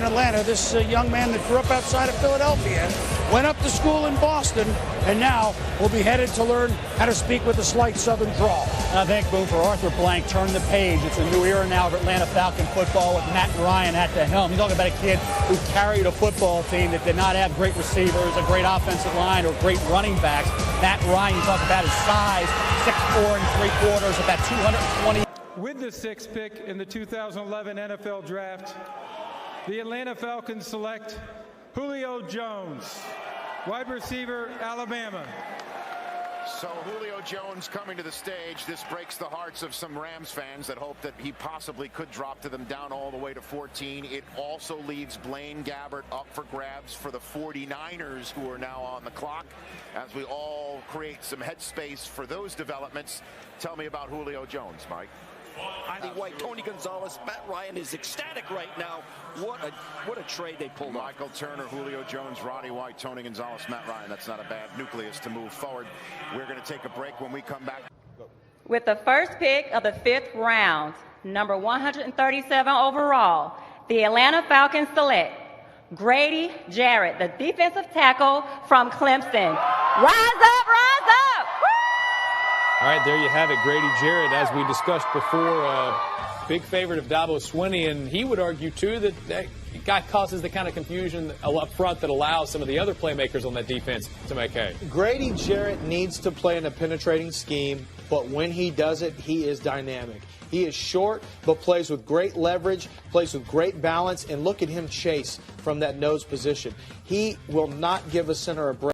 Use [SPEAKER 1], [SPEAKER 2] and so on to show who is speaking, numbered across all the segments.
[SPEAKER 1] Atlanta. This young man that grew up outside of Philadelphia, went up to school in Boston, and now will be headed to learn how to speak with a slight southern drawl.
[SPEAKER 2] I think, Boone, for Arthur Blank, turn the page. It's a new era now of Atlanta Falcon football with Matt Ryan at the helm. You're talking about a kid who carried a football team that did not have great receivers, a great offensive line, or great running backs. Matt Ryan, you talk about his size, 6'4" and 3/4, about 220.
[SPEAKER 3] With the 6th pick in the 2011 NFL Draft, the Atlanta Falcons select Julio Jones, wide receiver, Alabama.
[SPEAKER 4] So Julio Jones coming to the stage. This breaks the hearts of some Rams fans that hope that he possibly could drop to them down all the way to 14. It also leaves Blaine Gabbert up for grabs for the 49ers, who are now on the clock, as we all create some headspace for those developments. Tell me about Julio Jones, Mike.
[SPEAKER 5] Heidi White, Tony Gonzalez, Matt Ryan is ecstatic right now. What a trade they pulled off.
[SPEAKER 4] Michael Turner, Julio Jones, Roddy White, Tony Gonzalez, Matt Ryan. That's not a bad nucleus to move forward. We're going to take a break. When we come back.
[SPEAKER 6] With the first pick of the 5th round, number 137 overall, the Atlanta Falcons select Grady Jarrett, the defensive tackle from Clemson. Rise up, rise up!
[SPEAKER 7] All right, there you have it, Grady Jarrett, as we discussed before, big favorite of Dabo Swinney, and he would argue, too, that guy causes the kind of confusion up front that allows some of the other playmakers on that defense to make hay.
[SPEAKER 8] Grady Jarrett needs to play in a penetrating scheme, but when he does it, he is dynamic. He is short, but plays with great leverage, plays with great balance, and look at him chase from that nose position. He will not give a center a break.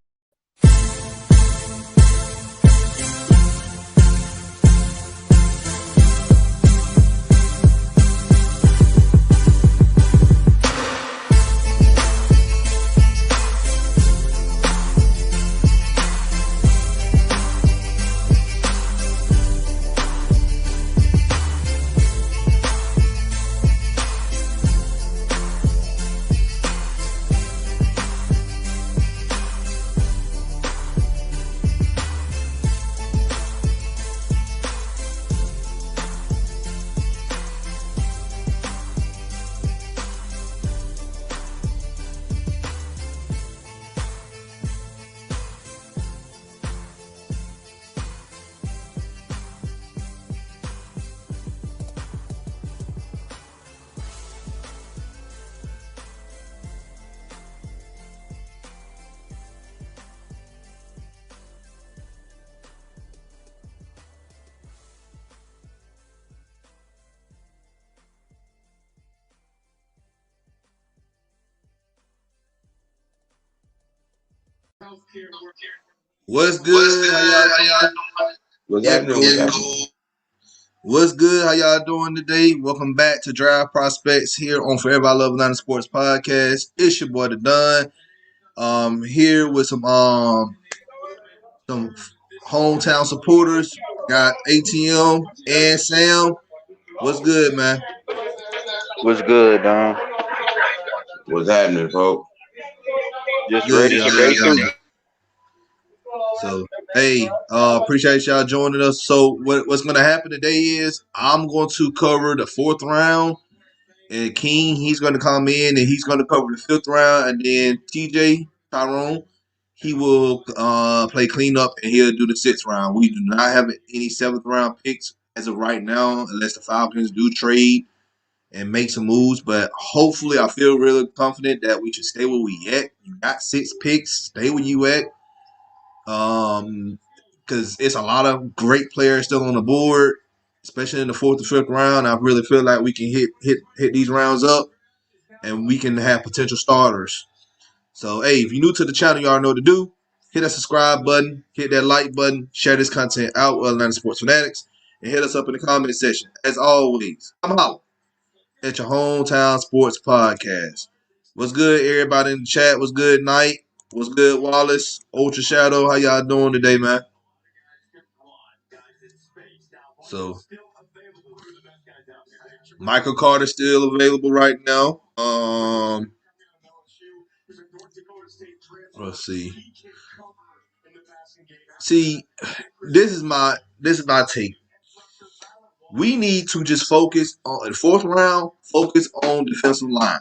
[SPEAKER 9] What's good? How y'all doing? What's good? How y'all doing today? Welcome back to Drive Prospects here on Forever I Love Atlanta Sports Podcast. It's your boy The Don. Here with some hometown supporters. Got ATM and Sam. What's good, man?
[SPEAKER 10] What's good, Don?
[SPEAKER 11] What's happening, folks?
[SPEAKER 10] Just ready to day two.
[SPEAKER 9] So, hey, appreciate y'all joining us. So, what's going to happen today is I'm going to cover the 4th round, and King, he's going to come in, and he's going to cover the 5th round, and then TJ, Tyrone, he will play cleanup, and he'll do the 6th round. We do not have any 7th round picks as of right now, unless the Falcons do trade and make some moves, but hopefully I feel really confident that we should stay where we at. You got 6 picks, stay where you at. Because it's a lot of great players still on the board, especially in the 4th and 5th round. I really feel like we can hit these rounds up, and we can have potential starters. So, hey, if you're new to the channel, you already know what to do. Hit that subscribe button, hit that like button, share this content out with Atlanta Sports Fanatics, and hit us up in the comment section. As always, I'm out at your hometown sports podcast. What's good, everybody in the chat? What's good, Knight? What's good, Wallace? Ultra Shadow, how y'all doing today, man? So, Michael Carter still available right now. Let's see. See, this is my take. We need to just focus on the 4th round. Focus on defensive line.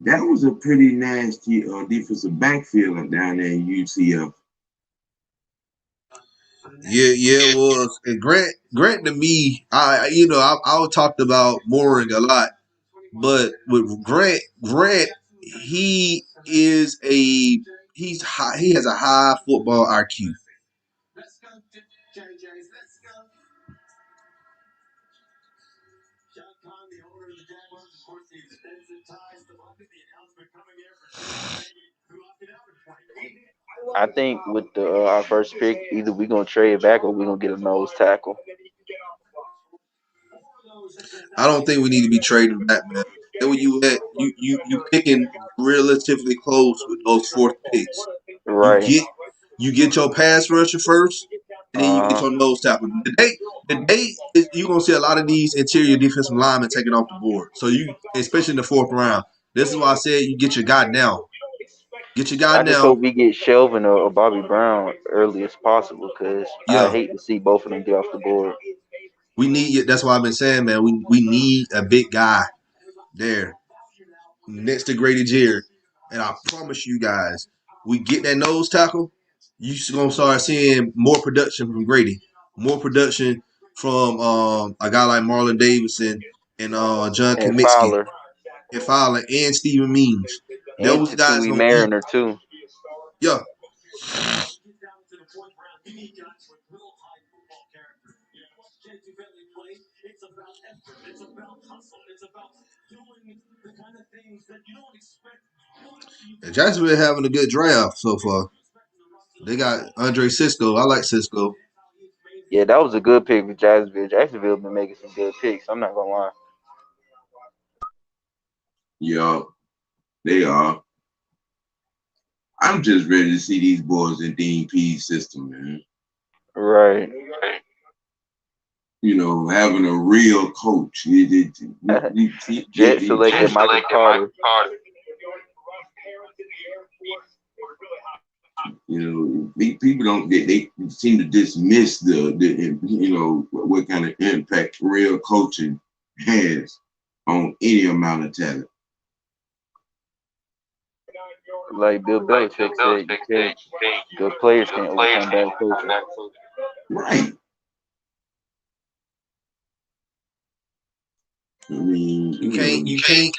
[SPEAKER 11] That was a pretty nasty defensive backfield down there in UCF.
[SPEAKER 9] Yeah, it was. And Grant to me, I talked about Mooring a lot, but with Grant, he is he's high. He has a high football IQ.
[SPEAKER 10] I think with our first pick, either we're gonna trade back or we're gonna get a nose tackle.
[SPEAKER 9] I don't think we need to be trading back, man. And when you at you picking relatively close with those fourth picks. You
[SPEAKER 10] Right.
[SPEAKER 9] get your pass rusher first, and then you get
[SPEAKER 10] Uh huh.
[SPEAKER 9] your nose tackle. You're gonna see a lot of these interior defensive linemen taken off the board. So especially in the fourth round. This is why I said you get your guy now. Get your guy
[SPEAKER 10] I just
[SPEAKER 9] now.
[SPEAKER 10] hope we get Shelvin or Bobby Brown early as possible, because I
[SPEAKER 9] Yeah,
[SPEAKER 10] hate to see both of them get off the board.
[SPEAKER 9] we need it. That's why I've been saying, man. We need a big guy there next to Grady Jarrett, and I promise you guys, we get that nose tackle. You gonna start seeing more production from Grady, more production from a guy like Marlon Davidson and John
[SPEAKER 10] And
[SPEAKER 9] Kaminsky
[SPEAKER 10] Fowler
[SPEAKER 9] and Fowler and Steven Means.
[SPEAKER 10] and
[SPEAKER 9] Those guys
[SPEAKER 10] Tatui
[SPEAKER 9] gonna eat.
[SPEAKER 10] Mariner too.
[SPEAKER 9] Yeah, and Jacksonville having a good draft so far. They got Andre Cisco. I like Cisco.
[SPEAKER 10] Yeah, that was a good pick for Jacksonville. Jacksonville been making some good picks. I'm not gonna lie.
[SPEAKER 11] Yeah, they are. I'm just ready to see these boys in Dean Pease system, man.
[SPEAKER 10] Right.
[SPEAKER 11] Having a real coach.
[SPEAKER 10] Jet selected Michael Carter.
[SPEAKER 11] People don't they seem to dismiss what kind of impact real coaching has on any amount of talent.
[SPEAKER 10] Like Bill Belichick said, you can't. Good players can't overcome bad coaching.
[SPEAKER 11] Right. I mean,
[SPEAKER 9] You can't.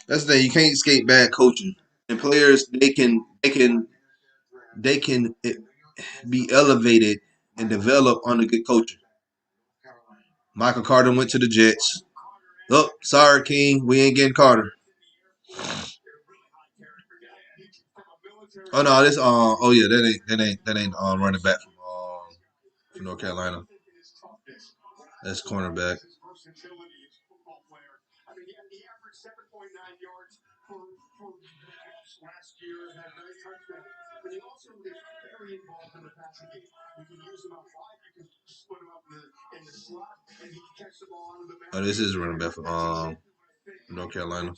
[SPEAKER 9] That's the thing. You can't escape bad coaching. And players, they can be elevated and develop under good coaching. Michael Carter went to the Jets. Oh, sorry, King. We ain't getting Carter. Oh no, this oh yeah, that ain't running back from North Carolina. That's cornerback. Oh, this is running back from North Carolina.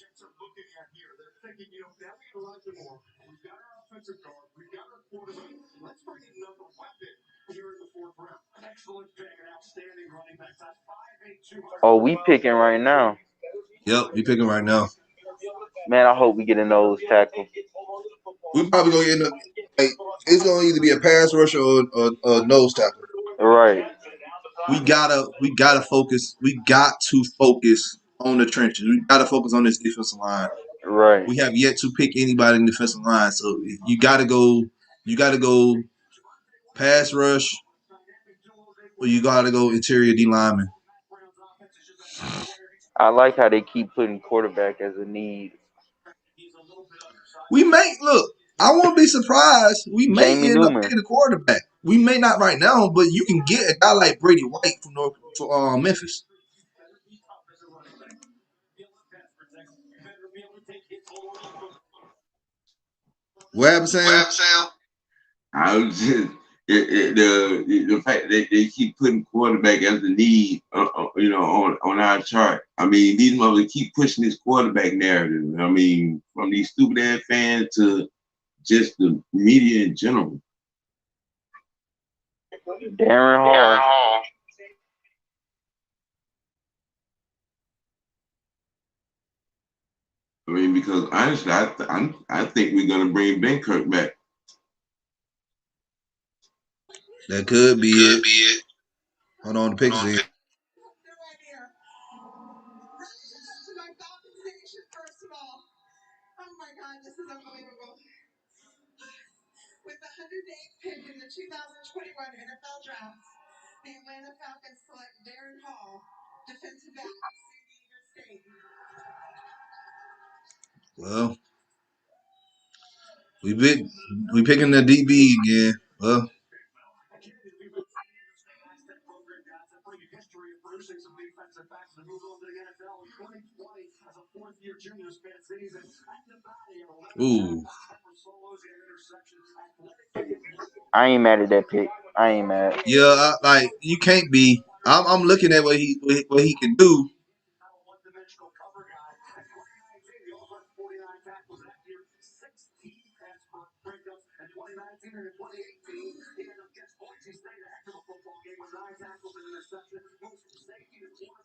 [SPEAKER 10] Oh, we picking right now.
[SPEAKER 9] Yep, we picking right now.
[SPEAKER 10] Man, I hope we get a nose tackle.
[SPEAKER 9] We probably gonna end up like it's gonna either be a pass rusher or nose tackle.
[SPEAKER 10] Right.
[SPEAKER 9] We gotta focus. We got to focus on the trenches. We gotta focus on this defensive line.
[SPEAKER 10] Right.
[SPEAKER 9] We have yet to pick anybody in the defensive line, so you gotta go. You gotta go pass rush, or you gotta go interior D lineman.
[SPEAKER 10] I like how they keep putting quarterback as a need.
[SPEAKER 9] We may look. I won't be surprised. We may
[SPEAKER 10] Jamie
[SPEAKER 9] end up
[SPEAKER 10] Newman.
[SPEAKER 9] picking a quarterback. We may not right now, but you can get a guy like Brady White from Memphis. What happened, Sam?
[SPEAKER 11] I was just the fact that they keep putting quarterback as the need, on our chart. I mean, these motherfuckers keep pushing this quarterback narrative. I mean, from these stupid ass fans to just the media in general.
[SPEAKER 10] Darren Hall.
[SPEAKER 11] because honestly, I think we're gonna bring Ben Kirk back.
[SPEAKER 9] That could be it. Hold on, the pictures in. Well, we picking the DB again. Well, ooh,
[SPEAKER 10] I ain't mad at that pick. I ain't mad.
[SPEAKER 9] yeah, like you can't be. I'm looking at what he can do.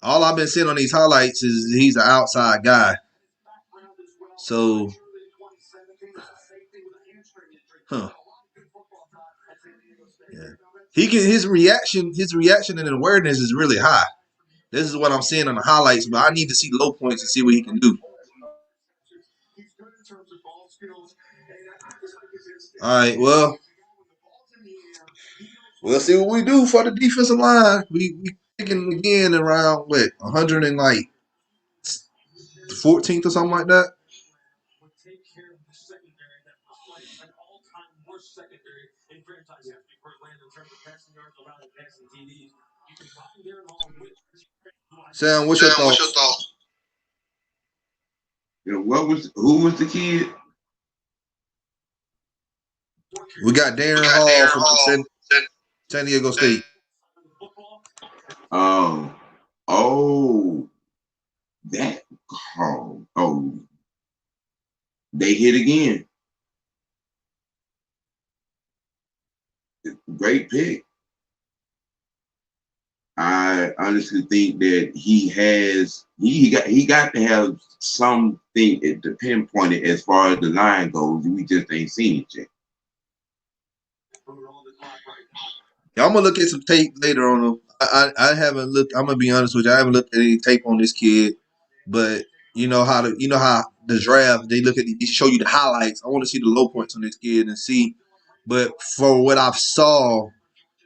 [SPEAKER 9] All I've been seeing on these highlights is he's an outside guy. So, huh? Yeah, he can. His reaction and awareness is really high. This is what I'm seeing on the highlights, but I need to see low points and see what he can do. All right, well, we'll see what we do for the defensive line. We picking again around what 100 and like 14th or something like that. Sam, what's your thoughts?
[SPEAKER 11] You know, who was the kid?
[SPEAKER 9] We got Darren Hall from San Diego State.
[SPEAKER 11] Oh, that call. Oh, they hit again. Great pick. I honestly think that he got to have something to pinpoint it as far as the line goes. We just ain't seen it yet.
[SPEAKER 9] Yeah, I'm gonna look at some tape later on him. I haven't looked. I'm gonna be honest with you. I haven't looked at any tape on this kid, but you know how the draft they look at they show you the highlights. I want to see the low points on this kid and see. But for what I've saw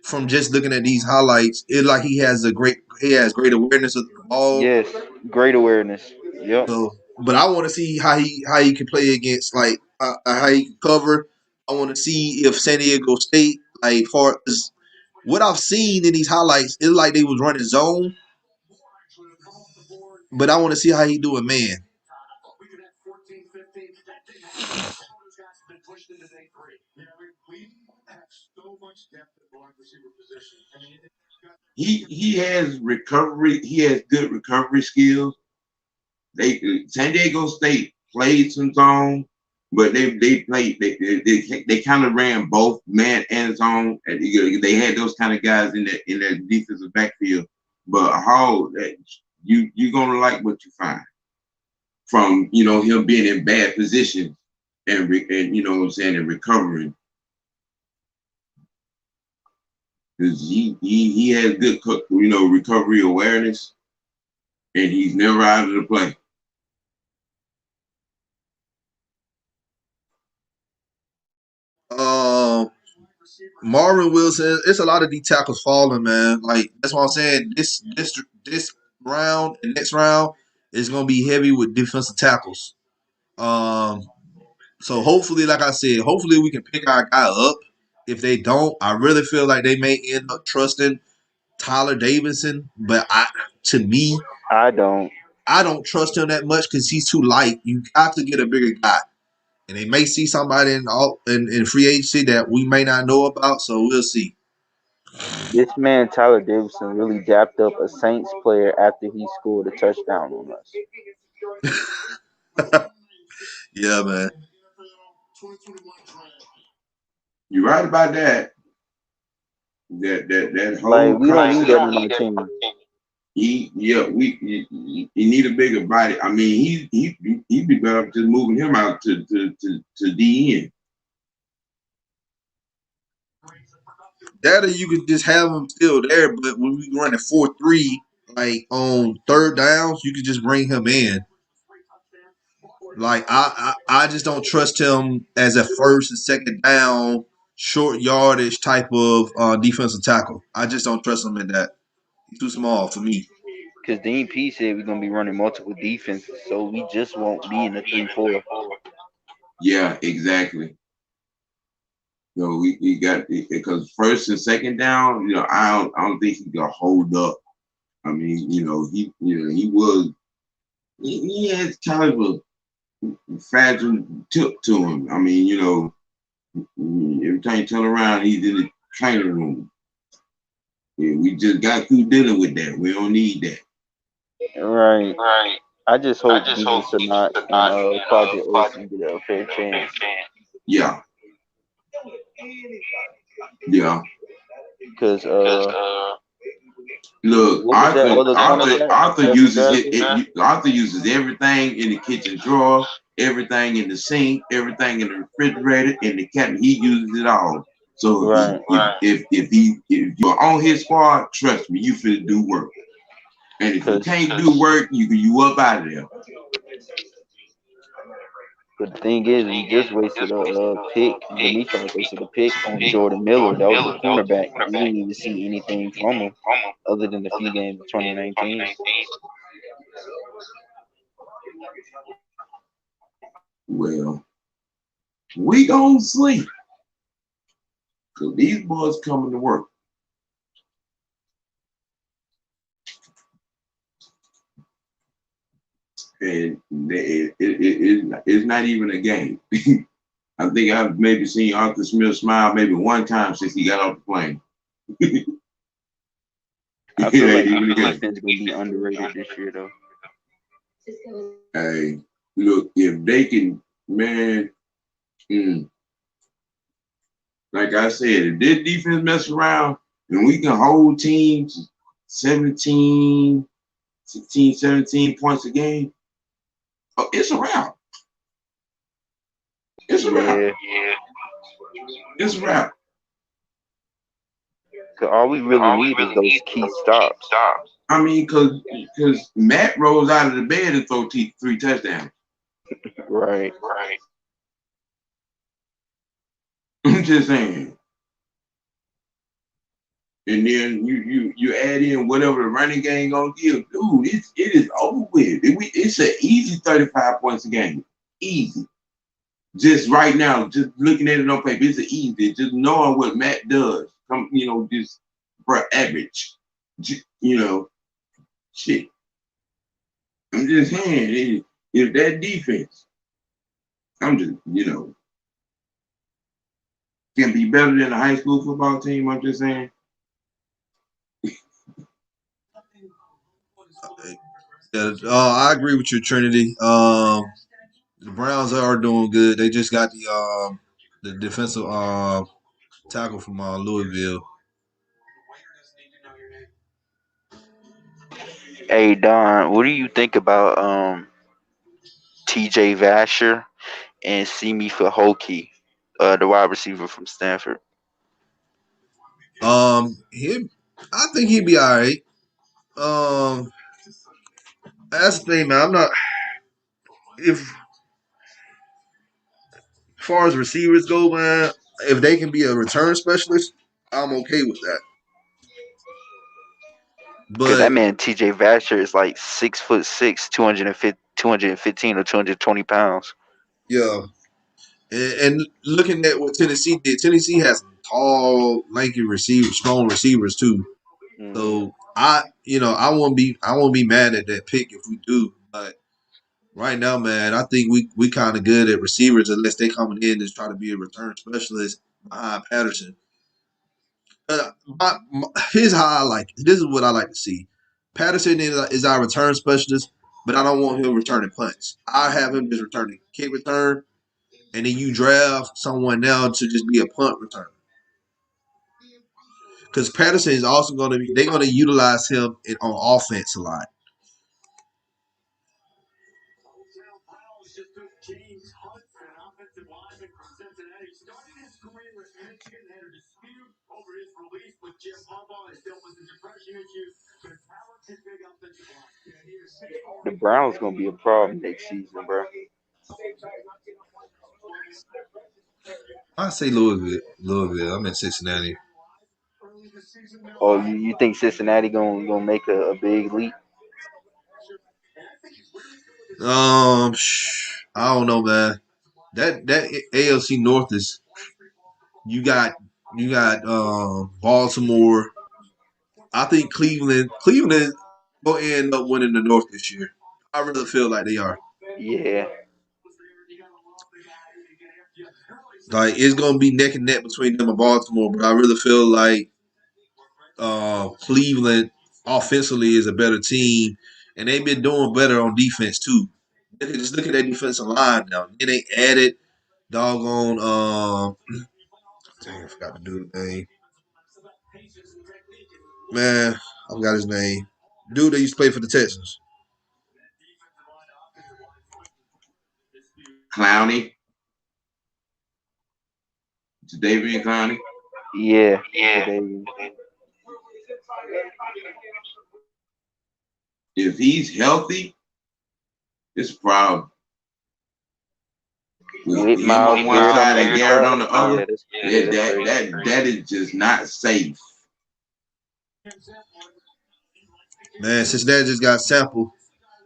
[SPEAKER 9] from just looking at these highlights, it like he has great awareness of the ball.
[SPEAKER 10] Yes, great awareness. Yep.
[SPEAKER 9] So, but I want to see how he can play against like how he can cover. I want to see if San Diego State like far as what I've seen in these highlights, it's like they was running zone. But I want to see how he do it, man.
[SPEAKER 11] He has recovery. He has good recovery skills. San Diego State played some zone, but they kind of ran both man and zone. And they had those kind of guys in their defensive backfield. But how you're gonna like what you find from him being in bad position and you know what I'm saying, and recovering. Because he has good recovery awareness, and he's never out of the play.
[SPEAKER 9] Marvin Wilson, it's a lot of D tackles falling, man. Like that's what I'm saying. This round and next round is gonna be heavy with defensive tackles. So hopefully, like I said, hopefully we can pick our guy up. If they don't, I really feel like they may end up trusting Tyler Davidson. But to me,
[SPEAKER 10] I don't
[SPEAKER 9] trust him that much because he's too light. You got to get a bigger guy. And they may see somebody in free agency that we may not know about, so we'll see.
[SPEAKER 10] This man Tyler Davidson really dapped up a Saints player after he scored a touchdown on us.
[SPEAKER 9] Yeah, man.
[SPEAKER 11] You're right about that. That whole
[SPEAKER 10] like we don't need that on our team.
[SPEAKER 11] he need a bigger body. I mean, he'd be better just moving him out to DN.
[SPEAKER 9] That or you could just have him still there, but when we run a 4-3, like on third downs, you could just bring him in. Like I just don't trust him as a first and second down, short yardage type of defensive tackle. I just don't trust him in that. He's too small for me.
[SPEAKER 10] Because Dean P said we're gonna be running multiple defenses, so we just won't be in the 3-4.
[SPEAKER 11] Yeah, exactly. So we got because first and second down, I don't think he can hold up. I mean, he has kind of a fragile tip to him. I mean, every time you turn around, he's in the training room. Yeah, we just got through dealing with that. We don't need that.
[SPEAKER 10] Right. I just hope Dean Sanat and Project Olsen get a fair chance.
[SPEAKER 11] Yeah. Yeah.
[SPEAKER 10] Because
[SPEAKER 11] look,
[SPEAKER 10] what was that other cornerback?
[SPEAKER 11] Arthur uses everything in the kitchen drawer, everything in the sink, everything in the refrigerator, in the cabinet. He uses it all. So if you're on his squad, trust me, you finna do work. And if you can't do work, you up out of there.
[SPEAKER 10] But the thing is, we just wasted a pick. Demetrius wasted a pick on Jordan Miller. That was the cornerback. We didn't even see anything from him other than a few games in 2019.
[SPEAKER 11] Well, we gonna sleep. Cause these boys coming to work. And it's not even a game. I think I've maybe seen Arthur Smith smile maybe one time since he got off the plane.
[SPEAKER 10] I feel like the defense gonna be underrated this year, though.
[SPEAKER 11] Hey, look, if they can, man, like I said, if this defense mess around and we can hold teams 17, 16, 17 points a game, it's a wrap. It's a wrap. It's a wrap.
[SPEAKER 10] Cause all we really need is those key stops.
[SPEAKER 11] I mean, cause Matt rolls out of the bed and throw 3 touchdowns.
[SPEAKER 10] Right.
[SPEAKER 11] I'm just saying. And then you add in whatever the running game gonna give, dude. It is over with. It's an easy 35 points a game. Easy. Just right now, just looking at it on paper, it's easy. Just knowing what Matt does, just for average, shit. I'm just saying, if that defense, I'm just, can be better than a high school football team. I'm just saying.
[SPEAKER 9] Yeah, I agree with you, Trinity. The Browns are doing good. They just got the defensive tackle from Louisville.
[SPEAKER 10] Hey Don, what do you think about TJ Vasher and Simi Fehoko, the wide receiver from Stanford?
[SPEAKER 9] I think he'd be all right. That's the thing, man. I'm not if as far as receivers go, man. If they can be a return specialist, I'm okay with that.
[SPEAKER 10] Because that
[SPEAKER 9] But
[SPEAKER 10] man TJ Vasher is like 6'6", 215 or 220 pounds.
[SPEAKER 9] yeah, and looking at what Tennessee did, Tennessee has some tall, lanky receivers, strong receivers too. So I won't be mad at that pick if we do. But right now, man, I think we kind of good at receivers unless they coming in and try to be a return specialist behind Patterson. Here's how I like it. This is what I like to see. Patterson is our return specialist, but I don't want him returning punts. I have him just returning kick return, and then you draft someone now to just be a punt returner. because Patterson is also going to be. They're going to utilize him on offense a lot.
[SPEAKER 10] The Browns gonna be a problem next season, bro.
[SPEAKER 9] I say Louisville. Louisville. I'm in Cincinnati.
[SPEAKER 10] Oh, you think Cincinnati gonna make a big leap?
[SPEAKER 9] I don't know, man. That AFC North is you got Baltimore. I think Cleveland will end up winning the North this year. I really feel like they are.
[SPEAKER 10] Yeah.
[SPEAKER 9] Like it's gonna be neck and neck between them and Baltimore, but I really feel like Cleveland offensively is a better team, and they've been doing better on defense too. Just look at that defensive line now. Then they added doggone dang, I forgot to do the name. Man, I forgot his name. Dude that used to play for the Texans.
[SPEAKER 11] Clowney. David Clowney.
[SPEAKER 10] Yeah.
[SPEAKER 11] If he's healthy, it's a problem. With him on one side and Garrett on the other, that is just not safe.
[SPEAKER 9] Man, Cincinnati just got sampled.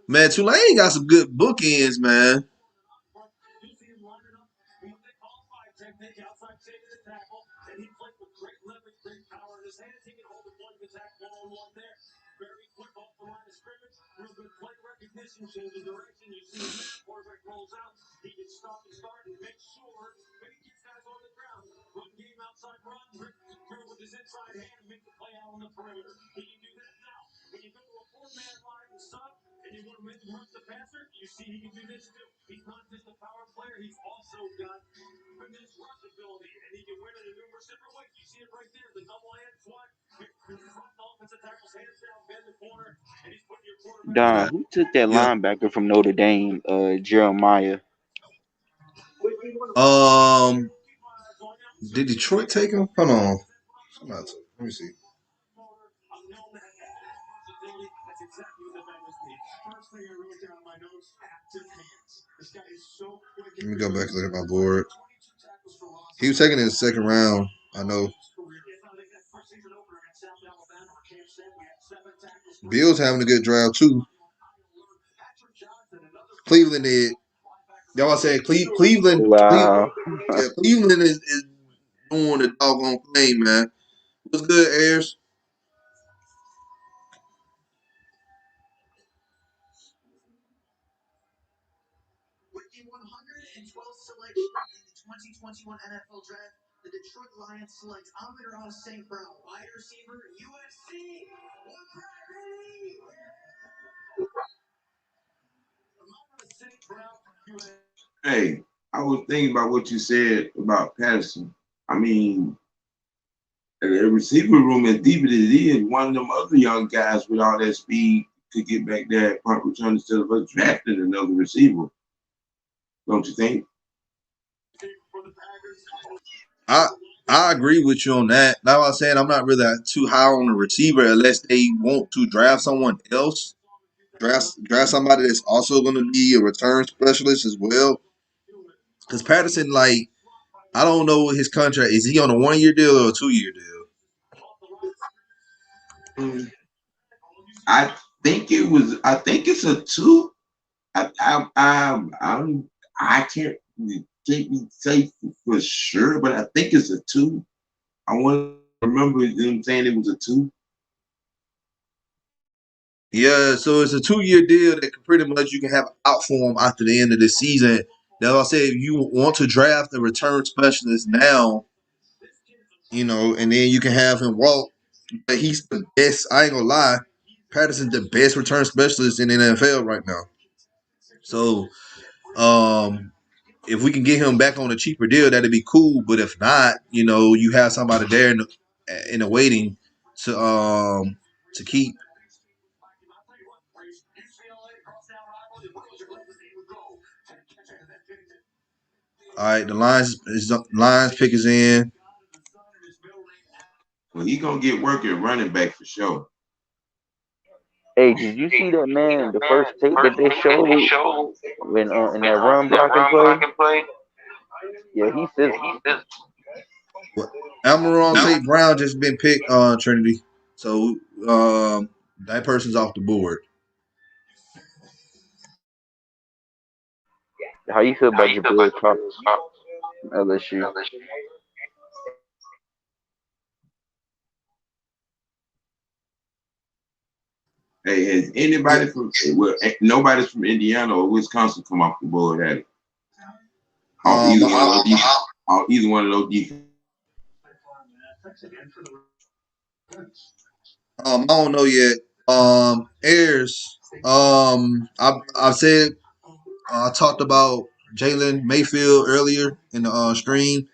[SPEAKER 9] Man, Tulane got some good bookends, man.
[SPEAKER 10] Don, who took that
[SPEAKER 9] Yeah.
[SPEAKER 10] linebacker from Notre Dame, Jeremiah?
[SPEAKER 9] Did Detroit take him? Hold on. Let me see. Let me go back and look at my board. He was taken in the second round. I know. Bills having a good draft too. Cleveland did. Y'all I said Cleveland.
[SPEAKER 10] Wow.
[SPEAKER 9] Yeah, Cleveland is doing the doggone thing, man. What's good, Ayers?
[SPEAKER 11] Hey, I was thinking about what you said about Patterson. I mean, the receiver room, as deep as it is, one of them other young guys with all that speed could get back there at punt return instead of us drafting another receiver. Don't you think?
[SPEAKER 9] I agree with you on that. Like I was saying, I'm not really too high on the receiver unless they want to draft someone else. Draft somebody that's also going to be a return specialist as well. Because Patterson, like, I don't know his contract. Is he on a 1-year deal or a 2-year deal?
[SPEAKER 11] I think it's a 2. I can't say for sure, but I think it's a 2. I want to remember them saying it was a 2.
[SPEAKER 9] Yeah, so it's a 2-year deal that pretty much you can have out for him after the end of the season. Now, I say if you want to draft a return specialist now, and then you can have him walk. But he's the best. I ain't gonna lie, Patterson's the best return specialist in the NFL right now. So, if we can get him back on a cheaper deal, that'd be cool. But if not, you have somebody there in the waiting to keep. All right, the Lions pick is in.
[SPEAKER 11] Well, he gonna get work at running back for sure.
[SPEAKER 10] Hey, did you see that man? The first tape that they showed when in that run blocking play. Yeah, he physical.
[SPEAKER 9] Amaron St. Brown just been picked on Trinity, so that person's off the board.
[SPEAKER 10] How you feel about Jabril Cox, LSU?
[SPEAKER 11] Hey, has anybody nobody's from Indiana or Wisconsin come off the board at it? Either one of those defenses.
[SPEAKER 9] I don't know yet. Ayers. I've said I talked about Jalen Mayfield earlier in the stream.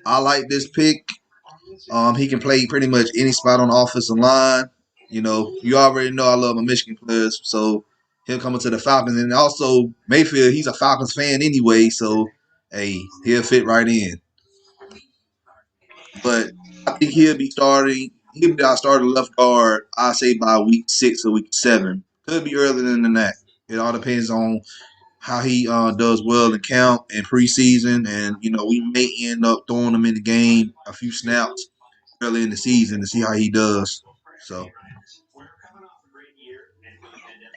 [SPEAKER 9] I like this pick. He can play pretty much any spot on the offensive line. You know, you already know I love my Michigan players, so he'll come into the Falcons. And also Mayfield, he's a Falcons fan anyway, so hey, he'll fit right in. But I think he'll be starting. He'll be our starting left guard. I say by week 6 or week 7. Could be earlier than that. It all depends on how he does well in camp and preseason, and you know we may end up throwing him in the game a few snaps early in the season to see how he does. So,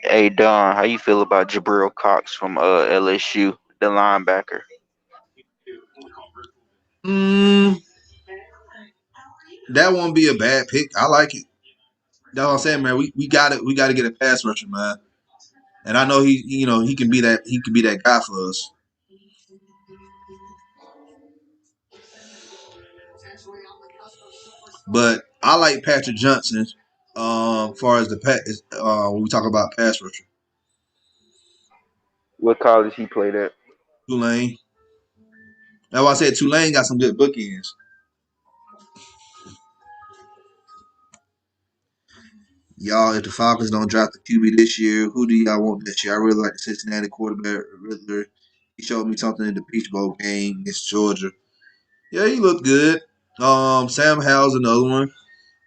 [SPEAKER 10] Hey Don, how you feel about Jabril Cox from LSU, the linebacker?
[SPEAKER 9] that won't be a bad pick. I like it. That's what I'm saying, man. We got it. We got to get a pass rusher, man. And I know he can be that. He can be that guy for us. But I like Patrick Johnson. As far as when we talk about pass rusher,
[SPEAKER 10] What college he played at?
[SPEAKER 9] Tulane. That's why I said Tulane got some good bookends. Y'all, if the Falcons don't draft the QB this year, who do y'all want this year? I really like the Cincinnati quarterback, Riddler. He showed me something in the Peach Bowl game against Georgia. Yeah, he looked good. Sam Howell's another one.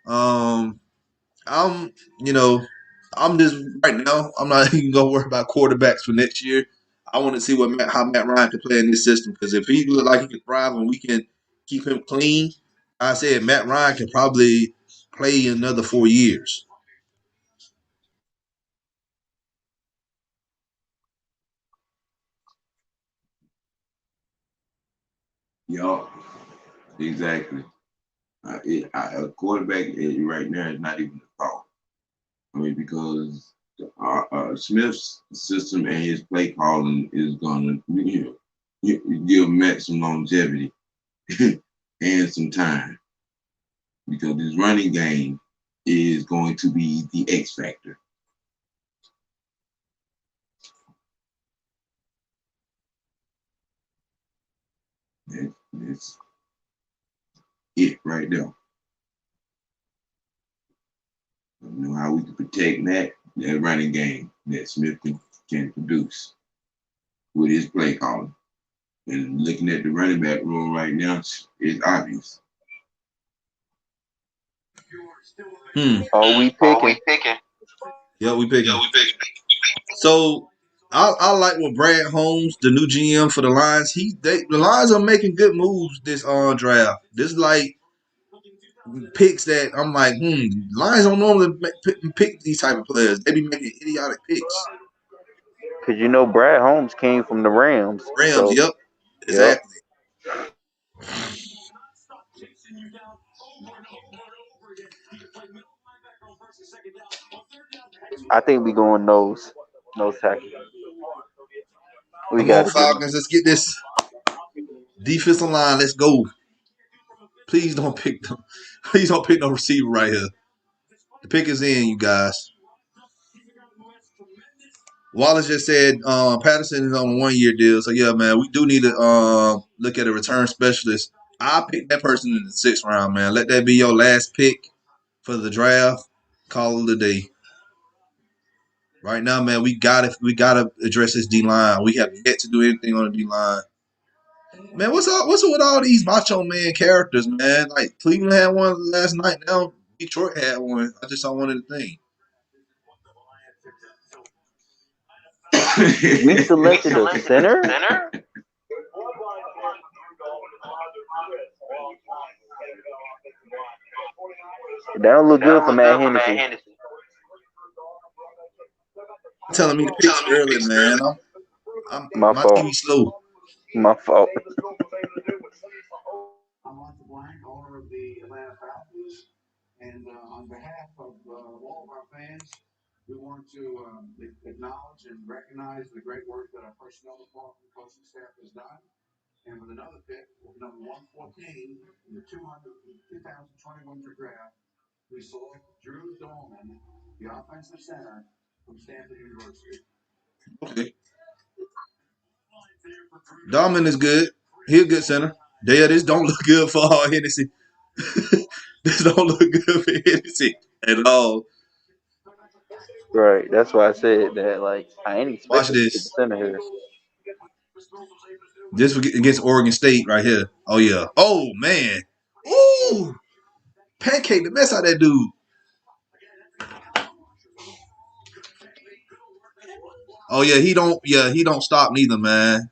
[SPEAKER 9] Um, I'm, you know, I'm just right now. I'm not even gonna worry about quarterbacks for next year. I want to see how Matt Ryan can play in this system because if he look like he can thrive and we can keep him clean, I said Matt Ryan can probably play another 4 years.
[SPEAKER 11] Yup, exactly. A quarterback right now is not even a thought. I mean, because Smith's system and his play calling is going to give Matt some longevity and some time because his running game is going to be the X factor. That's it right there. I know how we can protect that running game that Smith can produce with his play calling. And looking at the running back room right now, it's obvious.
[SPEAKER 10] Are we picking?
[SPEAKER 9] Yeah, we picking. So I like what Brad Holmes, the new GM for the Lions. The Lions are making good moves this draft. This is like picks that I'm like, Lions don't normally pick these type of players. They be making idiotic picks.
[SPEAKER 10] Because you know Brad Holmes came from the Rams.
[SPEAKER 9] Rams,
[SPEAKER 10] So,
[SPEAKER 9] yep,
[SPEAKER 10] yep.
[SPEAKER 9] exactly.
[SPEAKER 10] I think we going nose tackle. We
[SPEAKER 9] Come on,
[SPEAKER 10] got to get
[SPEAKER 9] Falcons. Let's get this defensive line. Let's go. Please don't pick them. Please don't pick no receiver right here. The pick is in, you guys. Wallace just said Patterson is on a 1-year deal. So, yeah, man, we do need to look at a return specialist I'll pick that person in the 6th round, man. Let that be your last pick for the draft. Call it a day. Right now, man, we gotta address this D line. We have yet to do anything on the D line. Man, what's up with all these macho man characters, man? Like Cleveland had one last night. Now Detroit had one. I just saw one of the things.
[SPEAKER 10] We selected a center. That don't look good for Matt Hennessy.
[SPEAKER 9] Telling me to pick early, man.
[SPEAKER 10] My
[SPEAKER 9] my
[SPEAKER 10] fault.
[SPEAKER 9] TV slow.
[SPEAKER 10] My fault.
[SPEAKER 1] I'm Arthur Blank, owner of the Atlanta Falcons, and on behalf of all of our fans, we want to acknowledge and recognize the great work that our personnel department and coaching staff has done. And with another pick, with number 114 in the 2021 draft, we select Drew Dolman, the offensive center from Stanford University.
[SPEAKER 9] Okay. Dolman is good. He a good center. This don't look good for Hennessy. This don't look good for Hennessy at all.
[SPEAKER 10] Right. That's why I said that. Like, I ain't
[SPEAKER 9] Watch
[SPEAKER 10] expecting to pick the
[SPEAKER 9] this.
[SPEAKER 10] center here.
[SPEAKER 9] This against Oregon State right here. Oh yeah. Oh man. Ooh. Pancake the mess out of that dude. Oh yeah, he don't stop neither, man.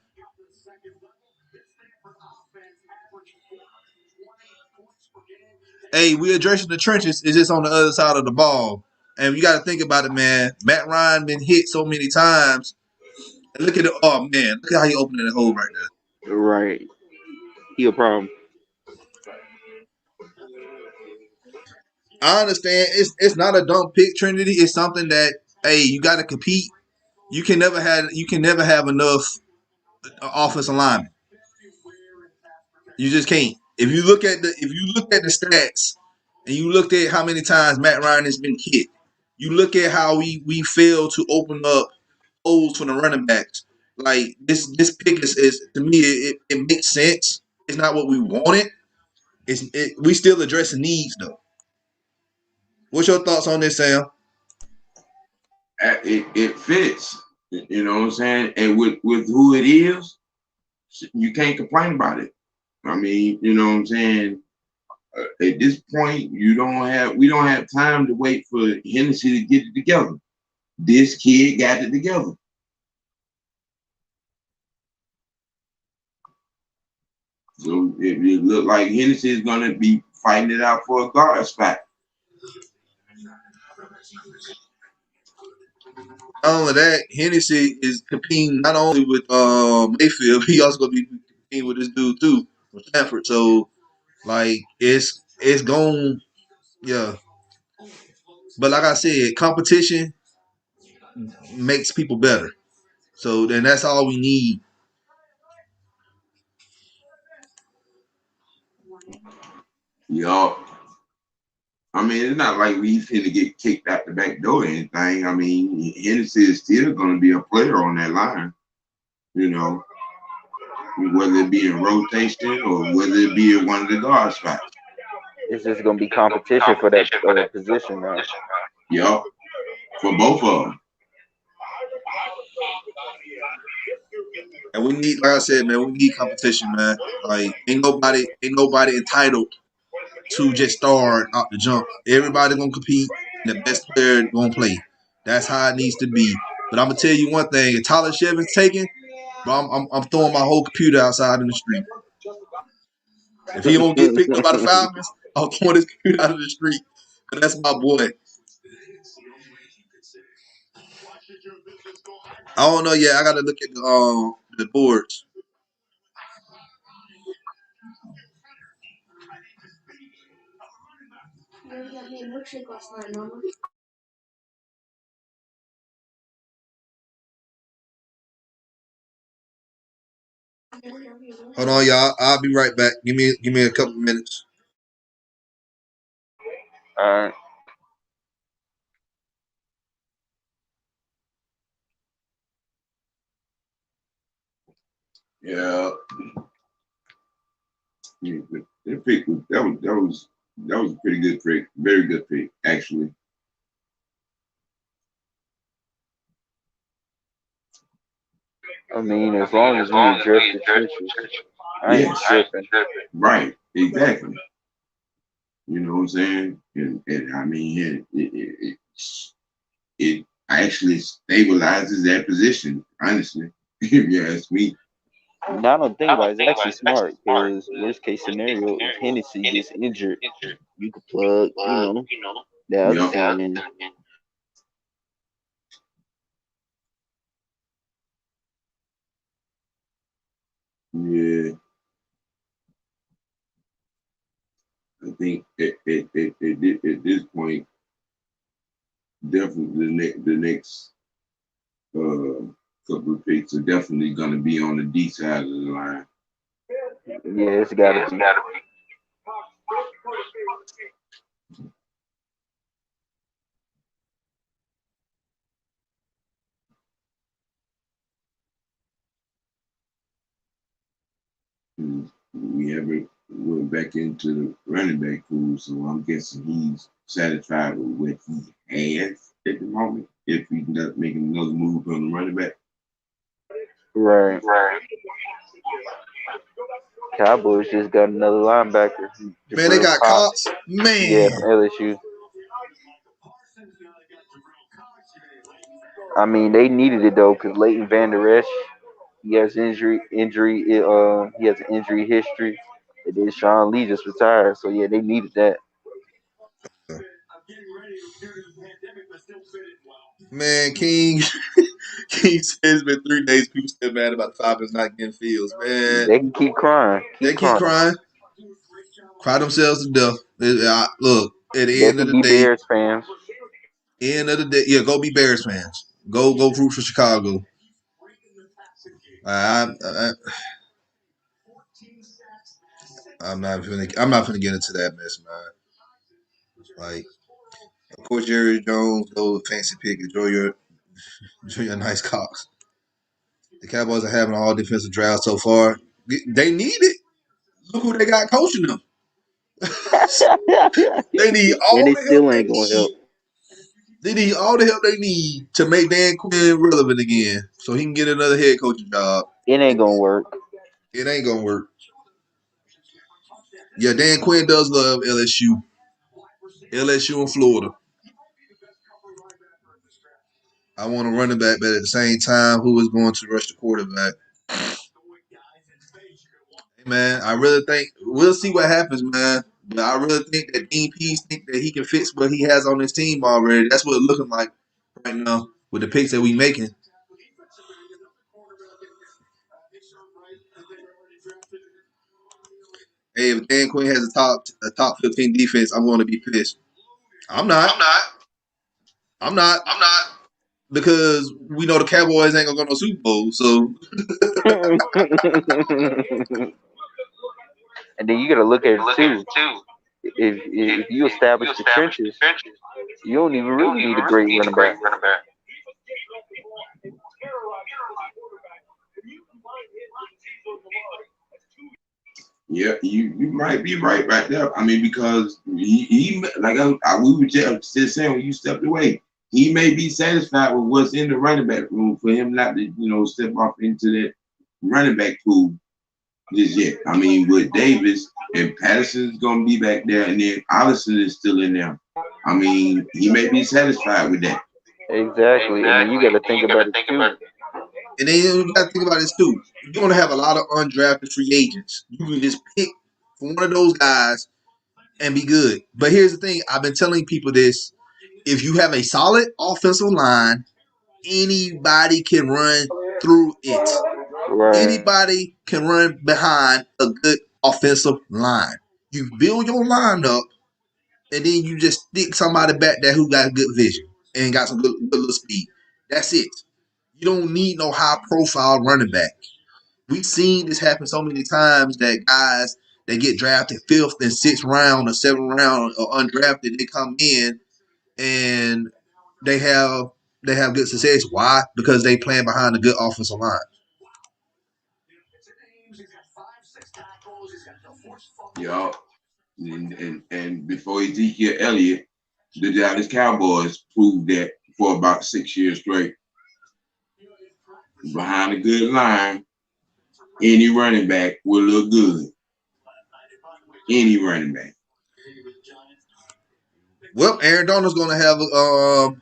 [SPEAKER 9] Hey, we addressing the trenches. It's just on the other side of the ball. And you got to think about it, man. Matt Ryan been hit so many times. And look at it. Oh man, look at how he opening the hole right there.
[SPEAKER 10] Right. He a problem.
[SPEAKER 9] I understand it's not a dumb pick, Trinity. It's something that you got to compete. You can never have enough offensive linemen. You just can't. If you look at the stats and you looked at how many times Matt Ryan has been hit, you look at how we fail to open up holes for the running backs. Like this pick is to me it makes sense. It's not what we wanted. We still addressing needs though. What's your thoughts on this, Sam?
[SPEAKER 11] It fits. You know what I'm saying? And with who it is, you can't complain about it. I mean, you know what I'm saying? At this point, we don't have time to wait for Hennessy to get it together. This kid got it together. So it look like Hennessy is gonna be fighting it out for a guard spot.
[SPEAKER 9] Not only that, Hennessy is competing not only with Mayfield, he also gonna be competing with this dude too from Stanford. So like it's going, yeah. But like I said, competition makes people better. So then that's all we need.
[SPEAKER 11] Yup. I mean, it's not like we finna get kicked out the back door or anything. I mean, Hennessy is still gonna be a player on that line. You know, whether it be in rotation or whether it be in one of the guard spots.
[SPEAKER 10] It's just gonna be competition for that position now.
[SPEAKER 11] Yup. For both of them.
[SPEAKER 9] And we need, like I said, man, we need competition, man. Like ain't nobody entitled to just start out the jump. Everybody gonna compete, and the best player gonna play. That's how it needs to be. But I'm gonna tell you one thing: if Tyler Shevin's taken, bro, I'm throwing my whole computer outside in the street. If he don't get picked up by the Falcons, I'm throwing his computer out of the street. But that's my boy. I don't know yet. I gotta look at the boards. Hold on, y'all. I'll be right back. Give me a couple minutes.
[SPEAKER 10] All right.
[SPEAKER 11] Yeah. Yeah, but that pick was a pretty good pick, very good pick actually.
[SPEAKER 10] I mean, as long as we address the trenches, I ain't tripping.
[SPEAKER 11] Right, exactly. You know what I'm saying? And I mean, it actually stabilizes that position. Honestly, if you ask me.
[SPEAKER 10] Now I don't think about it, it's actually smart because worst case scenario, if Hennessy gets injured, you could plug, the other
[SPEAKER 11] Yep.
[SPEAKER 10] center in.
[SPEAKER 11] Yeah, I think at this point, definitely the next couple of picks are definitely going to be on the D side of the line.
[SPEAKER 10] Yeah, it's got to be.
[SPEAKER 11] We haven't went back into the running back pool, so I'm guessing he's satisfied with what he has at the moment. If he's not making another move on the running back.
[SPEAKER 10] Right. Cowboys just got another linebacker.
[SPEAKER 9] Man, they
[SPEAKER 10] Jabril
[SPEAKER 9] got
[SPEAKER 10] Cox.
[SPEAKER 9] Cox.
[SPEAKER 10] Yeah,
[SPEAKER 9] Man.
[SPEAKER 10] from LSU. I mean, they needed it though, because Leighton Van Der Esch, he has he has an injury history. And then Sean Lee just retired, so yeah, they needed that.
[SPEAKER 9] Man, King King says it's been 3 days. People still mad about the Falcons not getting Fields. Man,
[SPEAKER 10] They can keep crying,
[SPEAKER 9] they
[SPEAKER 10] keep
[SPEAKER 9] keep
[SPEAKER 10] crying.
[SPEAKER 9] crying, cry themselves to death. Look, at the
[SPEAKER 10] They
[SPEAKER 9] end of
[SPEAKER 10] can
[SPEAKER 9] the
[SPEAKER 10] be
[SPEAKER 9] day,
[SPEAKER 10] Bears fans.
[SPEAKER 9] yeah, go be Bears fans. Go root for Chicago. I, I, I'm not gonna get into that mess, man. Like, of course, Jerry Jones, go fancy pick, enjoy your nice Cox. The Cowboys are having all defensive draft so far. They need it. Look who they got coaching them. They need
[SPEAKER 10] And
[SPEAKER 9] all
[SPEAKER 10] they
[SPEAKER 9] the help
[SPEAKER 10] still
[SPEAKER 9] they
[SPEAKER 10] ain't gonna
[SPEAKER 9] need.
[SPEAKER 10] help.
[SPEAKER 9] They need all the help they need to make Dan Quinn relevant again, so he can get another head coaching job.
[SPEAKER 10] It ain't gonna work.
[SPEAKER 9] It ain't gonna work. Yeah, Dan Quinn does love LSU and Florida. I want a running back, but at the same time, who is going to rush the quarterback? Hey, man, I really think we'll see what happens, man. But I really think that Dean Pease think that he can fix what he has on his team already. That's what it's looking like right now with the picks that we making. Hey, if Dan Quinn has a top 15 defense, I'm going to be pissed. I'm not. I'm not because we know the Cowboys ain't gonna go no Super Bowl. So
[SPEAKER 10] And then you gotta look at it too. If you establish the trenches, you don't even really need a great running back.
[SPEAKER 11] Yeah, you might be right back there. I mean, because he like we were just saying when you stepped away, he may be satisfied with what's in the running back room for him not to step off into that running back pool just yet. I mean, with Davis and Patterson's gonna be back there, and then Allison is still in there. I mean, he may be satisfied with that.
[SPEAKER 10] Exactly. And then you gotta think about it too.
[SPEAKER 9] and then you got to think about this too. You're gonna have a lot of undrafted free agents. You can just pick for one of those guys and be good. But here's the thing: I've been telling people this. If you have a solid offensive line, anybody can run through it.
[SPEAKER 10] Right.
[SPEAKER 9] Anybody can run behind a good offensive line. You build your line up, and then you just stick somebody back there who got good vision and got some good little speed. That's it. You don't need no high profile running back. We've seen this happen so many times that guys that get drafted fifth and sixth round or seventh round or undrafted, they come in and they have good success. Why? Because they playing behind a good offensive line.
[SPEAKER 11] Yup. And before Ezekiel Elliott, the Dallas Cowboys proved that for about 6 years straight. Behind a good line, any running back will look good. Any running back.
[SPEAKER 9] Well, Aaron Donald's going to have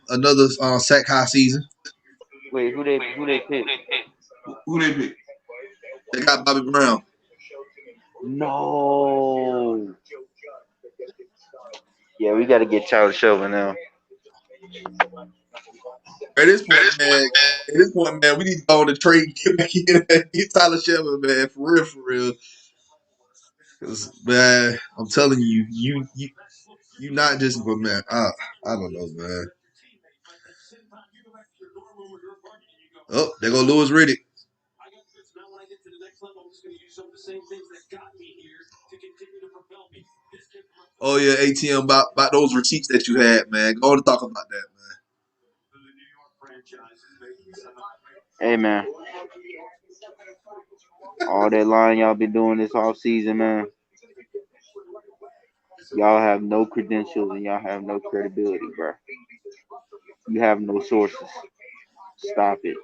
[SPEAKER 9] another sack high season.
[SPEAKER 10] Wait, who they pick?
[SPEAKER 11] Who they pick?
[SPEAKER 9] They got Bobby Brown.
[SPEAKER 10] No. Yeah, we got to get Tyler Shelvin now.
[SPEAKER 9] At this point, man, we need to go on the trade, get back in, get Tyler Shelvin, man, for real. Because, man, I'm telling you, you not just, but man, I don't know, man. Oh, there go Lewis Riddick. Oh yeah, ATM about those receipts that you had, man. Go on and talk about that, man.
[SPEAKER 10] Hey, man. All that line y'all been doing this off season, man. Y'all have no credentials and y'all have no credibility, bro. You have no sources. Stop it.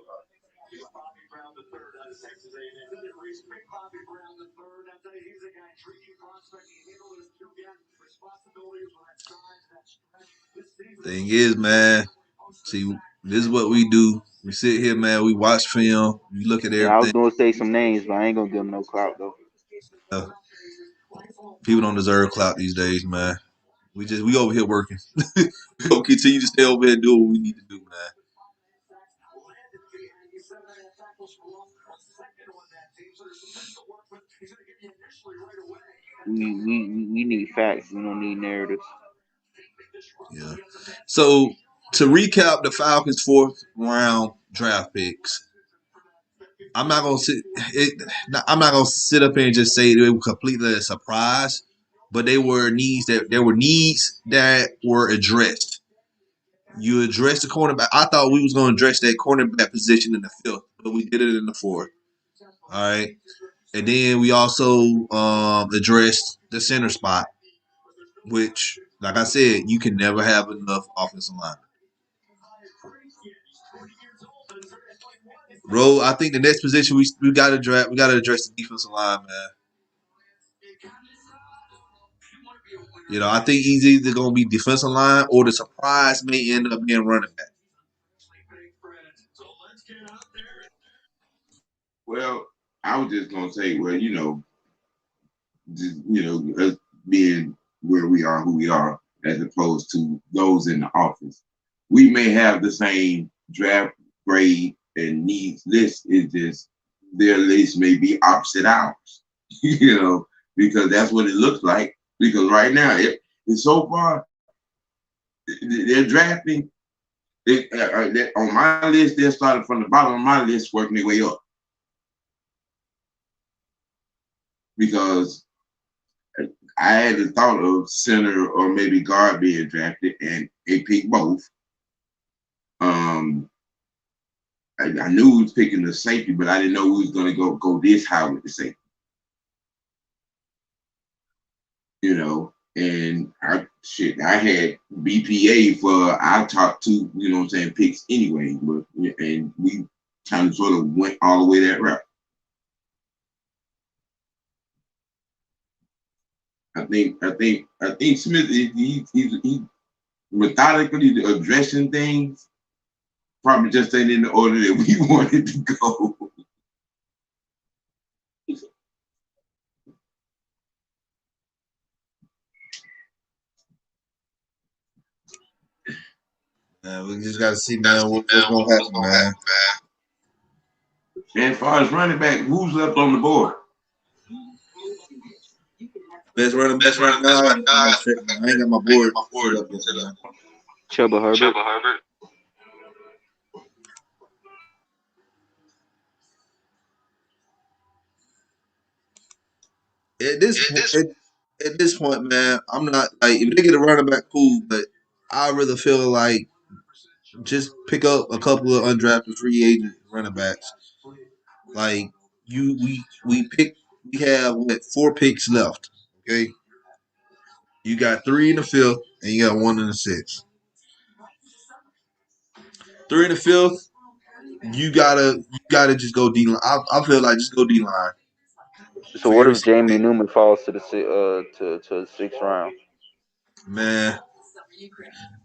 [SPEAKER 9] Thing is, man, see, this is what we do. We sit here, man. We watch film. We look at
[SPEAKER 10] Yeah, I was
[SPEAKER 9] everything.
[SPEAKER 10] gonna say some names, but I ain't gonna give them no clout though.
[SPEAKER 9] People don't deserve clout these days, man. We over here working. We gonna continue to stay over here and do what we need to do, man.
[SPEAKER 10] We need facts. We don't need narratives.
[SPEAKER 9] Yeah. So to recap the Falcons' fourth round draft picks, I'm not gonna sit. I'm not gonna sit up here and just say they were completely a surprise, but they were needs that were addressed. You addressed the cornerback. I thought we was gonna address that cornerback position in the fifth, but we did it in the fourth. All right, and then we also addressed the center spot, which, like I said, you can never have enough offensive line. Bro, I think the next position we got to address the defensive line, man. I think he's either going to be defensive line or the surprise may end up being running back.
[SPEAKER 11] Well, I was just gonna say, well, us being where we are, who we are, as opposed to those in the office, we may have the same draft grade and needs list. It's just their list may be opposite ours, because that's what it looks like. Because right now, it's so far they're drafting. On my list, they're starting from the bottom of my list, working their way up. Because I had the thought of center or maybe guard being drafted, and they picked both. I knew he was picking the safety, but I didn't know he was going to go this high with the safety. And I had BPA for our top two, picks anyway. And we kind of sort of went all the way that route. I think Smith he's methodically addressing things. Probably just ain't in the order that we wanted to go.
[SPEAKER 9] We just got to see, man, what's going to happen, man.
[SPEAKER 11] And as far as running back, who's left on the board?
[SPEAKER 9] Best running back right now. I ain't got my board.
[SPEAKER 10] Chuba Herbert.
[SPEAKER 9] At this point, man, I'm not like, if they get a running back, cool, but I rather feel like just pick up a couple of undrafted free agent running backs. Like we have 4 picks left. Okay, you got 3 in the 5th, and you got 1 in the 6th. 3 in the 5th, you gotta just go D line. I feel like just go D line
[SPEAKER 10] So
[SPEAKER 9] for
[SPEAKER 10] what
[SPEAKER 9] every
[SPEAKER 10] if
[SPEAKER 9] single
[SPEAKER 10] Jamie
[SPEAKER 9] pick.
[SPEAKER 10] Newman falls to the to the 6th round?
[SPEAKER 9] Man,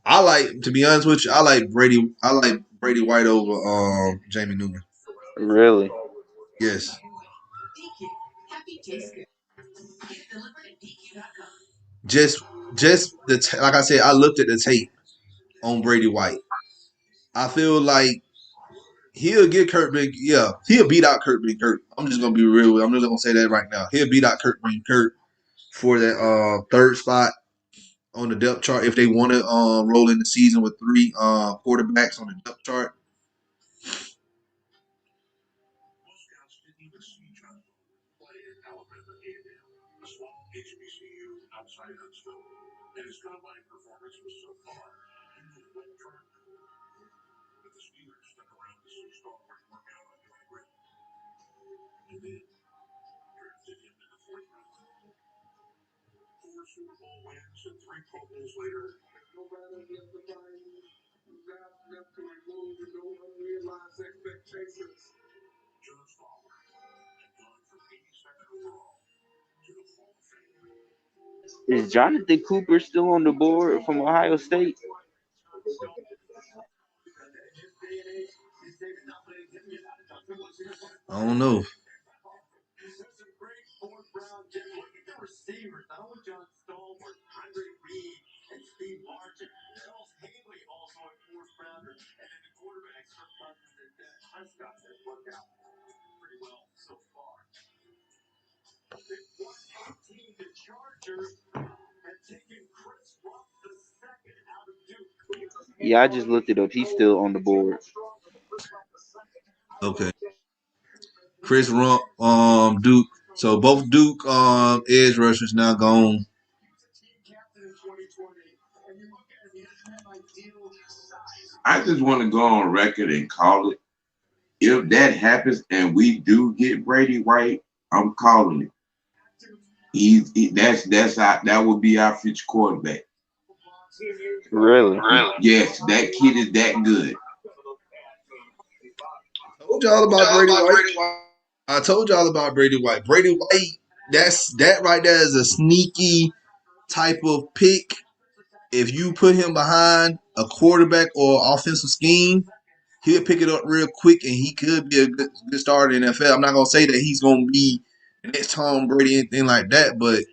[SPEAKER 9] I like to be honest with you. I like Brady. I like Brady White over Jamie Newman.
[SPEAKER 10] Really?
[SPEAKER 9] Yes, just like I said, I looked at the tape on Brady White. I feel like he'll get Kurt Big. Yeah, he'll beat out Kurt Big Kurt. I'm just gonna be real. I'm just gonna say that right now. He'll beat out Kurt Big Kurt for that 3rd spot on the depth chart if they want to roll in the season with 3 quarterbacks on the depth chart.
[SPEAKER 10] Is Jonathan Cooper still on the board from Ohio State?
[SPEAKER 9] I don't know.
[SPEAKER 10] Yeah, I just looked it up. He's still on the board.
[SPEAKER 9] Okay. Chris Rump, Duke. So both Duke edge rushers now gone.
[SPEAKER 11] I just want to go on record and call it. If that happens and we do get Brady White, I'm calling it. That would be our future quarterback.
[SPEAKER 10] Really?
[SPEAKER 11] Yes, that kid is that good.
[SPEAKER 9] I told y'all about Brady White. I told y'all about Brady White. Brady White, that right there is a sneaky type of pick. If you put him behind a quarterback or offensive scheme, he'll pick it up real quick, and he could be a good starter in the NFL. I'm not gonna say that he's gonna be the next Tom Brady, anything like that, but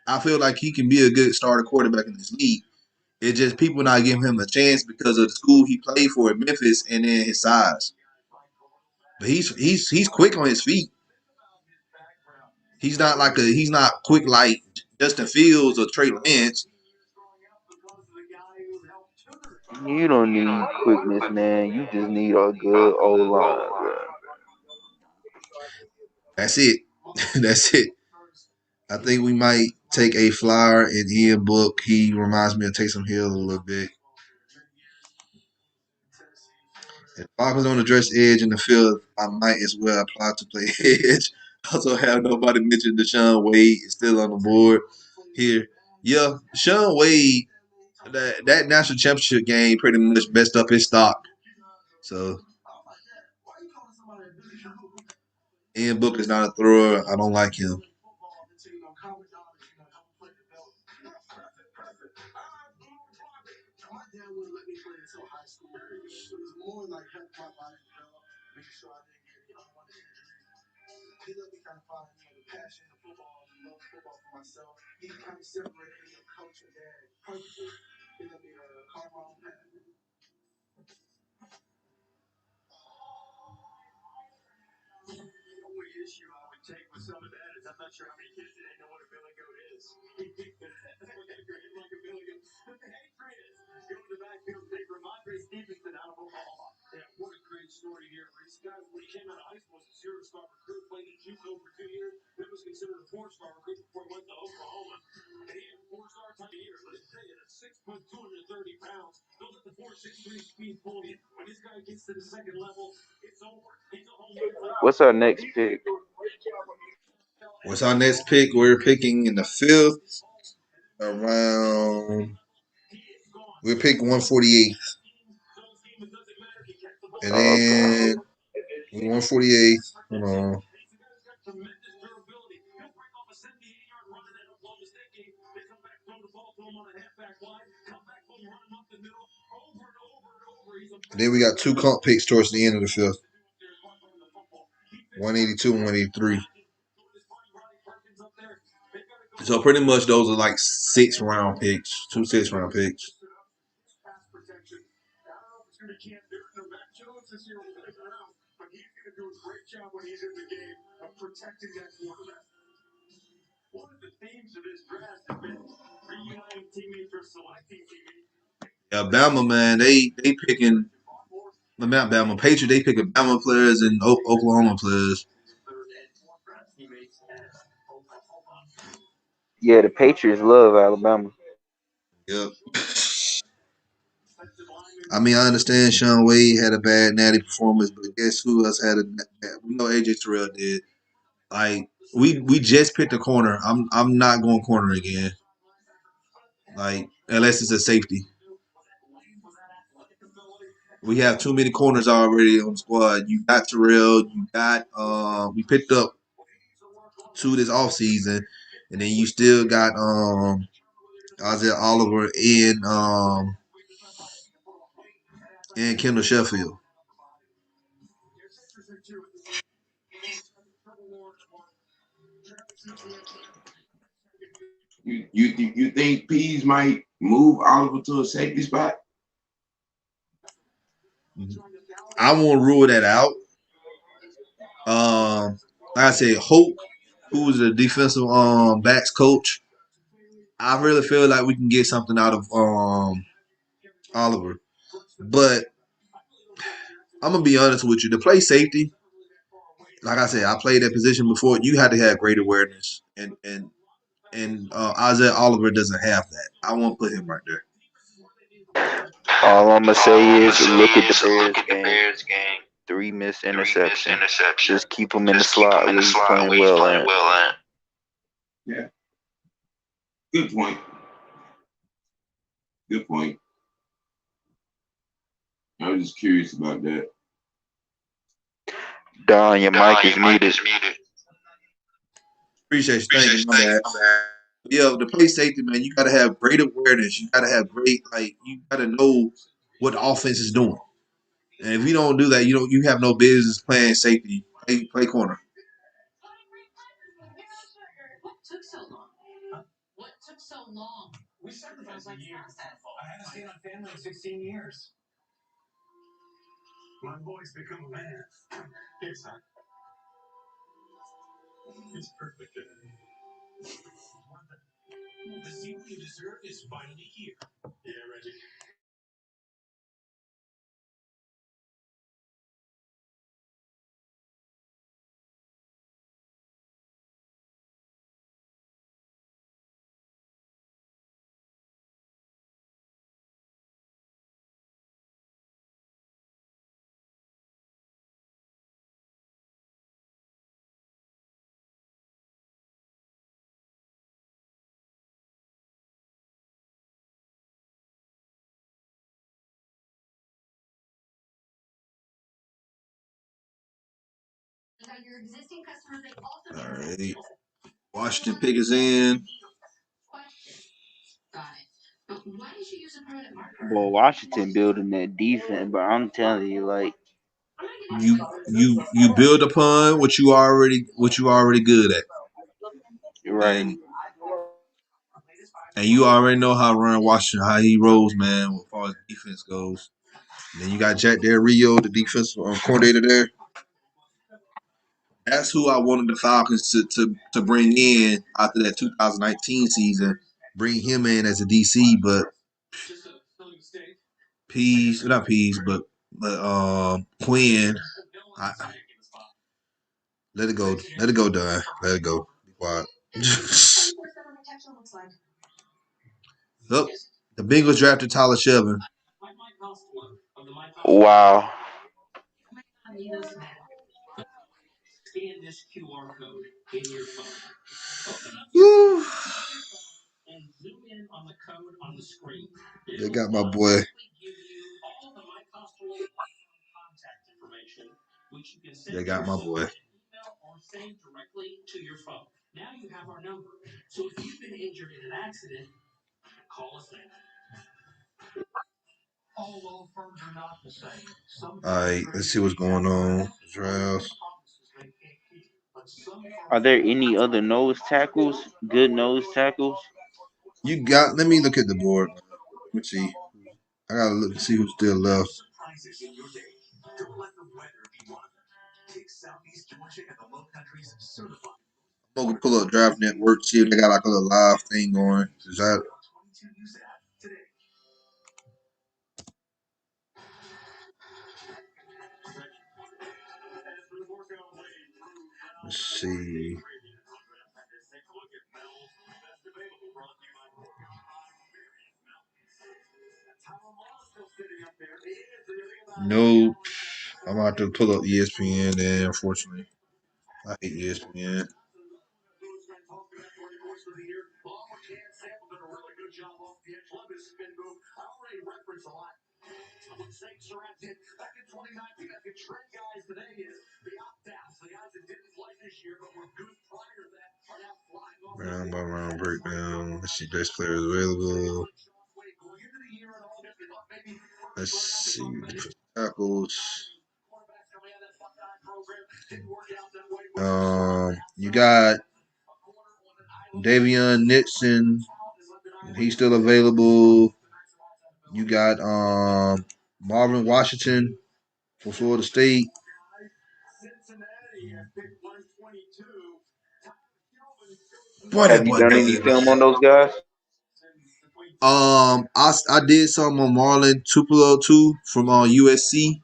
[SPEAKER 9] I feel like he can be a good starter quarterback in this league. It's just people not giving him a chance because of the school he played for at Memphis and then his size. But he's quick on his feet. He's not quick like Justin Fields or Trey Lance.
[SPEAKER 10] You don't need quickness, man. You just need a good old line, bro.
[SPEAKER 9] That's it. That's it. I think we might take a flyer in Ian Book. He reminds me of Taysom Hill a little bit. If Falcons on the dress edge in the field, I might as well apply to play edge. Also have nobody mentioned Deshaun Wade is still on the board here. Yeah, Deshaun Wade, that national championship game pretty much messed up his stock. So Ian Book is not a thrower. I don't like him.
[SPEAKER 10] What's our next pick?
[SPEAKER 9] What's our next pick? We're picking in the 5th around. We'll pick 148th. And
[SPEAKER 10] Okay.
[SPEAKER 9] then 148th. Hold on. And then we got 2 comp picks towards the end of the 5th. 182 and 183. So pretty much those are like 6-round picks. 2 6-round picks. Alabama, man, they picking. Not Bama, Patriots. They picking Bama players and Oklahoma players.
[SPEAKER 10] Yeah, the Patriots love Alabama.
[SPEAKER 9] Yep. I mean, I understand Sean Wade had a bad natty performance, but guess who else had a? We know AJ Terrell did. Like we just picked a corner. I'm not going corner again. Like unless it's a safety. We have too many corners already on the squad. You got Terrell. You got we picked up 2 this offseason, and then you still got Isaiah Oliver and Kendall Sheffield.
[SPEAKER 11] You think Pease might move Oliver to a safety spot?
[SPEAKER 9] I won't rule that out. Like I said, Hope, who's the defensive backs coach, I really feel like we can get something out of Oliver. But I'm gonna be honest with you. To play safety, like I said, I played that position before. You had to have great awareness, and Isaiah Oliver doesn't have that. I won't put him right there.
[SPEAKER 10] All I'm gonna say is look at the Bears game. 3 missed interceptions. Just keep him in the slot where he's playing well at.
[SPEAKER 11] Yeah. Good point. Good point. I was just curious about that.
[SPEAKER 10] Don, your mic is muted.
[SPEAKER 9] Appreciate you. Thank you. My bad. Yeah, to play safety, man, you got to have great awareness. You got to have great, you got to know what the offense is doing. And if you don't do that, you have no business playing safety. Play corner. All right. Washington pick is in.
[SPEAKER 10] Boy, Washington building that defense, but I'm telling you, like
[SPEAKER 9] You build upon what you already good at,
[SPEAKER 10] right.
[SPEAKER 9] and you already know how Ron Washington how he rolls, man, as far as defense goes. And then you got Jack Del Rio, the defensive coordinator there. That's who I wanted the Falcons to bring in after that 2019 season. Bring him in as a DC, but not Pease, but Quinn. Let it go. Let it go, Don. Let it go. Be quiet. Oh, the Bengals drafted Tyler Shelvin.
[SPEAKER 10] Wow.
[SPEAKER 9] Woo. They got my boy. They got my boy. All right, let's see what's going on. Drafts.
[SPEAKER 10] Are there any other nose tackles? Good nose tackles?
[SPEAKER 9] You got. Let me look at the board. Let me see. I gotta look and see who's still left. I'm gonna pull up Draft Network, see if they got like a little live thing going. Is that? Let's see. Nope. I'm gonna have to pull up ESPN then, unfortunately. I hate ESPN. Round by round breakdown. Let's see best players available. Let's see tackles. You got Davion Nixon. He's still available. You got Marvin Washington from Florida State. Boy, that
[SPEAKER 10] Have you
[SPEAKER 9] boy
[SPEAKER 10] done any
[SPEAKER 9] good,
[SPEAKER 10] film
[SPEAKER 9] man.
[SPEAKER 10] on those guys?
[SPEAKER 9] I did some on Marlon Tupelo too from USC.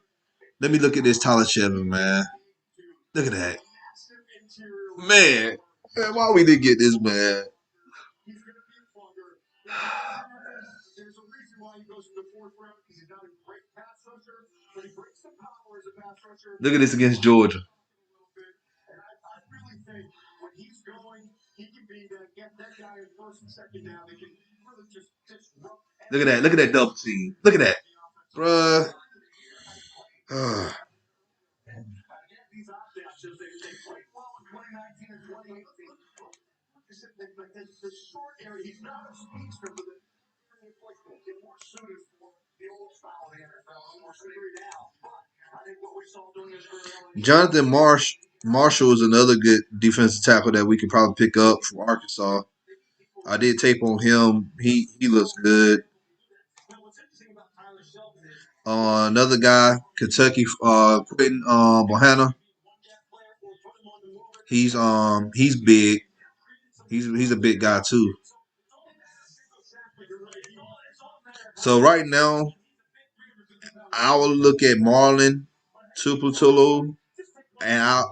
[SPEAKER 9] Let me look at this Tyler Chevin, man. Look at that, man. Man, why we didn't get this man? Look at this against Georgia. Look at that. Look at that double team. Look at that, bruh. Jonathan Marshall is another good defensive tackle that we could probably pick up from Arkansas. I did tape on him. He looks good. Another guy, Kentucky, Quentin Bohanna. He's big. He's a big guy too. So right now, I will look at Marlon Tuputulu, and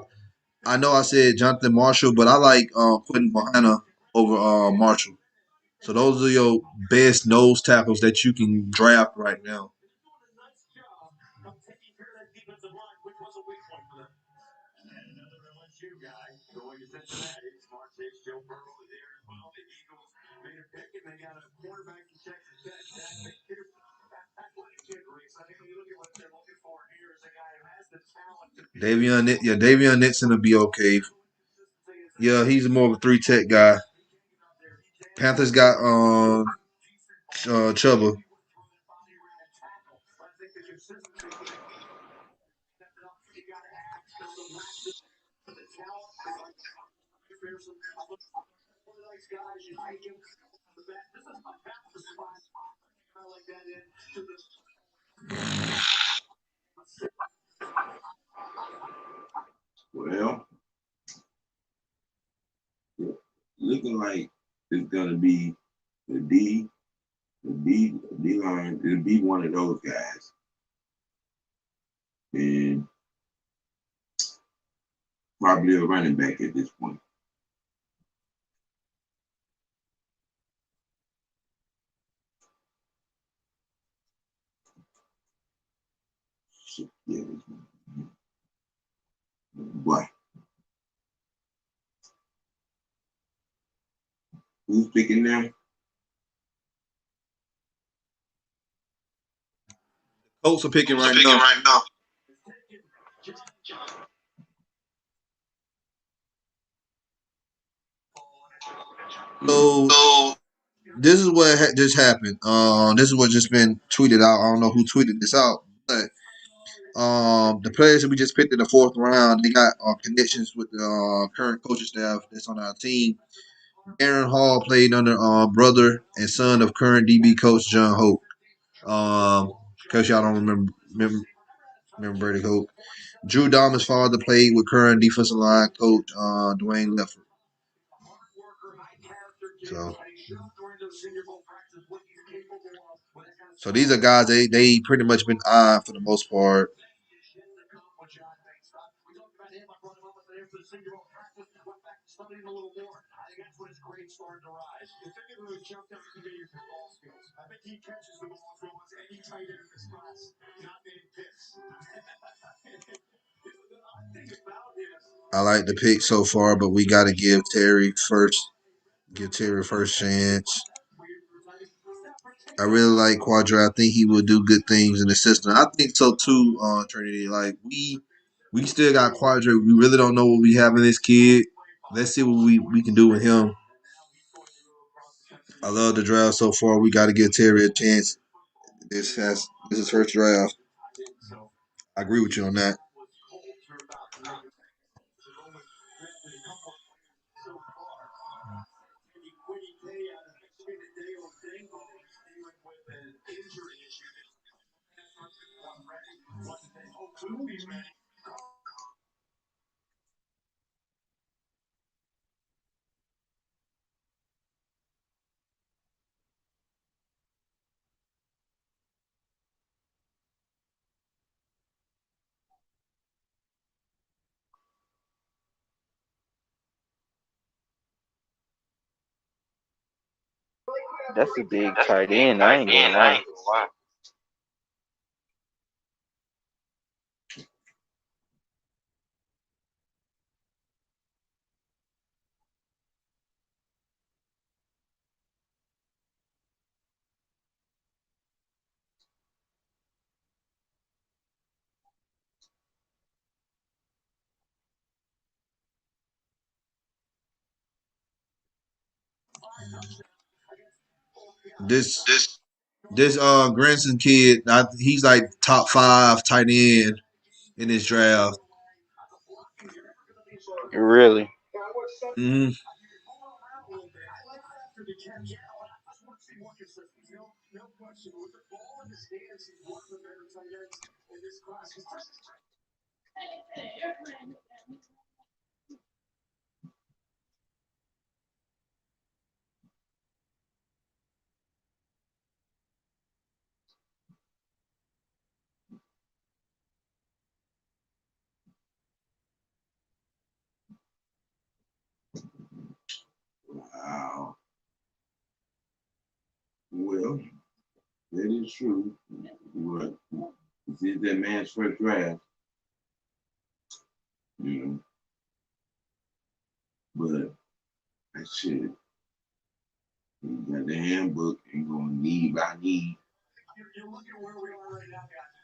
[SPEAKER 9] I know I said Jonathan Marshall, but I like Quentin Bohanna over Marshall. So those are your best nose tackles that you can draft right now. Davion Nixon will be okay. Yeah, he's more of a 3 tech guy. Panthers got Chuba.
[SPEAKER 11] Well, looking like it's gonna be the D line. It'll be one of those guys, and probably a running back at this point. So, yeah, boy. Who's picking now?
[SPEAKER 9] Colts are picking right now. So this is what just happened. This is what just been tweeted out. I don't know who tweeted this out, but the players that we just picked in the fourth round, they got connections with the current coaching staff that's on our team. Aaron Hall played under brother and son of current DB coach John Hope. Because y'all don't remember Brady Hope. Drew Dahmer's father played with current defensive line coach Dwayne Leffert. So these are guys they pretty much been eyeing for the most part. I like the pick so far, but we got to give Terry first. Give Terry first chance. I really like Quadra. I think he will do good things in the system. I think so too, Trinity. Like we still got Quadra. We really don't know what we have in this kid. Let's see what we can do with him. I love the draft so far. We got to give Terry a chance. This is first draft. I agree with you on that.
[SPEAKER 10] That's a big tight end. I ain't gonna lie.
[SPEAKER 9] This Granson kid, he's like top 5 tight end in this draft.
[SPEAKER 10] Really?
[SPEAKER 9] Mm-hmm.
[SPEAKER 11] Wow. Well, that is true. But this is that man's first draft, you know. But that shit, you got the handbook and going need by need.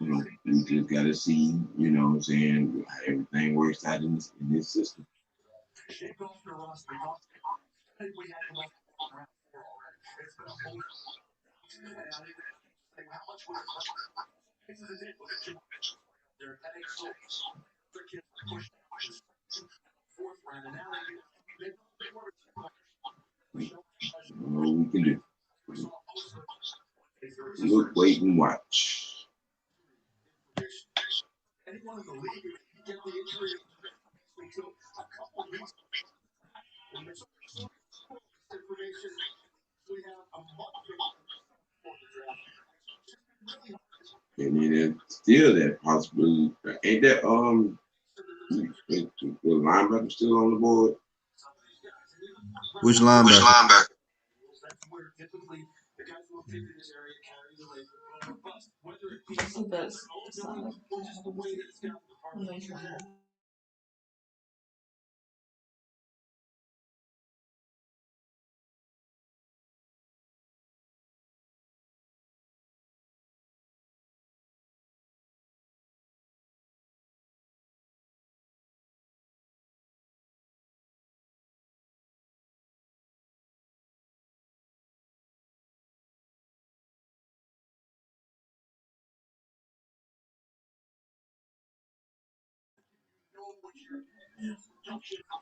[SPEAKER 11] You know, you just gotta see, you know what I'm saying, how everything works out in this system. What we can do. Look, wait, and watch. And then there's still that possibility. Ain't that the linebacker still on the board?
[SPEAKER 9] Which linebacker?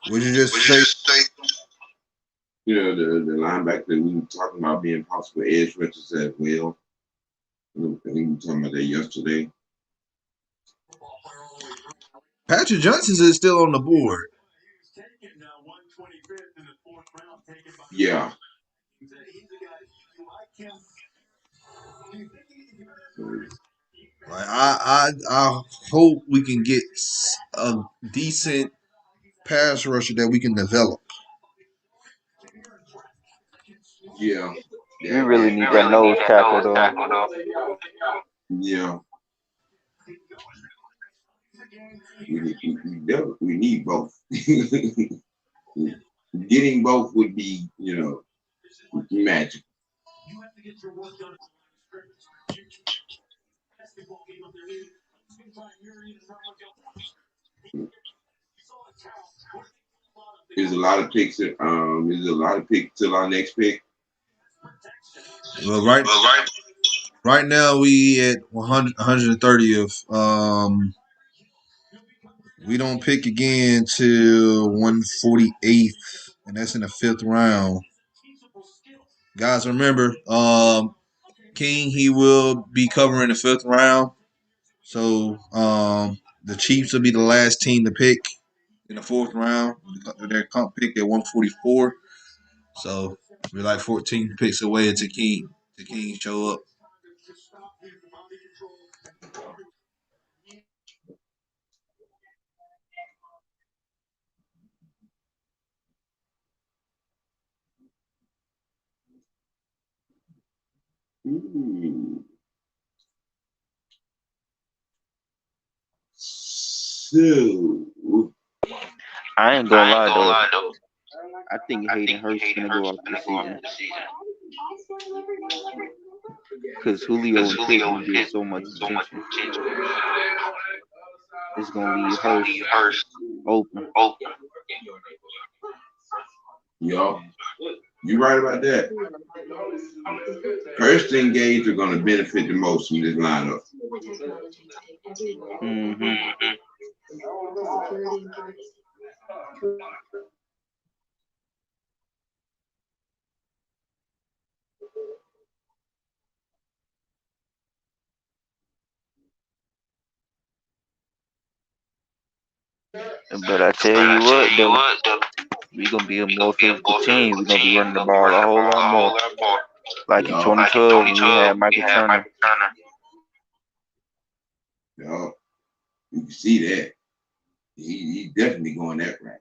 [SPEAKER 9] Would you just say?
[SPEAKER 11] You know, the linebacker that we were talking about being possible edge rushers as well. I think we were talking about that yesterday.
[SPEAKER 9] Patrick Johnson is still on the board.
[SPEAKER 11] Yeah.
[SPEAKER 9] Like I hope we can get a decent pass rusher that we can develop.
[SPEAKER 11] Yeah.
[SPEAKER 10] We really need that nose tackle though.
[SPEAKER 11] Yeah. We need both. Getting both would be, magic. There's a lot of picks. There's a lot of picks till our next pick.
[SPEAKER 9] Well, right now we at 100, 130th. We don't pick again till 148th, and that's in the 5th round. Guys, remember, King, he will be covering the 5th round. So the Chiefs will be the last team to pick in the 4th round. Their comp pick at 144. So we're like 14 picks away to King. To King show up.
[SPEAKER 11] So
[SPEAKER 10] I ain't gonna lie though. I think Hayden Hurst is gonna go off this season because Julio and Pittman get so much attention. It's gonna leave Hurst open.
[SPEAKER 11] Yup. You're right about that. Hurst and Gage are going to benefit the most from this lineup.
[SPEAKER 10] Mm-hmm. But I tell you what, though, we're gonna be a more physical team. We're gonna be running the ball a whole lot more. Like in 2012 when we had Michael Turner.
[SPEAKER 11] Yeah, you can see that. He's definitely going that route.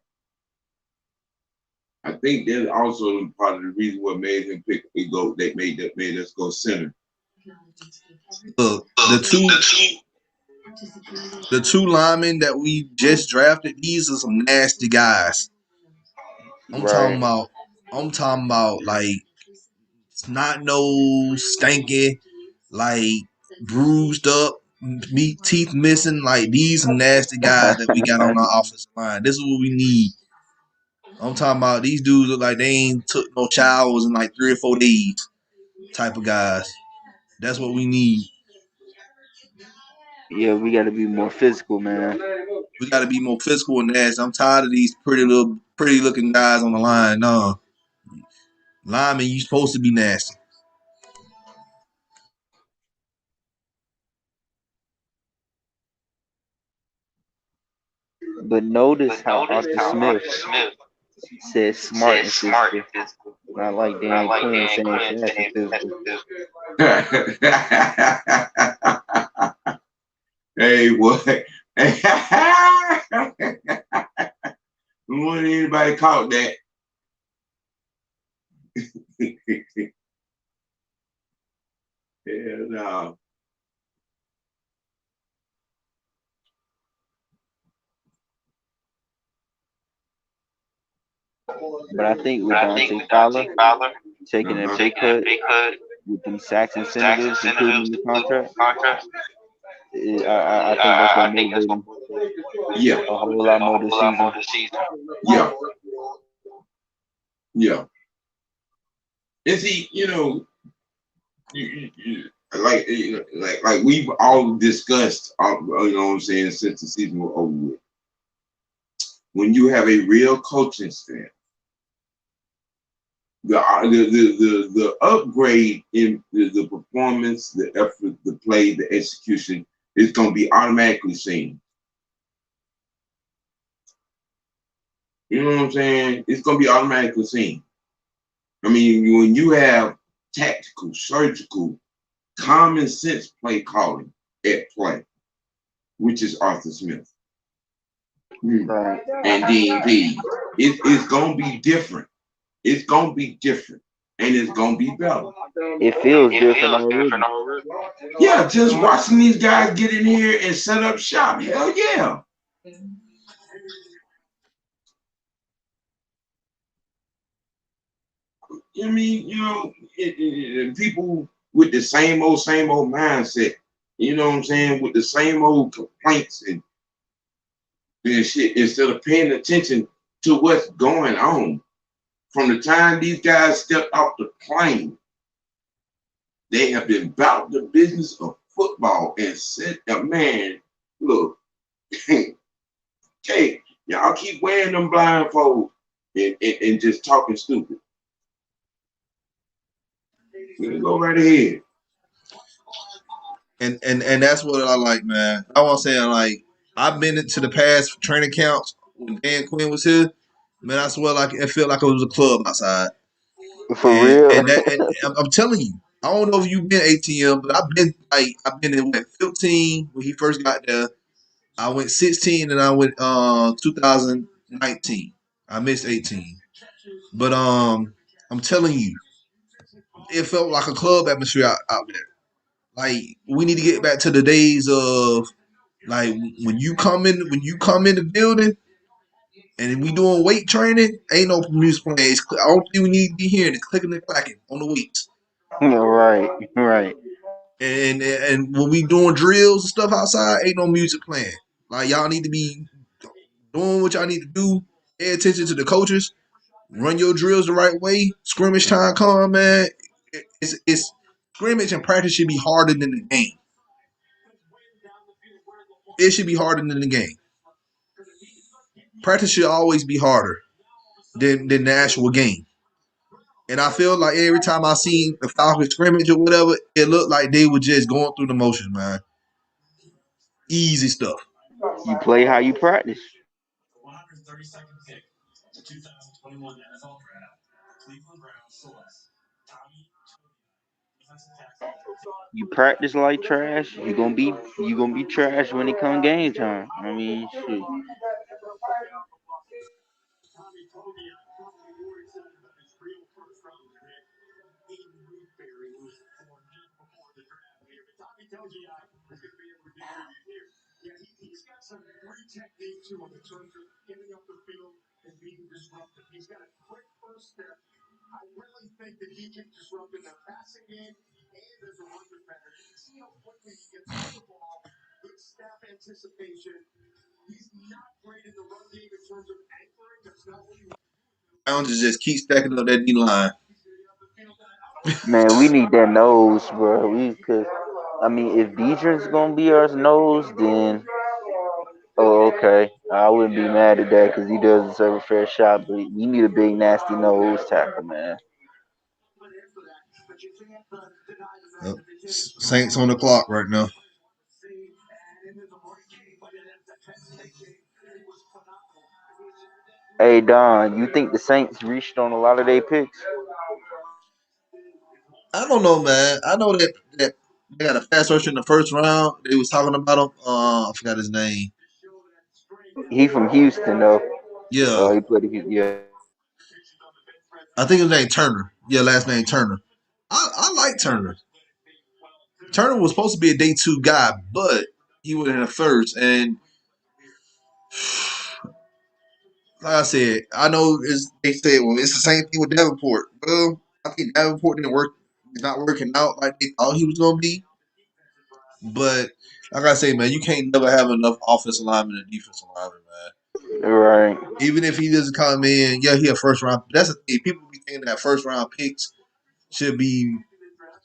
[SPEAKER 11] I think that's also part of the reason what made him pick go. They made us go center.
[SPEAKER 9] Look, the two linemen that we just drafted, these are some nasty guys. I'm talking about like snot nose, stanky, like bruised up, meat teeth missing. Like these are nasty guys that we got on our offensive line. This is what we need. I'm talking about these dudes look like they ain't took no showers in like 3 or 4 days. Type of guys. That's what we need.
[SPEAKER 10] Yeah, we gotta be more physical, man.
[SPEAKER 9] We got to be more physical and nasty. I'm tired of these pretty looking guys on the line. No, lineman, you supposed to be nasty.
[SPEAKER 10] But notice how Arthur Smith said smart and physical. Not like Dan Quinn saying fast and physical.
[SPEAKER 11] Hey, what? When anybody caught that? Hell no.
[SPEAKER 10] But I think with Dante Fowler taking a big cut with them sacks and incentives including in the contract, I think that's going to motivate him a whole lot more this season.
[SPEAKER 11] Yeah. And see, like we've all discussed, you know what I'm saying, since the season was over with. when you have a real coaching staff. The upgrade in the performance, the effort, the play, the execution is going to be automatically seen. You know what I'm saying? It's going to be automatically seen. I mean, when you have tactical, surgical, common sense play calling at play, which is Arthur Smith.
[SPEAKER 10] Right.
[SPEAKER 11] And D&D, it's going to be different. It's going to be different. And it's going to be better.
[SPEAKER 10] It feels different already.
[SPEAKER 11] Yeah, just watching these guys get in here and set up shop. Hell yeah. I mean, people with the same old mindset, you know what I'm saying, with the same old complaints and shit, instead of paying attention to what's going on. From the time these guys stepped off the plane, they have been about the business of football and said, man, look, okay, y'all keep wearing them blindfolds and just talking stupid. You can go right ahead.
[SPEAKER 9] And that's what I like, man. I was saying, like, I've been into the past training camps when Dan Quinn was here. Man, I swear, like, it felt like it was a club outside.
[SPEAKER 10] For real.
[SPEAKER 9] And I'm telling you, I don't know if you've been ATM, but I've been in 15 when he first got there. I went 16 and I went 2019. I missed 18. But I'm telling you, it felt like a club atmosphere out there. Like, we need to get back to the days of, like, when you come in the building and we doing weight training, ain't no music playing. I don't think we need to be hearing it clicking and clacking on the weights.
[SPEAKER 10] Right.
[SPEAKER 9] And when we doing drills and stuff outside, ain't no music playing. Like, y'all need to be doing what y'all need to do. Pay attention to the coaches. Run your drills the right way. Scrimmage time come, man. It's scrimmage and practice should be harder than the game. It should be harder than the game. Practice should always be harder than the actual game. And I feel like every time I see the Falcons scrimmage or whatever, it looked like they were just going through the motions, man. Easy stuff.
[SPEAKER 10] You play how you practice. You practice like trash. You gonna be trash when it come game time. I mean, shit.
[SPEAKER 9] Browns just keep stacking up that D line.
[SPEAKER 10] Man, we need that nose, bro. Cause I mean, if Deidre's gonna be our nose, then okay, I wouldn't be mad at that because he does deserve a fair shot. But we need a big nasty nose tackle, man.
[SPEAKER 9] Yep. Saints on the clock right now.
[SPEAKER 10] Hey Don, you think the Saints reached on a lot of their picks?
[SPEAKER 9] I don't know, man. I know that they got a fast rusher in the first round. They was talking about him. I forgot his name.
[SPEAKER 10] He from Houston though.
[SPEAKER 9] Yeah,
[SPEAKER 10] He played. Yeah.
[SPEAKER 9] I think his name Turner. Yeah, last name Turner. I like Turner. Turner was supposed to be a day two guy, but he went in the first. And like I said, I know they said, well, it's the same thing with Davenport. Well, I think Davenport didn't work. He's not working out like they thought he was gonna be. But like I say, man, you can't never have enough offensive linemen and defensive linemen, man.
[SPEAKER 10] Right.
[SPEAKER 9] Even if he doesn't come in, yeah, he a first round. That's the thing. People be thinking that first round picks should be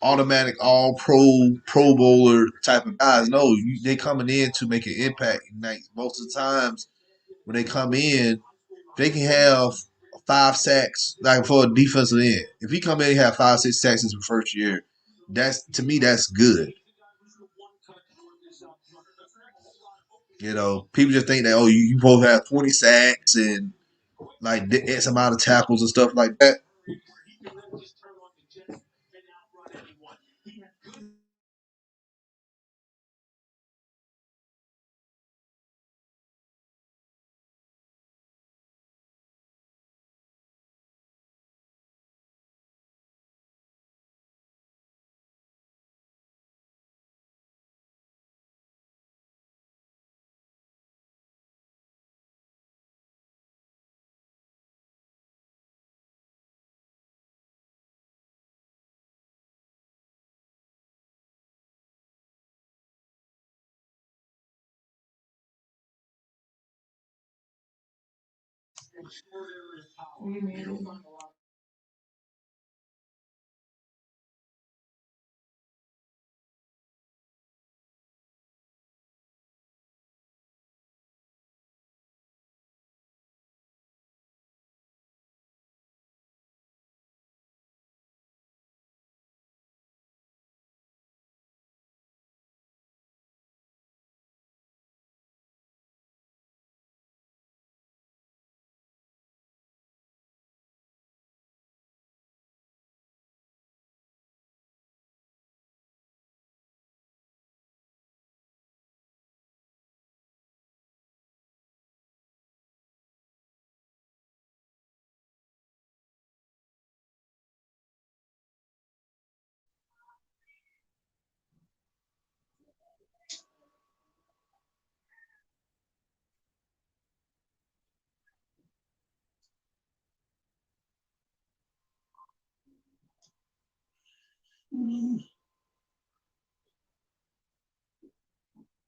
[SPEAKER 9] automatic all pro bowler type of guys. No, they coming in to make an impact. Like most of the times, when they come in, they can have 5 sacks, like for a defensive end. If he come in and have 5, 6 sacks in his first year, that's to me that's good. People just think that you both have 20 sacks and like X amount of tackles and stuff like that.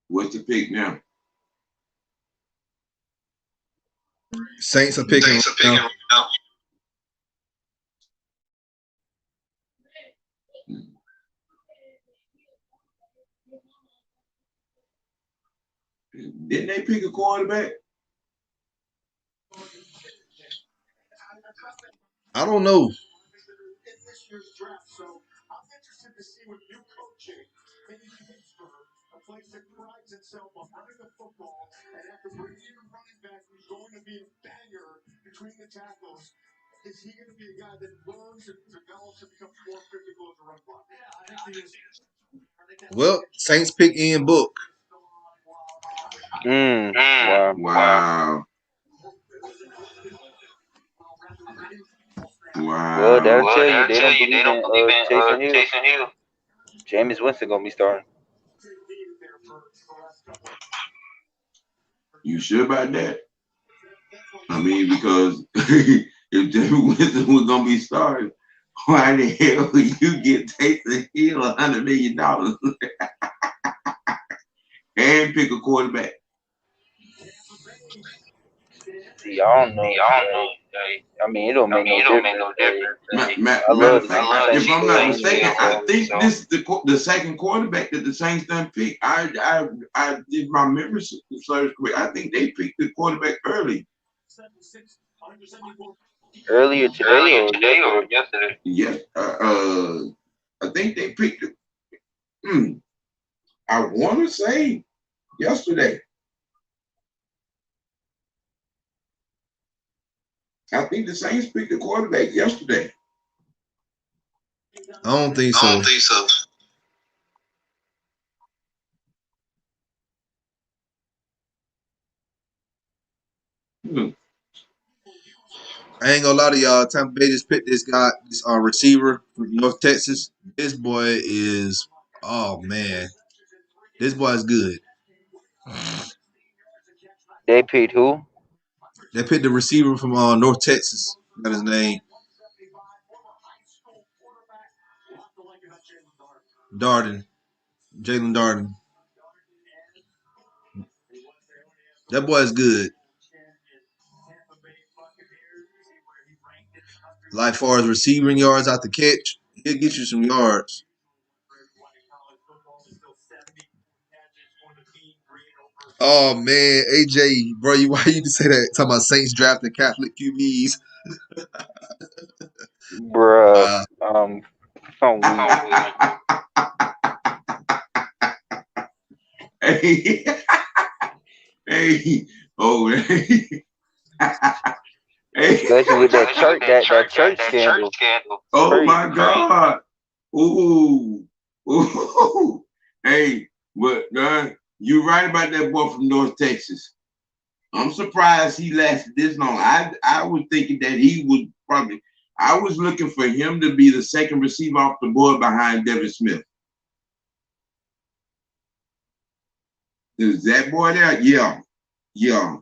[SPEAKER 11] What's the pick now?
[SPEAKER 9] Saints are picking right now.
[SPEAKER 11] Didn't they pick a quarterback?
[SPEAKER 9] I don't know. Well, Saints pick Ian Book.
[SPEAKER 10] Wow.
[SPEAKER 11] Wow.
[SPEAKER 10] Well, that'll
[SPEAKER 11] Wow.
[SPEAKER 10] tell you they don't believe in Taysom Hill. Jameis Winston gonna be starting.
[SPEAKER 11] You sure about that? I mean, because if Jameis Winston was gonna be starting, why the hell would you get Taysom Hill $100 million and pick a quarterback?
[SPEAKER 10] See, I don't know. I mean, it don't make no difference. I
[SPEAKER 11] Matter
[SPEAKER 10] love
[SPEAKER 11] of
[SPEAKER 10] to see
[SPEAKER 11] fact,
[SPEAKER 10] the
[SPEAKER 11] if
[SPEAKER 10] Saints
[SPEAKER 11] I'm not
[SPEAKER 10] win.
[SPEAKER 11] mistaken, I
[SPEAKER 10] So
[SPEAKER 11] think this is the second quarterback that the Saints done picked. I did my memory search quick. I think they picked the quarterback early.
[SPEAKER 10] earlier today or yesterday?
[SPEAKER 11] Yes. I think they picked it. I want to say yesterday. I think the Saints picked the quarterback yesterday.
[SPEAKER 9] I don't think so. I ain't gonna lie to y'all. Tampa Bay just picked this guy, this receiver from North Texas. This boy is, oh man, this boy is good.
[SPEAKER 10] They picked who?
[SPEAKER 9] They picked the receiver from North Texas. Got his name, Darden, Jalen Darden. That boy is good. Like far as receiving yards out the catch, he'll get you some yards. Oh man, AJ, bro, why you say that? Talking about Saints drafting Catholic QBs.
[SPEAKER 10] Bruh,
[SPEAKER 9] Uh,
[SPEAKER 10] I'm weak.
[SPEAKER 11] Hey, hey, oh, hey,
[SPEAKER 10] Especially with that church scandal.
[SPEAKER 11] oh
[SPEAKER 10] Crazy.
[SPEAKER 11] my God. Ooh, ooh. Hey, but you're right about that boy from North Texas. I'm surprised he lasted this long. I was thinking that he would probably. I was looking for him to be the second receiver off the board behind Devin Smith. Is that boy there? Yeah, yeah.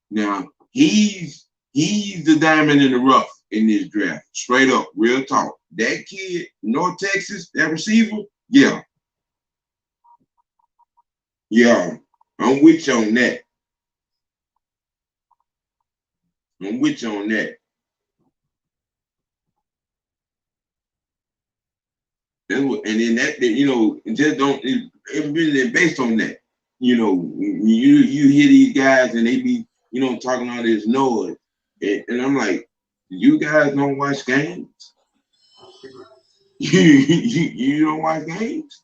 [SPEAKER 11] Now he's the diamond in the rough in this draft. Straight up, real talk. That kid, North Texas, that receiver, yeah, yeah. I'm with you on that. I'm with you on that. And then just don't it really based on that. You hear these guys and they be, talking all this noise. And I'm like, you guys don't watch games? You don't watch games?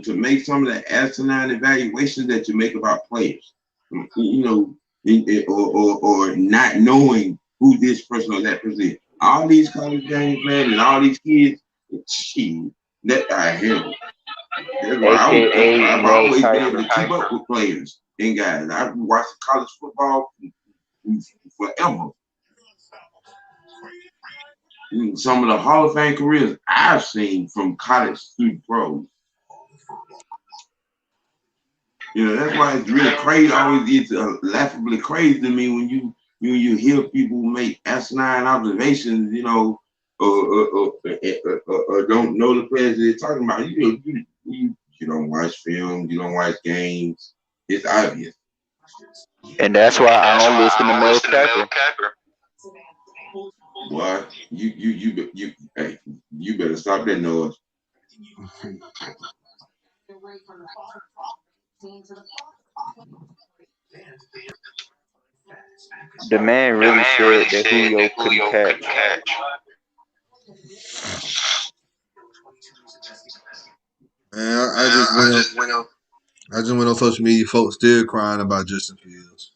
[SPEAKER 11] To make some of the asinine evaluations that you make about players, or not knowing who this person or that person is. All these college games, man, and all these kids, shit, that I hell. That's why
[SPEAKER 10] AKA
[SPEAKER 11] I've
[SPEAKER 10] Mel
[SPEAKER 11] always been able
[SPEAKER 10] Kiper.
[SPEAKER 11] to keep up with players and guys. I've been watching college football forever. Some of the Hall of Fame careers I've seen from college through pros. That's why it's really crazy. Always it's laughably crazy to me when you hear people make asinine observations, or don't know the players they're talking about. You don't watch film, you don't watch games. It's obvious.
[SPEAKER 10] And that's why I don't listen to Mel Kiper.
[SPEAKER 11] Boy, hey, you better stop that noise.
[SPEAKER 10] The man really said that Julio couldn't catch.
[SPEAKER 9] man, I just went on social media. Folks still crying about Justin Fields.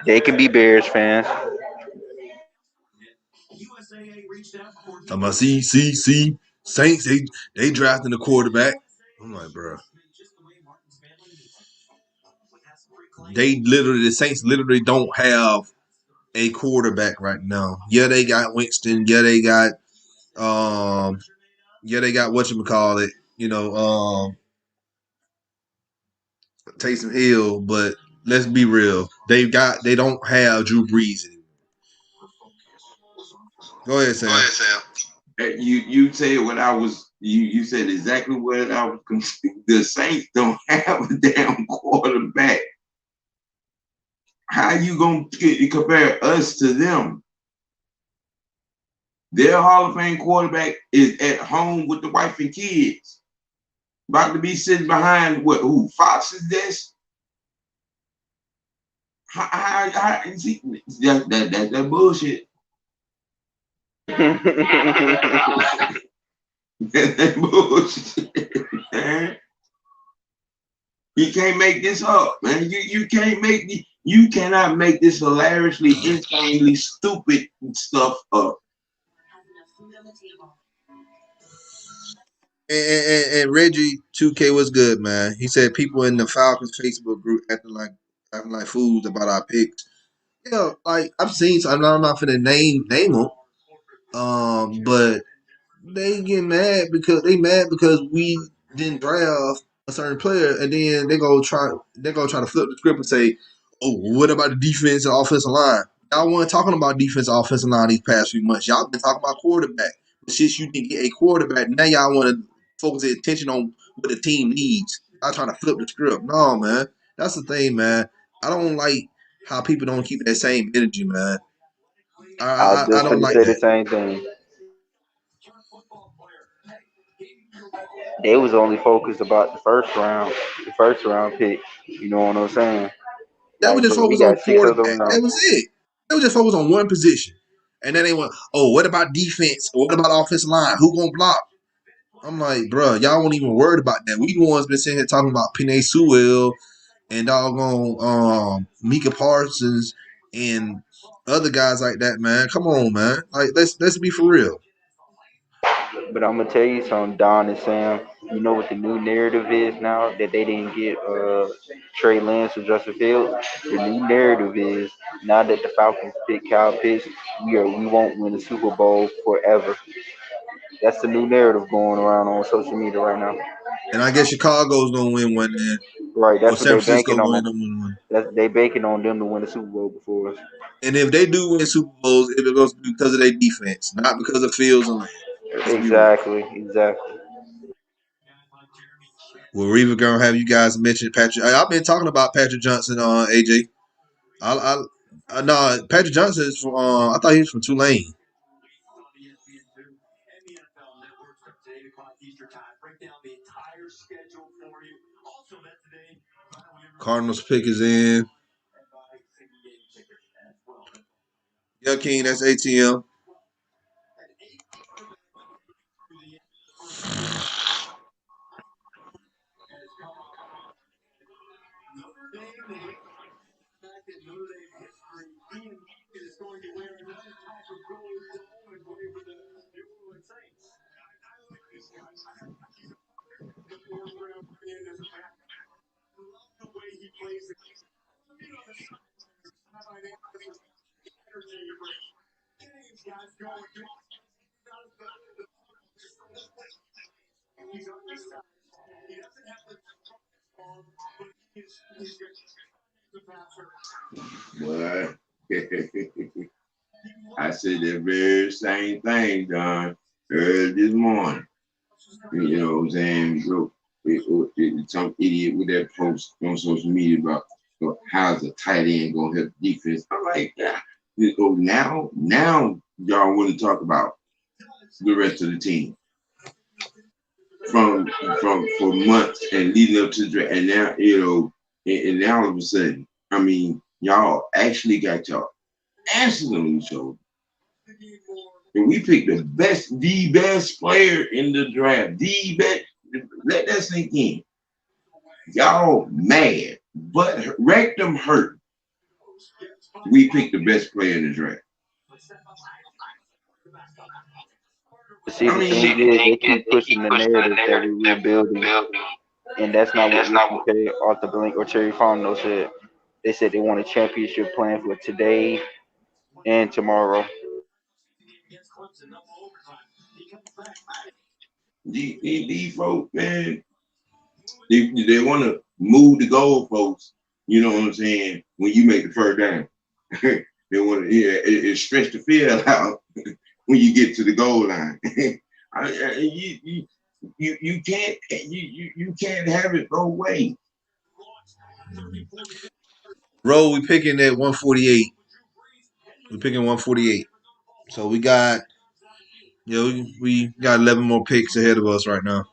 [SPEAKER 10] They can be Bears fans.
[SPEAKER 9] Talking about see, Saints they drafting the quarterback. I'm like, bro, the Saints literally don't have a quarterback right now. Yeah, they got Winston. Yeah, they got whatchamacallit, Taysom Hill, but let's be real. They don't have Drew Brees anymore. Go ahead, Sam.
[SPEAKER 11] You said what I was. You said exactly what I was. The Saints don't have a damn quarterback. How you gonna compare us to them? Their Hall of Fame quarterback is at home with the wife and kids, about to be sitting behind who Fox's desk. See, that bullshit. That bullshit. Man. You can't make this up, man. You cannot make this hilariously, insanely stupid stuff up.
[SPEAKER 9] And Reggie 2K was good, man. He said people in the Falcons Facebook group acting like fools about our picks. Yeah, like I've seen. So I'm not finna name them. But they get mad because we didn't draft a certain player, and then they go try to flip the script and say, "Oh, what about the defense and offensive line?" Y'all weren't talking about defense and offensive line these past few months. Y'all been talking about quarterback. But since you didn't get a quarterback, now y'all want to focus the attention on what the team needs. I trying to flip the script. No, man, that's the thing, man. I don't like how people don't keep that same energy, man.
[SPEAKER 10] I was
[SPEAKER 9] I
[SPEAKER 10] just
[SPEAKER 9] don't
[SPEAKER 10] gonna
[SPEAKER 9] like
[SPEAKER 10] say the
[SPEAKER 9] that.
[SPEAKER 10] same thing. They was only focused about the first round pick. You know what I'm saying?
[SPEAKER 9] They were
[SPEAKER 10] Like,
[SPEAKER 9] just
[SPEAKER 10] bro, we
[SPEAKER 9] focused on
[SPEAKER 10] got 6 other
[SPEAKER 9] quarterback. That
[SPEAKER 10] rounds.
[SPEAKER 9] was it. They were just focused on one position. And then they went, oh, what about defense? What about offensive line? Who gonna block? I'm like, bro, y'all won't even worried about that. We the ones been sitting here talking about Penei Sewell and doggone Mika Parsons and other guys like that, man. Come on, man. Like let's be for real.
[SPEAKER 10] But I'm gonna tell you something, Don and Sam. You know what the new narrative is now that they didn't get Trey Lance or Justin Fields. The new narrative is now that the Falcons pick Kyle Pitts, we won't win the Super Bowl forever. That's the new narrative going around on social media right now.
[SPEAKER 9] And I guess Chicago's gonna win one then.
[SPEAKER 10] Right,
[SPEAKER 9] Or
[SPEAKER 10] that's what
[SPEAKER 9] San
[SPEAKER 10] they
[SPEAKER 9] Francisco
[SPEAKER 10] banking
[SPEAKER 9] gonna
[SPEAKER 10] on.
[SPEAKER 9] end up winning one.
[SPEAKER 10] That's they banking on them to win the Super Bowl before us.
[SPEAKER 9] And if they do win Super Bowls, it goes because of their defense, not because of Fields and Lance. Let's be real.
[SPEAKER 10] Exactly.
[SPEAKER 9] Well, we're even gonna have you guys mention Patrick. I've been talking about Patrick Johnson on AJ. No, Patrick Johnson is from. I thought he was from Tulane. Cardinals pick is in. Yeah, King, that's ATM.
[SPEAKER 11] But I said the very same thing, Don, early this morning. You know what I'm saying? Bro, some idiot with that post on social media about how's a tight end gonna help defense. I'm like, yeah. Now y'all want to talk about the rest of the team from for months and leading up to the draft, and now and now all of a sudden, I mean, y'all actually got y'all asses on your shoulder. And we picked the best player in the draft. The best. Let that sink in. Y'all mad, but rectum hurt. We picked the best player in the draft.
[SPEAKER 10] See,
[SPEAKER 11] I
[SPEAKER 10] the
[SPEAKER 11] mean,
[SPEAKER 10] thing is, they keep pushing the narrative that we're rebuilding, and that's not what Mr. K, Arthur Blank, or Terry Fontenot said. They said they want a championship plan for today and tomorrow.
[SPEAKER 11] these folks, man, they want to move the goalposts. You know what I'm saying? When you make the first down, they want to stretch the field out when you get to the goal line. You can't you can't have it both ways.
[SPEAKER 9] Roll, we picking at 148. We're picking 148. So we got 11 more picks ahead of us right now.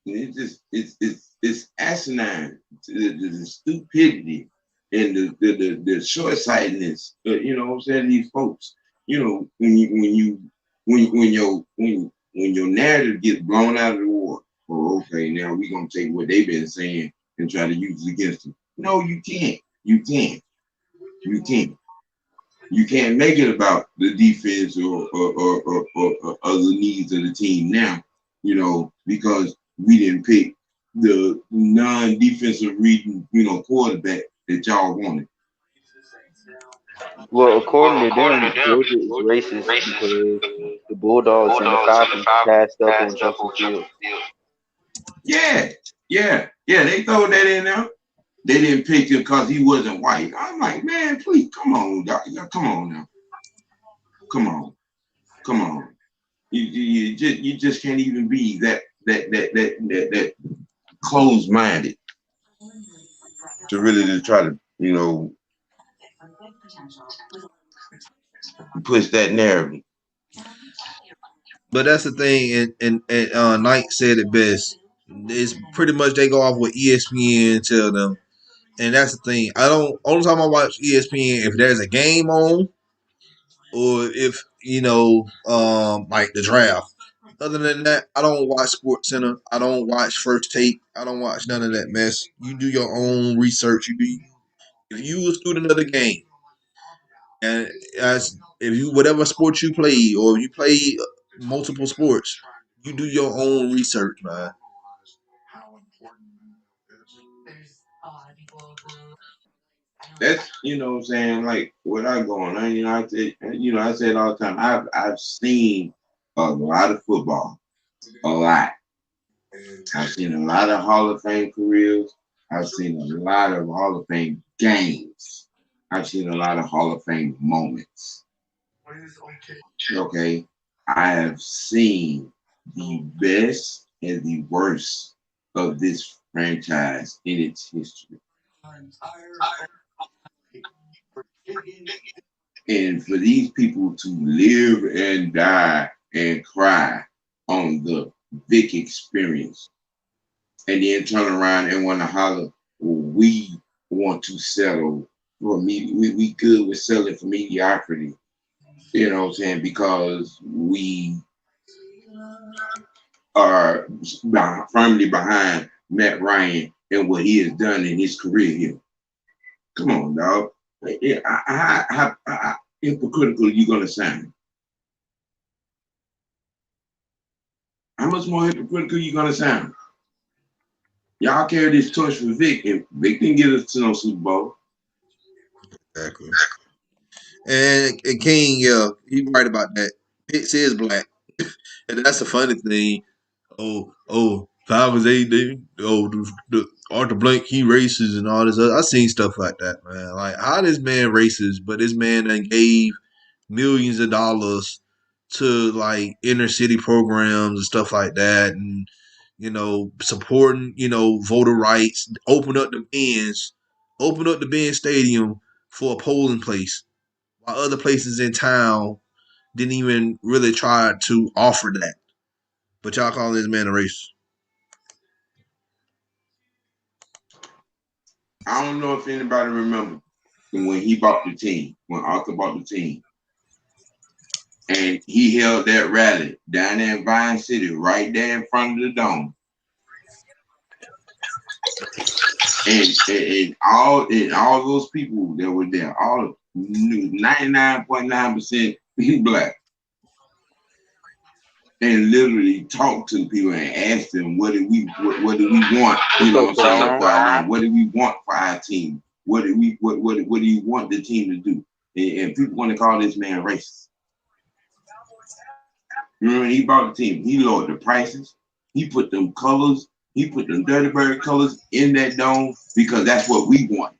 [SPEAKER 11] It's asinine. The stupidity and the short sightedness. You know what I'm saying? These folks. You know when your narrative gets blown out of the water. Oh, okay, now we're gonna take what they've been saying and try to use it against them. No, you can't. You can't. You can't. You can't make it about the defense or other needs of the team now, because we didn't pick the non-defensive reading, quarterback that y'all wanted.
[SPEAKER 10] Well, according to them, Georgia is racist because the Bulldogs and the Falcons passed up on Justin Fields.
[SPEAKER 11] Yeah. They throw that in there. They didn't pick him because he wasn't white. I'm like, man, please, come on, dog. Come on now. Come on. You just can't even be that closed-minded to really try to, push that narrative.
[SPEAKER 9] But that's the thing, and Knight said it best. It's pretty much they go off what ESPN tell them, and that's the thing. I don't. Only time I watch ESPN if there's a game on, or if like the draft. Other than that, I don't watch Sports Center. I don't watch First Take. I don't watch none of that mess. You do your own research. You do. If you a student of the game, and as if you whatever sport you play, or you play multiple sports, you do your own research, man.
[SPEAKER 11] That's what I'm saying. Like what I go on, I said all the time. I've seen a lot of football, a lot. I've seen a lot of Hall of Fame careers. I've seen a lot of Hall of Fame games. I've seen a lot of Hall of Fame moments. Okay, I have seen the best and the worst of this franchise in its history. And for these people to live and die and cry on the Vic experience and then turn around and want to holler, well, we want to settle for we good with selling for mediocrity. You know what I'm saying? Because we are firmly behind Matt Ryan and what he has done in his career here. Come on, dog. How hypocritical are you going to sound? How much more hypocritical are you going to sound? Y'all carry this torch for Vic, and Vic didn't get us to no Super Bowl.
[SPEAKER 9] Exactly. And King, yeah, he right about that. Pitts is black, and that's a funny thing. Falcons, the Arthur Blank, he racist and all this other. I seen stuff like that, man. Like how this man racist, but this man then gave millions of dollars to like inner city programs and stuff like that, and supporting voter rights. Open up the Benz Stadium for a polling place, while other places in town didn't even really try to offer that. But y'all call this man a racist.
[SPEAKER 11] I don't know if anybody remember when he bought the team, when Arthur bought the team, and he held that rally down there in Vine City, right there in front of the dome. And all those people that were there, all 99.9% black, and literally talked to people and asked them, what do we want? You know what I'm saying? What do we want for our team? What do you want the team to do? And people want to call this man racist. Remember, he bought the team. He lowered the prices. He put them colors. He put them Dirty Bird colors in that dome because that's what we want.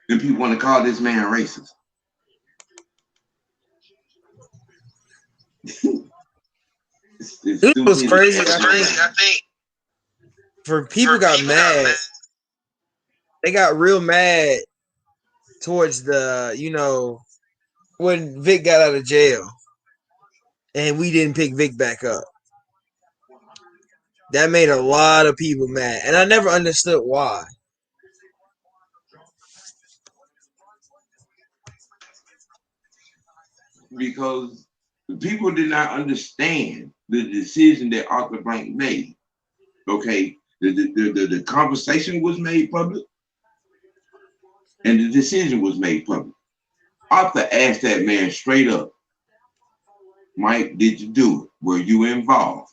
[SPEAKER 11] And people want to call this man racist.
[SPEAKER 12] It was crazy. I think for people got mad. They got real mad towards when Vic got out of jail and we didn't pick Vic back up. That made a lot of people mad. And I never understood why.
[SPEAKER 11] Because people did not understand the decision that Arthur Blank made. Okay, the conversation was made public, and the decision was made public. Arthur asked that man straight up, Mike, did you do it? Were you involved?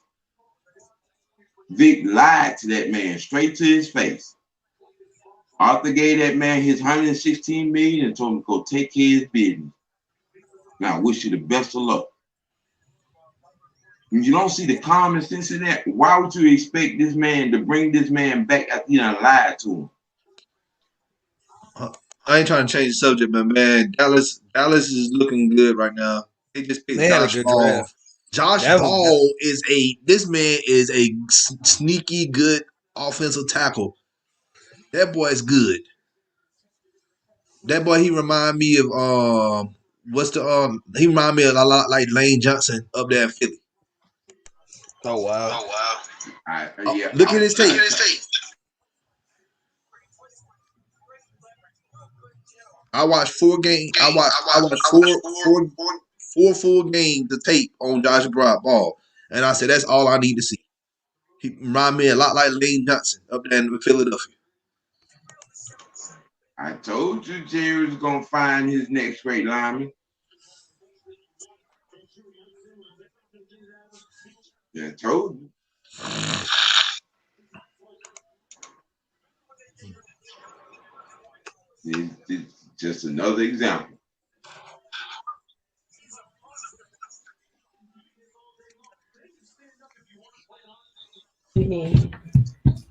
[SPEAKER 11] Vic lied to that man straight to his face. Arthur gave that man his $116 million and told him to go take care of his business. Now, I wish you the best of luck. When you don't see the common sense in that, why would you expect this man to bring this man back after you done lied to him?
[SPEAKER 9] I ain't trying to change the subject, but man, Dallas is looking good right now. They just picked Josh Ball. Josh Ball is a sneaky good offensive tackle. That boy is good. That boy, he remind me of he remind me of a lot like Lane Johnson up there in Philly.
[SPEAKER 12] Oh wow.
[SPEAKER 11] Yeah.
[SPEAKER 9] Look at his tape. I watched 4 games. I watched four full games of tape on Josh Broad ball, and I said that's all I need to see. He remind me a lot like Lane Johnson up there in Philadelphia.
[SPEAKER 11] I told you Jerry was gonna find his next great lineman. Yeah, I told you. It's just another example.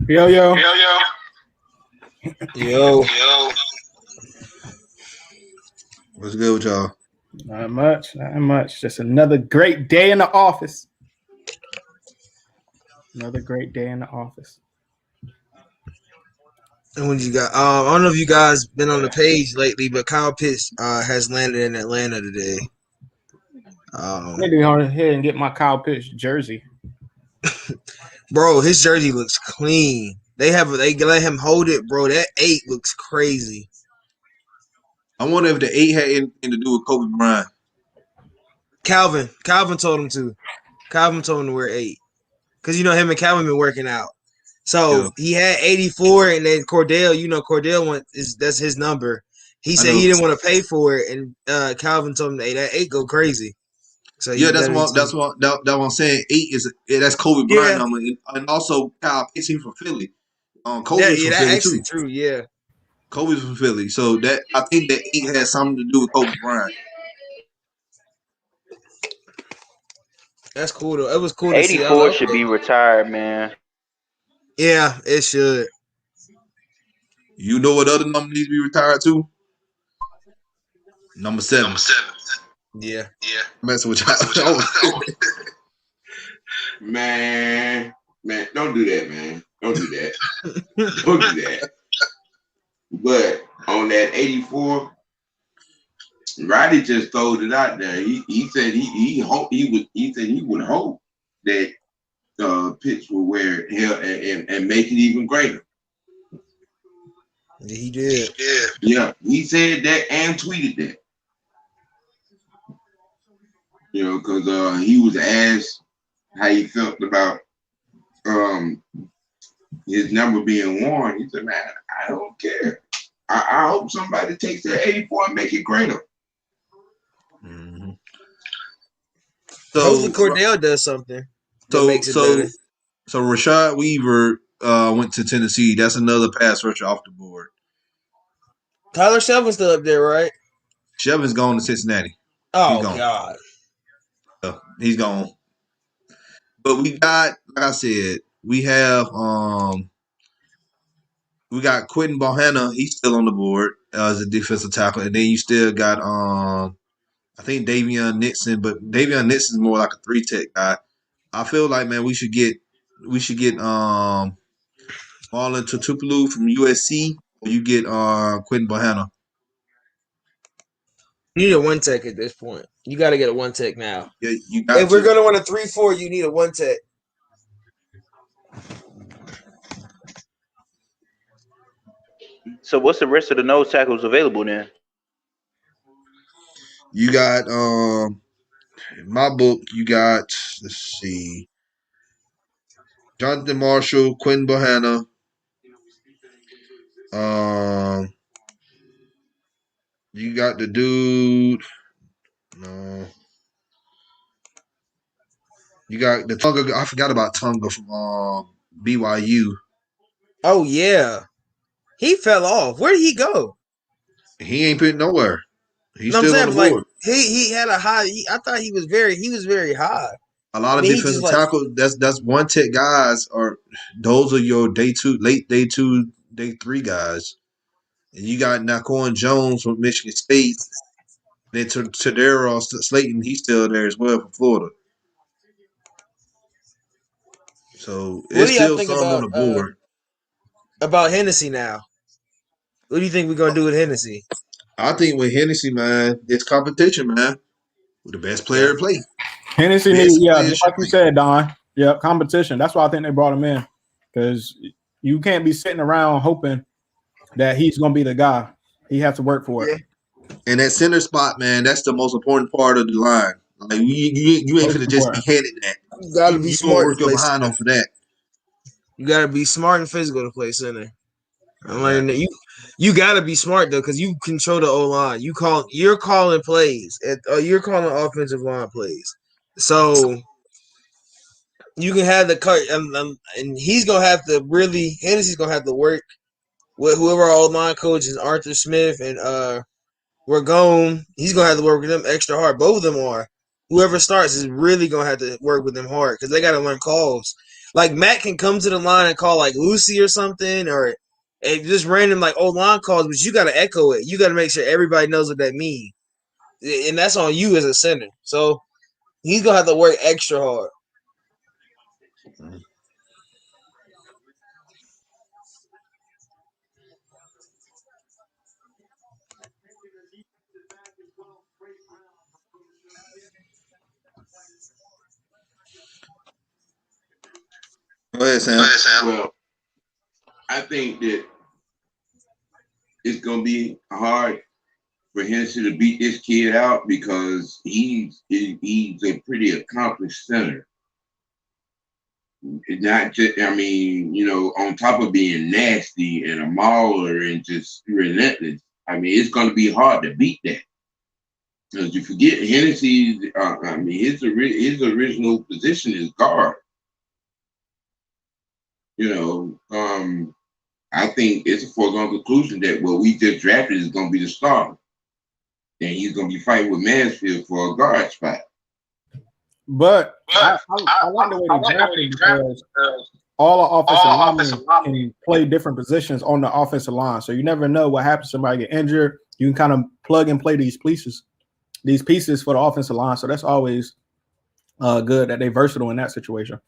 [SPEAKER 2] Yo.
[SPEAKER 12] Yo.
[SPEAKER 9] What's good with y'all?
[SPEAKER 2] Not much. Just another great day in the office. Another great day in the office.
[SPEAKER 12] And when you got, I don't know if you guys been on the page lately, but Kyle Pitts has landed in Atlanta today.
[SPEAKER 2] Maybe on here and get my Kyle Pitts jersey.
[SPEAKER 12] Bro, his jersey looks clean. They let him hold it, bro. That 8 looks crazy.
[SPEAKER 9] I wonder if the 8 had anything to do with Kobe Bryant.
[SPEAKER 12] Calvin told him to. Calvin told him to wear 8. Because him and Calvin been working out. So he had 84, and then Cordell that's his number. He said he didn't want to pay for it, and Calvin told him, "Hey, that 8 go crazy." So
[SPEAKER 9] that's what I'm saying. 8 that's Kobe Bryant number, and also Kyle Pitts from Philly. Kobe's from Philly too.
[SPEAKER 12] True, yeah.
[SPEAKER 9] Kobe's from Philly, so that I think that 8 has something to do with Kobe Bryant.
[SPEAKER 12] That's cool though. It was cool.
[SPEAKER 10] 84 should be retired, man.
[SPEAKER 12] Yeah, it should.
[SPEAKER 9] You know what other number needs to be retired too? Number 7.
[SPEAKER 12] Yeah.
[SPEAKER 9] Messing with y'all.
[SPEAKER 11] Man, don't do that, man. Don't do that. Don't do that. But on that 84, Roddy just throwed it out there. He said he would hope that Pitts will wear it and make it even greater.
[SPEAKER 12] Yeah, he did.
[SPEAKER 11] Yeah, he said that and tweeted that. Because he was asked how he felt about his number being worn. He said, "Man, I don't care. I hope somebody takes that 84 and make it greater."
[SPEAKER 9] Mm-hmm.
[SPEAKER 12] So hopefully Cordell does something that makes it better.
[SPEAKER 9] So Rashad Weaver went to Tennessee. That's another pass rusher off the board.
[SPEAKER 12] Tyler Shelvin's still up there, right?
[SPEAKER 9] Shelvin's gone to Cincinnati.
[SPEAKER 12] Oh God.
[SPEAKER 9] He's gone. But we got, like I said, we have we got Quentin Bohanna. He's still on the board as a defensive tackle, and then you still got I think Davion Nixon, but Davion Nixon is more like a 3-tech guy. I feel like, man, we should get Marlon Tutupilu from USC, or you get Quentin Bohanna.
[SPEAKER 12] You need a 1-tech at this point. You got to get a 1-tech now.
[SPEAKER 9] Yeah, you got.
[SPEAKER 12] If we're gonna run a 3-4, you need a 1-tech.
[SPEAKER 10] So what's the rest of the nose tackles available then?
[SPEAKER 9] You got in my book, you got, let's see, Jonathan Marshall, Quentin Bohanna, you got the dude. No. You got the Tonga. I forgot about Tonga from BYU.
[SPEAKER 12] Oh yeah, he fell off. Where did he go?
[SPEAKER 9] He ain't put nowhere. He's
[SPEAKER 12] still
[SPEAKER 9] on the board.
[SPEAKER 12] Like, he had a high. I thought he was very high.
[SPEAKER 9] A lot of defensive tackles. That's 1-tech guys. Or those are your day 2, late day 2, day 3 guys. And you got Naquan Jones from Michigan State. Then Tadero Slayton, he's still there as well from Florida. So it's still some on the board.
[SPEAKER 12] About Hennessy now. What do you think we're gonna do with Hennessy?
[SPEAKER 9] I think with Hennessy, man, it's competition, man. With the best player to play.
[SPEAKER 13] Hennessy needs, just like you said, Don. Yeah, competition. That's why I think they brought him in, because you can't be sitting around hoping that he's going to be the guy. He has to work for it.
[SPEAKER 9] And that center spot, man, that's the most important part of the line. Like you ain't finna just be handed that.
[SPEAKER 12] You got to be
[SPEAKER 9] You gonna
[SPEAKER 12] smart
[SPEAKER 9] work
[SPEAKER 12] to
[SPEAKER 9] your
[SPEAKER 12] play
[SPEAKER 9] behind
[SPEAKER 12] center.
[SPEAKER 9] on for that.
[SPEAKER 12] You got to be smart and physical to play center. I'm like, you got to be smart though, because you control the O line. You're calling plays. You're calling offensive line plays. So you can have the cut, and he's gonna have to really. Hennessy's gonna have to work with whoever our old line coach is, Arthur Smith and Ragone. He's gonna have to work with them extra hard. Both of them are. Whoever starts is really gonna have to work with them hard because they got to learn calls. Like Matt can come to the line and call like Lucy or something, or just random like old line calls, but you got to echo it. You got to make sure everybody knows what that means, and that's on you as a center. So he's gonna have to work extra hard.
[SPEAKER 9] Go ahead, Sam.
[SPEAKER 11] Well, I think that it's gonna be hard for Hennessy to beat this kid out because he's a pretty accomplished center. Not just, I mean, on top of being nasty and a mauler and just relentless. I mean, it's gonna be hard to beat that. Because you forget Hennessy, his original position is guard. I think it's a foregone conclusion that what we just drafted is going to be the starter. And he's going to be fighting with Mansfield for a guard spot.
[SPEAKER 13] But I like the way they drafted because all the offensive linemen can play different positions on the offensive line. So you never know what happens. Somebody get injured. You can kind of plug and play these pieces for the offensive line. So that's always good that they're versatile in that situation.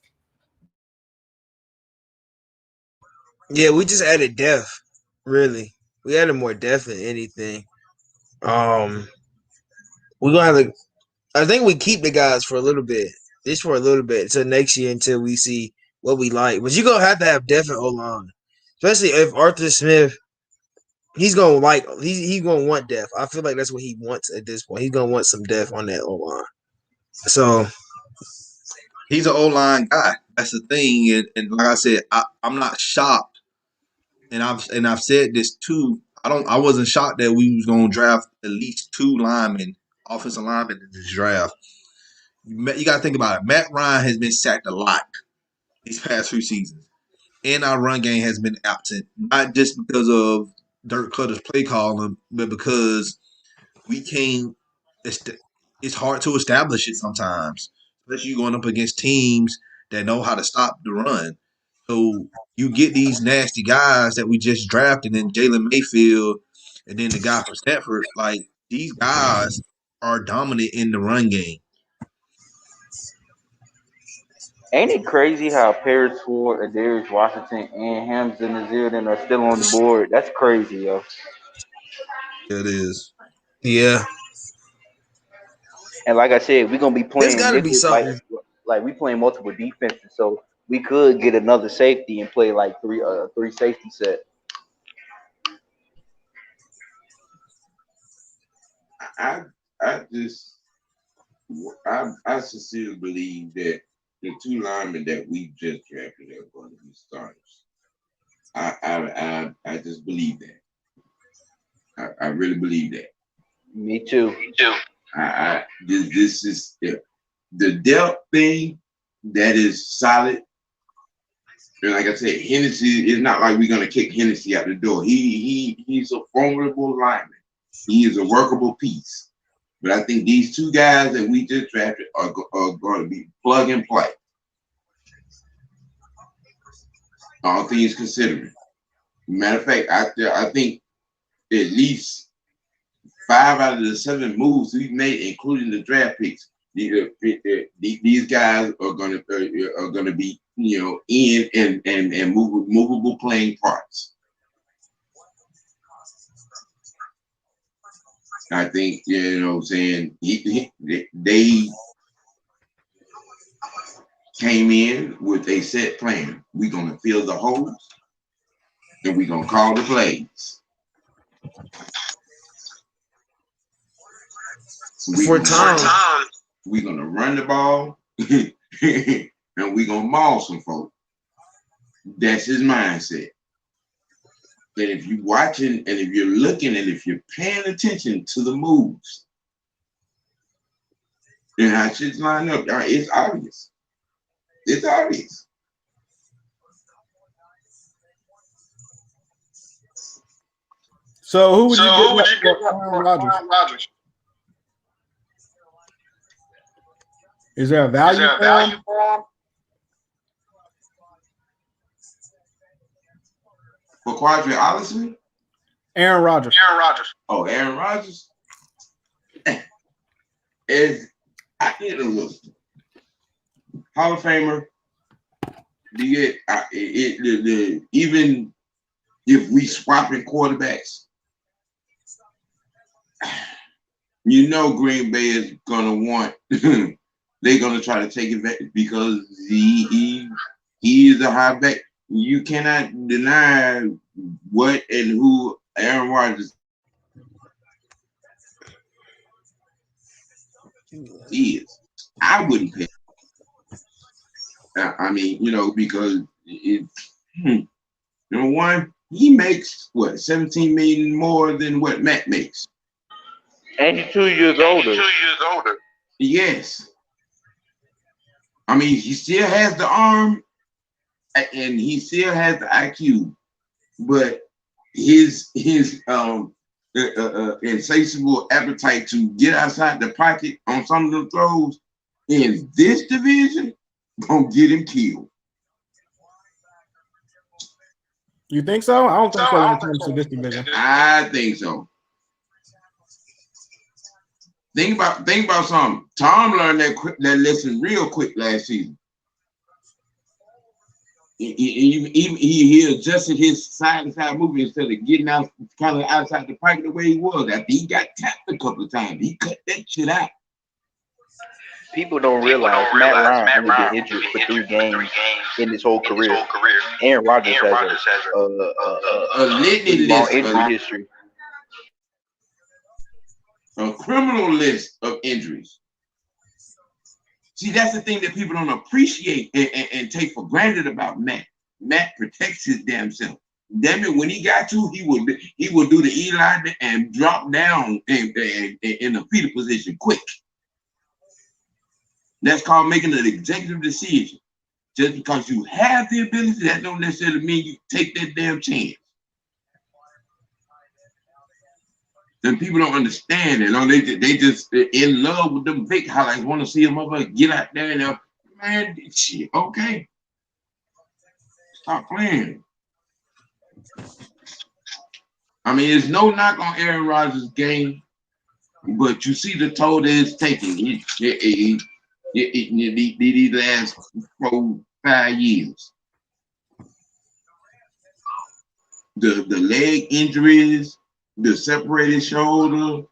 [SPEAKER 12] Yeah, we just added depth. Really, we added more depth than anything. We're gonna have to. I think we keep the guys for a little bit, just for a little bit, until next year, until we see what we like. But you're gonna have to have depth in O-line, especially if Arthur Smith. He's gonna want depth. I feel like that's what he wants at this point. He's gonna want some depth on that O-line. So
[SPEAKER 9] he's an O-line guy. That's the thing, and like I said, I'm not shocked, and I've said this too. I wasn't shocked that we was gonna draft at least 2 linemen, offensive linemen in this draft. You got to think about it. Matt Ryan has been sacked a lot these past few seasons, and our run game has been absent, not just because of Dirk Cutter's play calling, but because we can't. It's hard to establish it sometimes, especially going up against teams that know how to stop the run. So you get these nasty guys that we just drafted, and Jalen Mayfield, and then the guy from Stanford. Like these guys are dominant in the run game.
[SPEAKER 10] Ain't it crazy how Paris Ford, Darius Washington, and Hamza Nazirden are still on the board? That's crazy, yo.
[SPEAKER 9] It is.
[SPEAKER 12] Yeah.
[SPEAKER 10] And like I said, we're gonna be playing.
[SPEAKER 12] There's got to be something.
[SPEAKER 10] Like we playing multiple defenses, so we could get another safety and play like three safety set.
[SPEAKER 11] I sincerely believe that the 2 linemen that we just drafted are going to be starters. I just believe that. I really believe that.
[SPEAKER 10] Me too.
[SPEAKER 11] This is the depth thing that is solid. And like I said, Hennessy is not like we're gonna kick Hennessy out the door. He's a formidable lineman. He is a workable piece. But I think these 2 guys that we just drafted are going to be plug and play. All things considering. Matter of fact, I think at least 5 out of the 7 moves we've made, including the draft picks, these guys are going to be in and movable playing parts. I think, you know what I'm saying, they came in with a set plan. We're going to fill the holes, and we're going to call the plays.
[SPEAKER 12] For Tom,
[SPEAKER 11] we're going to run the ball, and we're going to maul some folks. That's his mindset. And if you're watching, and if you're looking, and if you're paying attention to the moves and how shit's lined up, it's obvious. It's obvious.
[SPEAKER 13] So who would you get for Aaron Rodgers? Is there a value for him?
[SPEAKER 11] For Quadri Allison?
[SPEAKER 13] Aaron Rodgers.
[SPEAKER 11] Oh, Aaron Rodgers? Is I get a look. Hall of Famer. You get even if we swapping quarterbacks, you know Green Bay is gonna want they're gonna try to take advantage because he is a high back. You cannot deny what and who Aaron Rodgers is. I wouldn't pay. I mean, you know, because number one, he makes what 17 million more than what Matt makes.
[SPEAKER 10] And he's 2 years older.
[SPEAKER 11] Yes. I mean, he still has the arm and he still has the IQ, but his insatiable appetite to get outside the pocket on some of the throws in this division gonna get him killed.
[SPEAKER 13] You think so? I don't think so when it comes to this division.
[SPEAKER 11] I think so. Think about something. Tom learned that lesson real quick last season. He adjusted his side-to-side movement instead of getting out kind of outside the pocket the way he was. After he got tapped a couple of times, he cut that shit out.
[SPEAKER 10] People don't realize Matt Ryan only been injured for 3 games in his whole career. Aaron Rodgers has
[SPEAKER 11] a litany list
[SPEAKER 10] injury history.
[SPEAKER 11] A criminal list of injuries. See, that's the thing that people don't appreciate and take for granted about Matt. Matt protects his damn self. Damn it, when he got to, he would do the Eli and drop down in a fetal position quick. That's called making an executive decision. Just because you have the ability, that don't necessarily mean you take that damn chance. And people don't understand it. You know, they just in love with them big highlights, want to see a motherfucker get out there and man, shit, okay. Stop playing. I mean, there's no knock on Aaron Rodgers' game, but you see the toll that it's taking. These last 4-5 years. The leg injuries, the separated shoulder,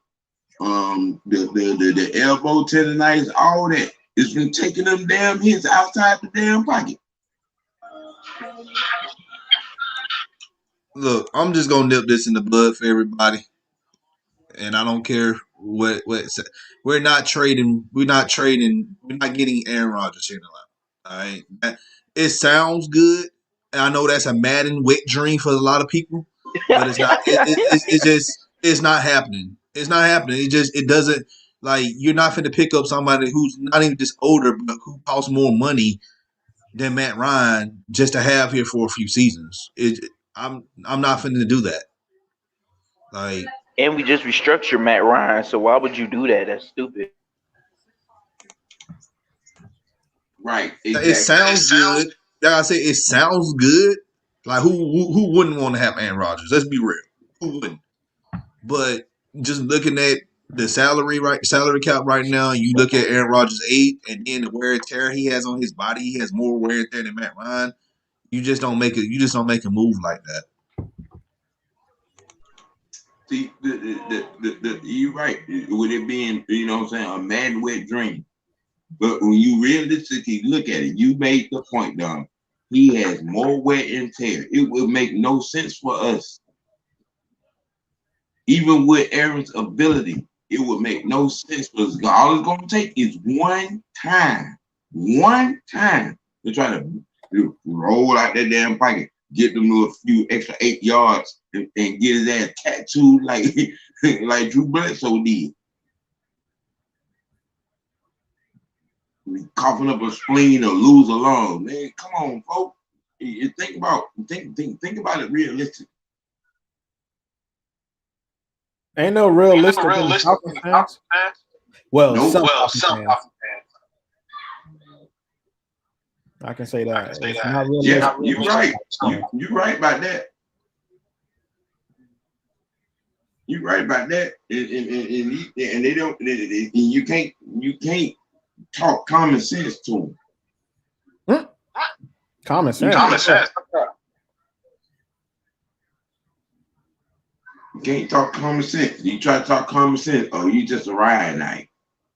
[SPEAKER 11] the elbow tendonitis, all that. It's been taking them damn hits outside the damn pocket.
[SPEAKER 9] Look, I'm just gonna nip this in the bud for everybody, and I don't care what we're not trading. We're not getting Aaron Rodgers here in the line. All right, it sounds good. And I know that's a Madden wet dream for a lot of people, but it's not. It's not happening. It's not happening. It doesn't, like, you're not finna pick up somebody who's not even just older, but who costs more money than Matt Ryan just to have here for a few seasons. I'm not finna do that. Like,
[SPEAKER 10] and we just restructured Matt Ryan, so why would you do that? That's stupid.
[SPEAKER 11] Right. Exactly.
[SPEAKER 9] It sounds good. Like I say, it sounds good. Like, who wouldn't want to have Aaron Rodgers? Let's be real. Who wouldn't? But just looking at the salary cap right now, you look at Aaron Rodgers' age and then the wear and tear he has on his body. He has more wear and tear than Matt Ryan. You just don't make a move like that.
[SPEAKER 11] See, you're right. With it being, you know what I'm saying, a mad wet dream. But when you realistically look at it, you made the point, Don. He has more wear and tear. It would make no sense for us. Even with Aaron's ability, it would make no sense for us. All it's going to take is one time to try to roll out that damn pocket, get them to a few extra 8 yards, and get his ass tattooed like like Drew Bledsoe did. Coughing up a spleen or lose a lung, man. Come on, folks. Think about it realistically.
[SPEAKER 13] Ain't no realistic Falcons fans. Well,
[SPEAKER 11] nope.
[SPEAKER 13] some Falcons fans. I can say that. It's not realistic.
[SPEAKER 11] Yeah, you're right. You're right about that. You're right about that. And they don't. You can't talk common sense to them.
[SPEAKER 13] Common sense.
[SPEAKER 11] You can't talk common sense. You try to talk common sense. Oh, you just a riot night.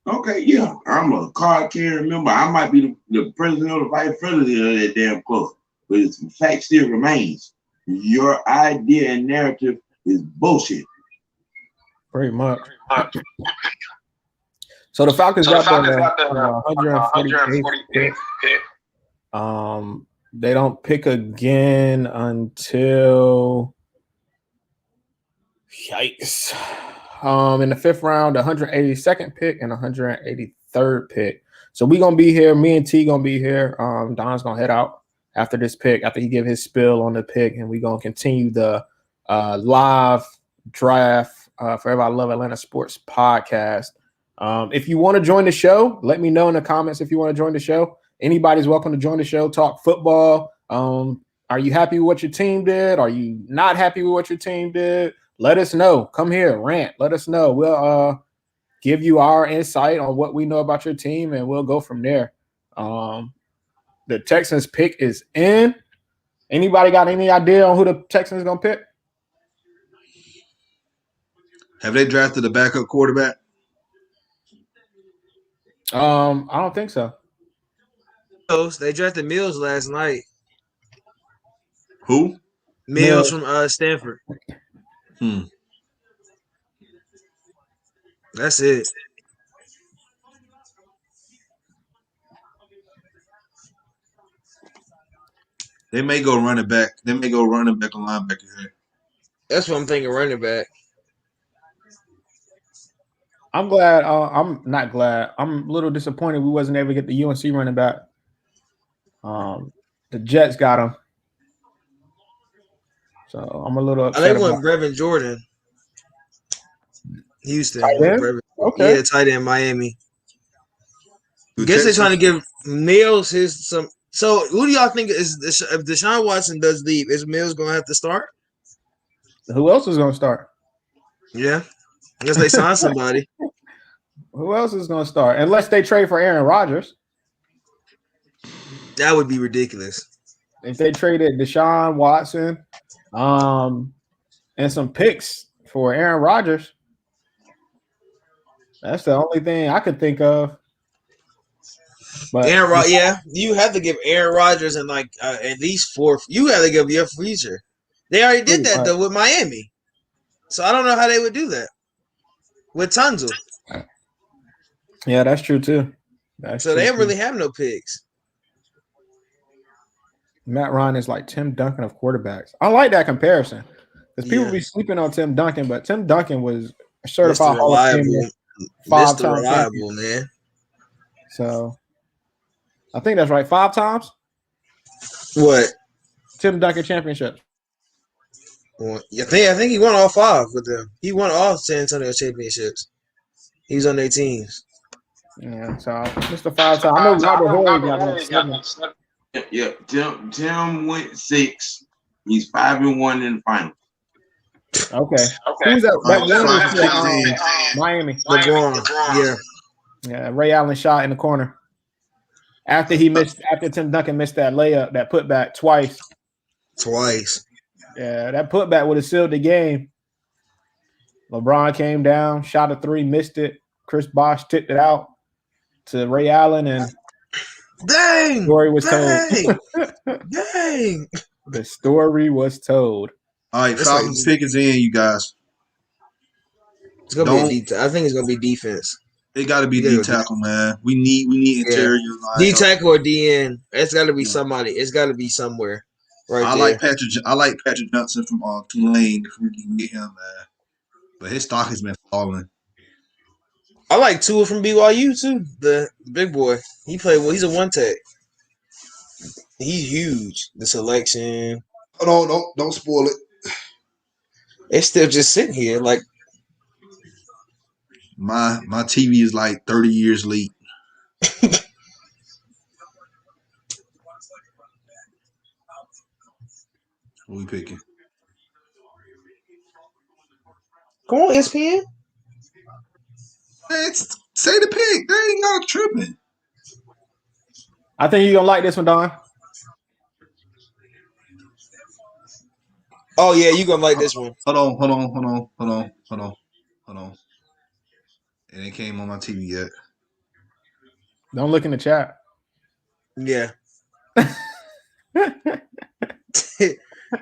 [SPEAKER 11] Okay, yeah, I'm a card carrying member. I might be the president or the vice president of that damn club, but the fact still remains. Your idea and narrative is bullshit.
[SPEAKER 13] Pretty much. So the Falcons got the 140 pick. They don't pick again until yikes. In the 5th round, the 182nd pick and 183rd pick. So we gonna be here. Me and T gonna be here. Don's gonna head out after this pick, after he give his spill on the pick, and we gonna continue the live draft for Everybody Love Atlanta Sports podcast. If you want to join the show, let me know in the comments if you want to join the show. Anybody's welcome to join the show, talk football. Are you happy with what your team did? Are you not happy with what your team did? Let us know. Come here, rant. Let us know. We'll give you our insight on what we know about your team, and we'll go from there. The Texans pick is in. Anybody got any idea on who the Texans going to pick?
[SPEAKER 9] Have they drafted a backup quarterback?
[SPEAKER 13] I don't think so.
[SPEAKER 12] They drafted Mills last night.
[SPEAKER 9] Who?
[SPEAKER 12] Mills from Stanford. That's it.
[SPEAKER 9] They may go running back. They may go running back and linebacker here.
[SPEAKER 12] That's what I'm thinking, running back.
[SPEAKER 13] I'm glad. I'm not glad. I'm a little disappointed we wasn't able to get the UNC running back. The Jets got him. So I'm a little upset.
[SPEAKER 12] They went Brevin Jordan. Houston.
[SPEAKER 13] Okay.
[SPEAKER 12] Yeah, tight end, Miami. I guess they're trying to give Mills some. So who do y'all think is if Deshaun Watson does leave, is Mills going to have to start?
[SPEAKER 13] Who else is going to start?
[SPEAKER 12] Yeah. I guess they sign somebody.
[SPEAKER 13] Who else is going to start? Unless they trade for Aaron Rodgers.
[SPEAKER 12] That would be ridiculous.
[SPEAKER 13] If they traded Deshaun Watson and some picks for Aaron Rodgers, that's the only thing I could think of. But
[SPEAKER 12] you have to give Aaron Rodgers and like at least 4. You have to give your future. They already did that though with Miami, so I don't know how they would do that with Tunzel.
[SPEAKER 13] Yeah, that's true too.
[SPEAKER 12] They don't really have no picks.
[SPEAKER 13] Matt Ryan is like Tim Duncan of quarterbacks. I like that comparison because people be sleeping on Tim Duncan, but Tim Duncan was a certified Hall of Famer, 5-time
[SPEAKER 12] reliable, man.
[SPEAKER 13] So I think that's right. 5 times.
[SPEAKER 12] What?
[SPEAKER 13] Tim Duncan championship.
[SPEAKER 12] Well, I think he won all 5 with them. He won all San Antonio championships. He was on their teams.
[SPEAKER 13] Yeah, so just a 5-time. I know Robert Horry got 7.
[SPEAKER 11] Yeah, Tim went 6. He's 5-1 in the final.
[SPEAKER 13] Okay. Who's that? Miami.
[SPEAKER 12] LeBron.
[SPEAKER 13] Yeah. Ray Allen shot in the corner. After Tim Duncan missed that layup, that putback twice.
[SPEAKER 12] Twice.
[SPEAKER 13] Yeah, that putback would have sealed the game. LeBron came down, shot a three, missed it. Chris Bosh tipped it out to Ray Allen, and
[SPEAKER 12] Dang!
[SPEAKER 13] the story was told.
[SPEAKER 12] Dang!
[SPEAKER 13] The story was told.
[SPEAKER 9] All right, Falcons pick is in, you guys.
[SPEAKER 12] It's gonna be I think it's gonna be defense.
[SPEAKER 9] It got to be D tackle, man. We need interior line.
[SPEAKER 12] D tackle or DN. It's got to be somebody. It's got to be somewhere. Right.
[SPEAKER 9] I like Patrick Johnson from Tulane. If we can get him, man. But his stock has been falling.
[SPEAKER 12] I like Tua from BYU too. The big boy. He played well. He's a one tech. He's huge. The selection.
[SPEAKER 9] Hold on, don't spoil it.
[SPEAKER 12] It's still just sitting here. Like
[SPEAKER 9] my TV is like 30 years late. What we picking?
[SPEAKER 12] Come on, ESPN.
[SPEAKER 9] Man, say the pick. They ain't not tripping.
[SPEAKER 13] I think you're gonna like this one, Don.
[SPEAKER 12] Oh yeah, you're gonna like this one.
[SPEAKER 9] Hold on. It ain't came on my TV yet.
[SPEAKER 13] Don't look in the chat.
[SPEAKER 12] Yeah.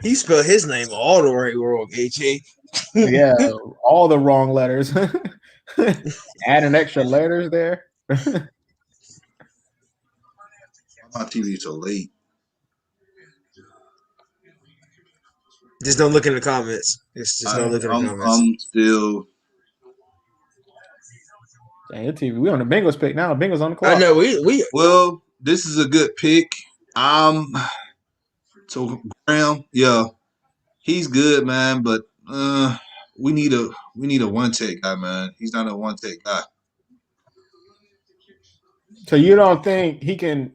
[SPEAKER 12] He spelled his name all the right wrong, AJ.
[SPEAKER 13] Yeah, all the wrong letters. Adding extra letters there.
[SPEAKER 9] My TV so late.
[SPEAKER 12] Just don't look in the comments. Just don't look in the comments.
[SPEAKER 9] I'm still.
[SPEAKER 13] Dang, your TV. We on the Bengals pick now. The Bengals on the clock.
[SPEAKER 12] I know. We.
[SPEAKER 9] Well, this is a good pick. So Graham, yeah, he's good, man. But we need a one tech guy, man. He's not a one tech guy.
[SPEAKER 13] So you don't think he can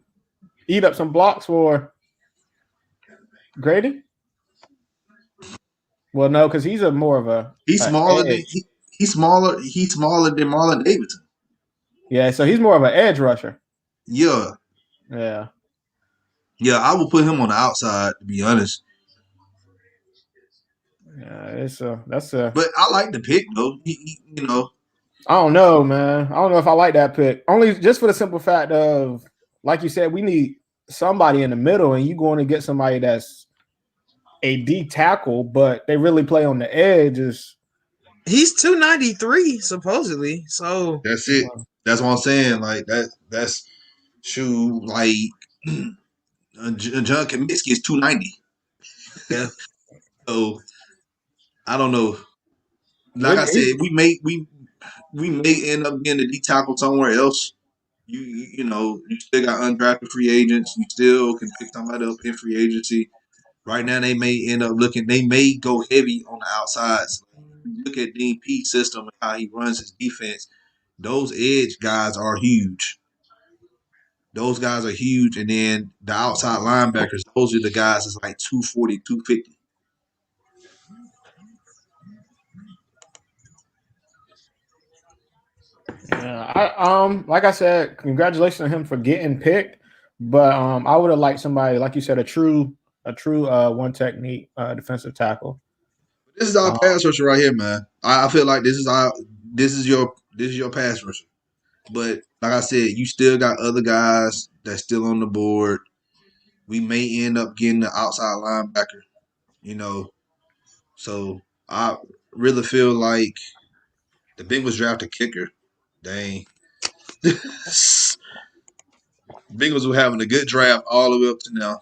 [SPEAKER 13] eat up some blocks for Grady? Well, no, because he's more of a.
[SPEAKER 9] He's smaller than he's smaller than Marlon Davidson.
[SPEAKER 13] Yeah, so he's more of an edge rusher.
[SPEAKER 9] Yeah.
[SPEAKER 13] Yeah.
[SPEAKER 9] Yeah, I will put him on the outside, to be honest.
[SPEAKER 13] Yeah, that's a.
[SPEAKER 9] But I like the pick though. You know.
[SPEAKER 13] I don't know, man. I don't know if I like that pick. Only just for the simple fact of, like you said, we need somebody in the middle, and you going to get somebody that's a D tackle, but they really play on the edge.
[SPEAKER 12] He's 293 supposedly. So
[SPEAKER 9] that's it. That's what I'm saying. Like that's shoe like John Kaminsky is 290.
[SPEAKER 12] Yeah.
[SPEAKER 9] So I don't know. Like I said, we may end up getting a D tackle somewhere else. You know, you still got undrafted free agents. You still can pick somebody up in free agency. Right now, they may end up they may go heavy on the outsides. Look at Dean Pete's system and how he runs his defense. Those edge guys are huge. Those guys are huge. And then the outside linebackers, those are the guys that's like 240, 250.
[SPEAKER 13] Yeah, like I said, congratulations on him for getting picked. But I would have liked somebody, like you said, a true one technique defensive tackle.
[SPEAKER 9] This is our pass rusher right here, man. I feel like this is your pass rusher. But like I said, you still got other guys that's still on the board. We may end up getting the outside linebacker, you know. So I really feel like the Bengals draft a kicker. Dang. Bengals were having a good draft all the way up to now.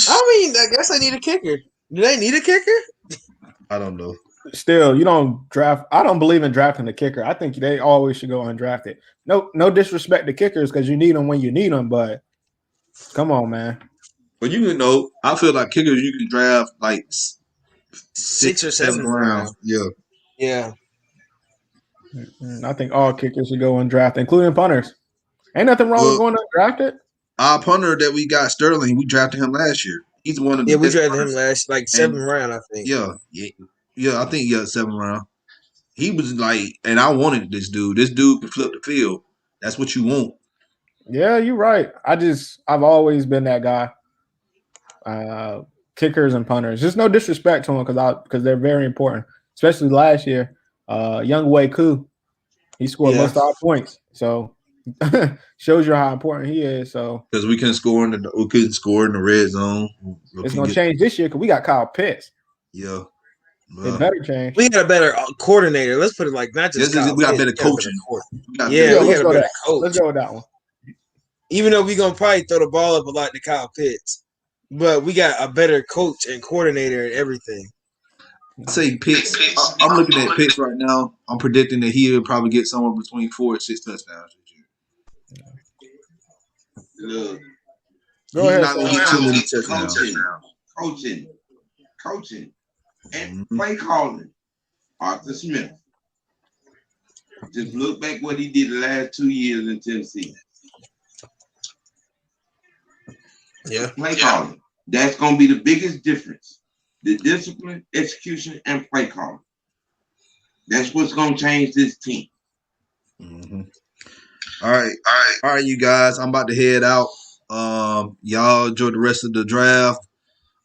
[SPEAKER 12] I mean, I guess they need a kicker. Do they need a kicker?
[SPEAKER 9] I don't know.
[SPEAKER 13] Still, you don't draft. I don't believe in drafting the kicker. I think they always should go undrafted. No disrespect to kickers because you need them when you need them, but come on, man.
[SPEAKER 9] But you know, I feel like kickers you can draft like
[SPEAKER 12] 6 or 7 rounds.
[SPEAKER 9] Yeah.
[SPEAKER 12] Yeah.
[SPEAKER 13] I think all kickers should go undrafted, including punters. Ain't nothing wrong with going undrafted.
[SPEAKER 9] Our punter that we got, Sterling, we drafted him last year. He's one of the
[SPEAKER 12] we drafted him last, like 7th round, I think.
[SPEAKER 9] Yeah, I think 7th round. He was like, and I wanted this dude. This dude can flip the field. That's what you want.
[SPEAKER 13] Yeah, you're right. I've always been that guy. Kickers and punters. Just no disrespect to them because they're very important, especially last year. Young Wei Koo, he scored most of our points. So shows you how important he is. So
[SPEAKER 9] because we couldn't score in the red zone.
[SPEAKER 13] It's gonna change this year because we got Kyle Pitts.
[SPEAKER 9] Yeah.
[SPEAKER 13] It better change.
[SPEAKER 12] We got a better coordinator. Let's put it like not just Kyle
[SPEAKER 9] we got
[SPEAKER 12] Pitts,
[SPEAKER 9] better coaching.
[SPEAKER 12] we got a better coach.
[SPEAKER 13] Let's go with that one.
[SPEAKER 12] Even though we're gonna probably throw the ball up a lot to Kyle Pitts, but we got a better coach and coordinator and everything.
[SPEAKER 9] I say Pitts. I'm looking at Pitts right now. I'm predicting that he'll probably get somewhere between 4 and 6 touchdowns this year.
[SPEAKER 11] Look,
[SPEAKER 13] Go ahead.
[SPEAKER 9] Not gonna get too many touchdowns.
[SPEAKER 11] Coaching, and play calling. Arthur Smith. Just look back what he did the last 2 years in Tennessee.
[SPEAKER 12] Yeah.
[SPEAKER 11] Play calling. That's going to be the biggest difference. The discipline, execution, and play calling. That's what's going to change this team.
[SPEAKER 9] Mm-hmm. All right, you guys. I'm about to head out. Y'all enjoy the rest of the draft.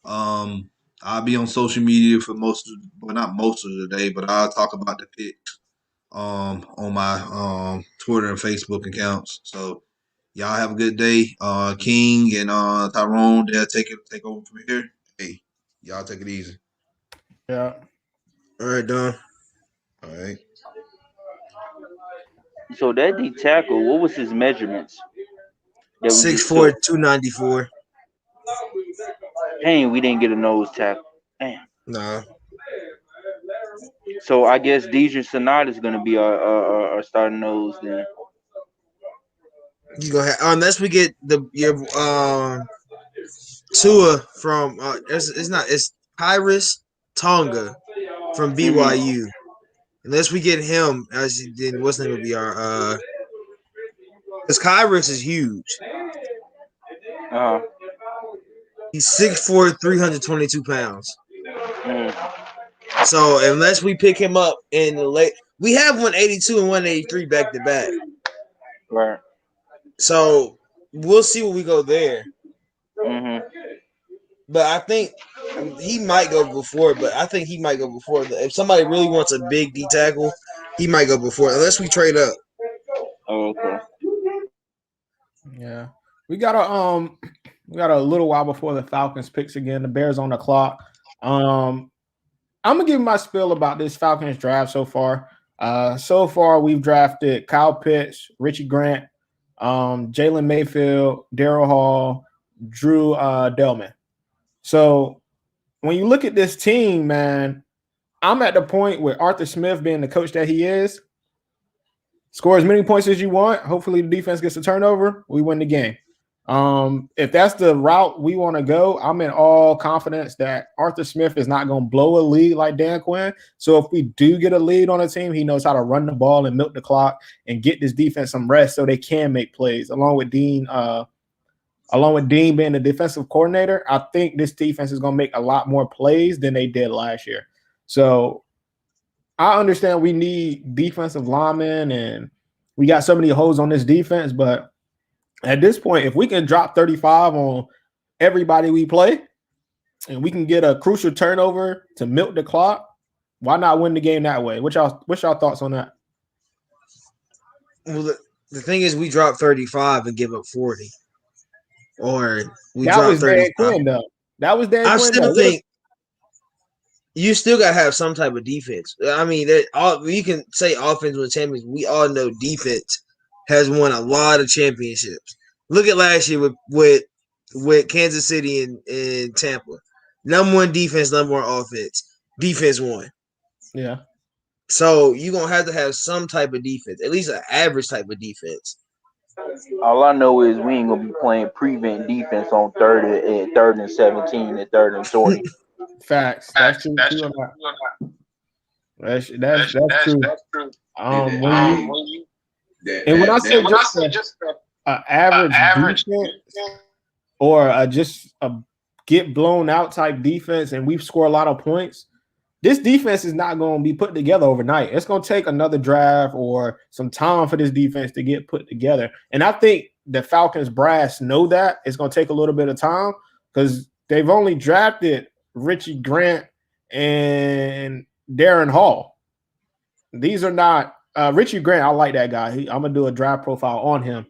[SPEAKER 9] I'll be on social media for not most of the day, but I'll talk about the picks on my Twitter and Facebook accounts. So y'all have a good day. King and Tyrone, they'll take over from here. Hey, y'all take it easy.
[SPEAKER 13] Yeah.
[SPEAKER 12] All right, Don.
[SPEAKER 9] All right.
[SPEAKER 10] So that D tackle, what was his measurements?
[SPEAKER 12] 6'4", 294.
[SPEAKER 10] Dang, we didn't get a nose tackle. Damn.
[SPEAKER 12] Nah.
[SPEAKER 10] So I guess Deidre Sonata is going to be our starting nose then.
[SPEAKER 12] You go ahead unless we get your Tua from it's Kyrus Tonga from BYU. Unless we get him, then what's name will be our because Kyrus is huge. He's 6'4", 322 pounds. So unless we pick him up in the late, we have 182 and 183 back to back.
[SPEAKER 10] Right.
[SPEAKER 12] So we'll see where we go there.
[SPEAKER 10] Mm-hmm.
[SPEAKER 12] But I think he might go before. If somebody really wants a big D tackle, he might go before, unless we trade up.
[SPEAKER 10] Oh, okay.
[SPEAKER 13] Yeah, we got a little while before the Falcons picks again. The Bears on the clock. I'm gonna give my spiel about this Falcons draft so far. So far we've drafted Kyle Pitts, Richie Grant, Jalen Mayfield, Darryl Hall, Drew Delman. So when you look at this team, man, I'm at the point where Arthur Smith, being the coach that he is, score as many points as you want. Hopefully the defense gets a turnover. We win the game. If that's the route we want to go, I'm in all confidence that Arthur Smith is not going to blow a lead like Dan Quinn. So if we do get a lead on a team, he knows how to run the ball and milk the clock and get this defense some rest so they can make plays. Along with Dean being the defensive coordinator, I think this defense is going to make a lot more plays than they did last year. So I understand we need defensive linemen and we got so many holes on this defense, but at this point, if we can drop 35 on everybody we play and we can get a crucial turnover to milk the clock, why not win the game that way? What's y'all thoughts on that?
[SPEAKER 12] Well, the thing is, we drop 35 and give up 40. Or we
[SPEAKER 13] that
[SPEAKER 12] drop
[SPEAKER 13] was
[SPEAKER 12] 35.
[SPEAKER 13] Dan Quinn, though. That was Dan
[SPEAKER 12] I
[SPEAKER 13] Quinn.
[SPEAKER 12] still think you still got to have some type of defense. I mean, you can say offense with champions. We all know defense has won a lot of championships. Look at last year with Kansas City and Tampa. Number one defense, number one offense. Defense won.
[SPEAKER 13] Yeah.
[SPEAKER 12] So you're going to have some type of defense, at least an average type of defense.
[SPEAKER 10] All I know is we ain't gonna be playing prevent defense on third and 17 and third and 20.
[SPEAKER 13] Facts. That's true. That's true. When I say just an average defense or just a get blown out type defense, and we've scored a lot of points, this defense is not going to be put together overnight. It's going to take another draft or some time for this defense to get put together. And I think the Falcons brass know that it's going to take a little bit of time because they've only drafted Richie Grant and Darren Hall. these are not Richie Grant. I like that guy. I'm gonna do a draft profile on him.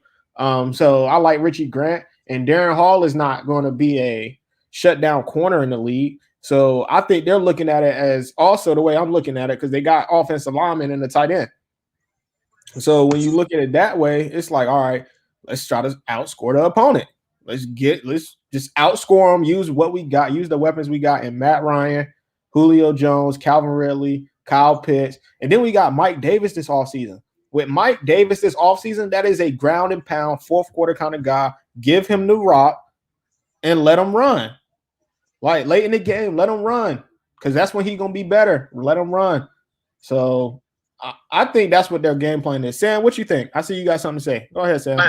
[SPEAKER 13] So I like Richie Grant, and Darren Hall is not going to be a shutdown corner in the league. So I think they're looking at it as also the way I'm looking at it, because they got offensive linemen and the tight end. So when you look at it that way, it's like, all right, let's try to outscore the opponent. Let's just outscore them, use what we got, use the weapons we got in Matt Ryan, Julio Jones, Calvin Ridley, Kyle Pitts. And then we got Mike Davis this offseason. With Mike Davis this offseason, that is a ground and pound, fourth quarter kind of guy. Give him the rock and let him run. Like late in the game, let him run, because that's when he's going to be better. Let him run. So I think that's what their game plan is. Sam, what you think? I see you got something to say. Go ahead, Sam.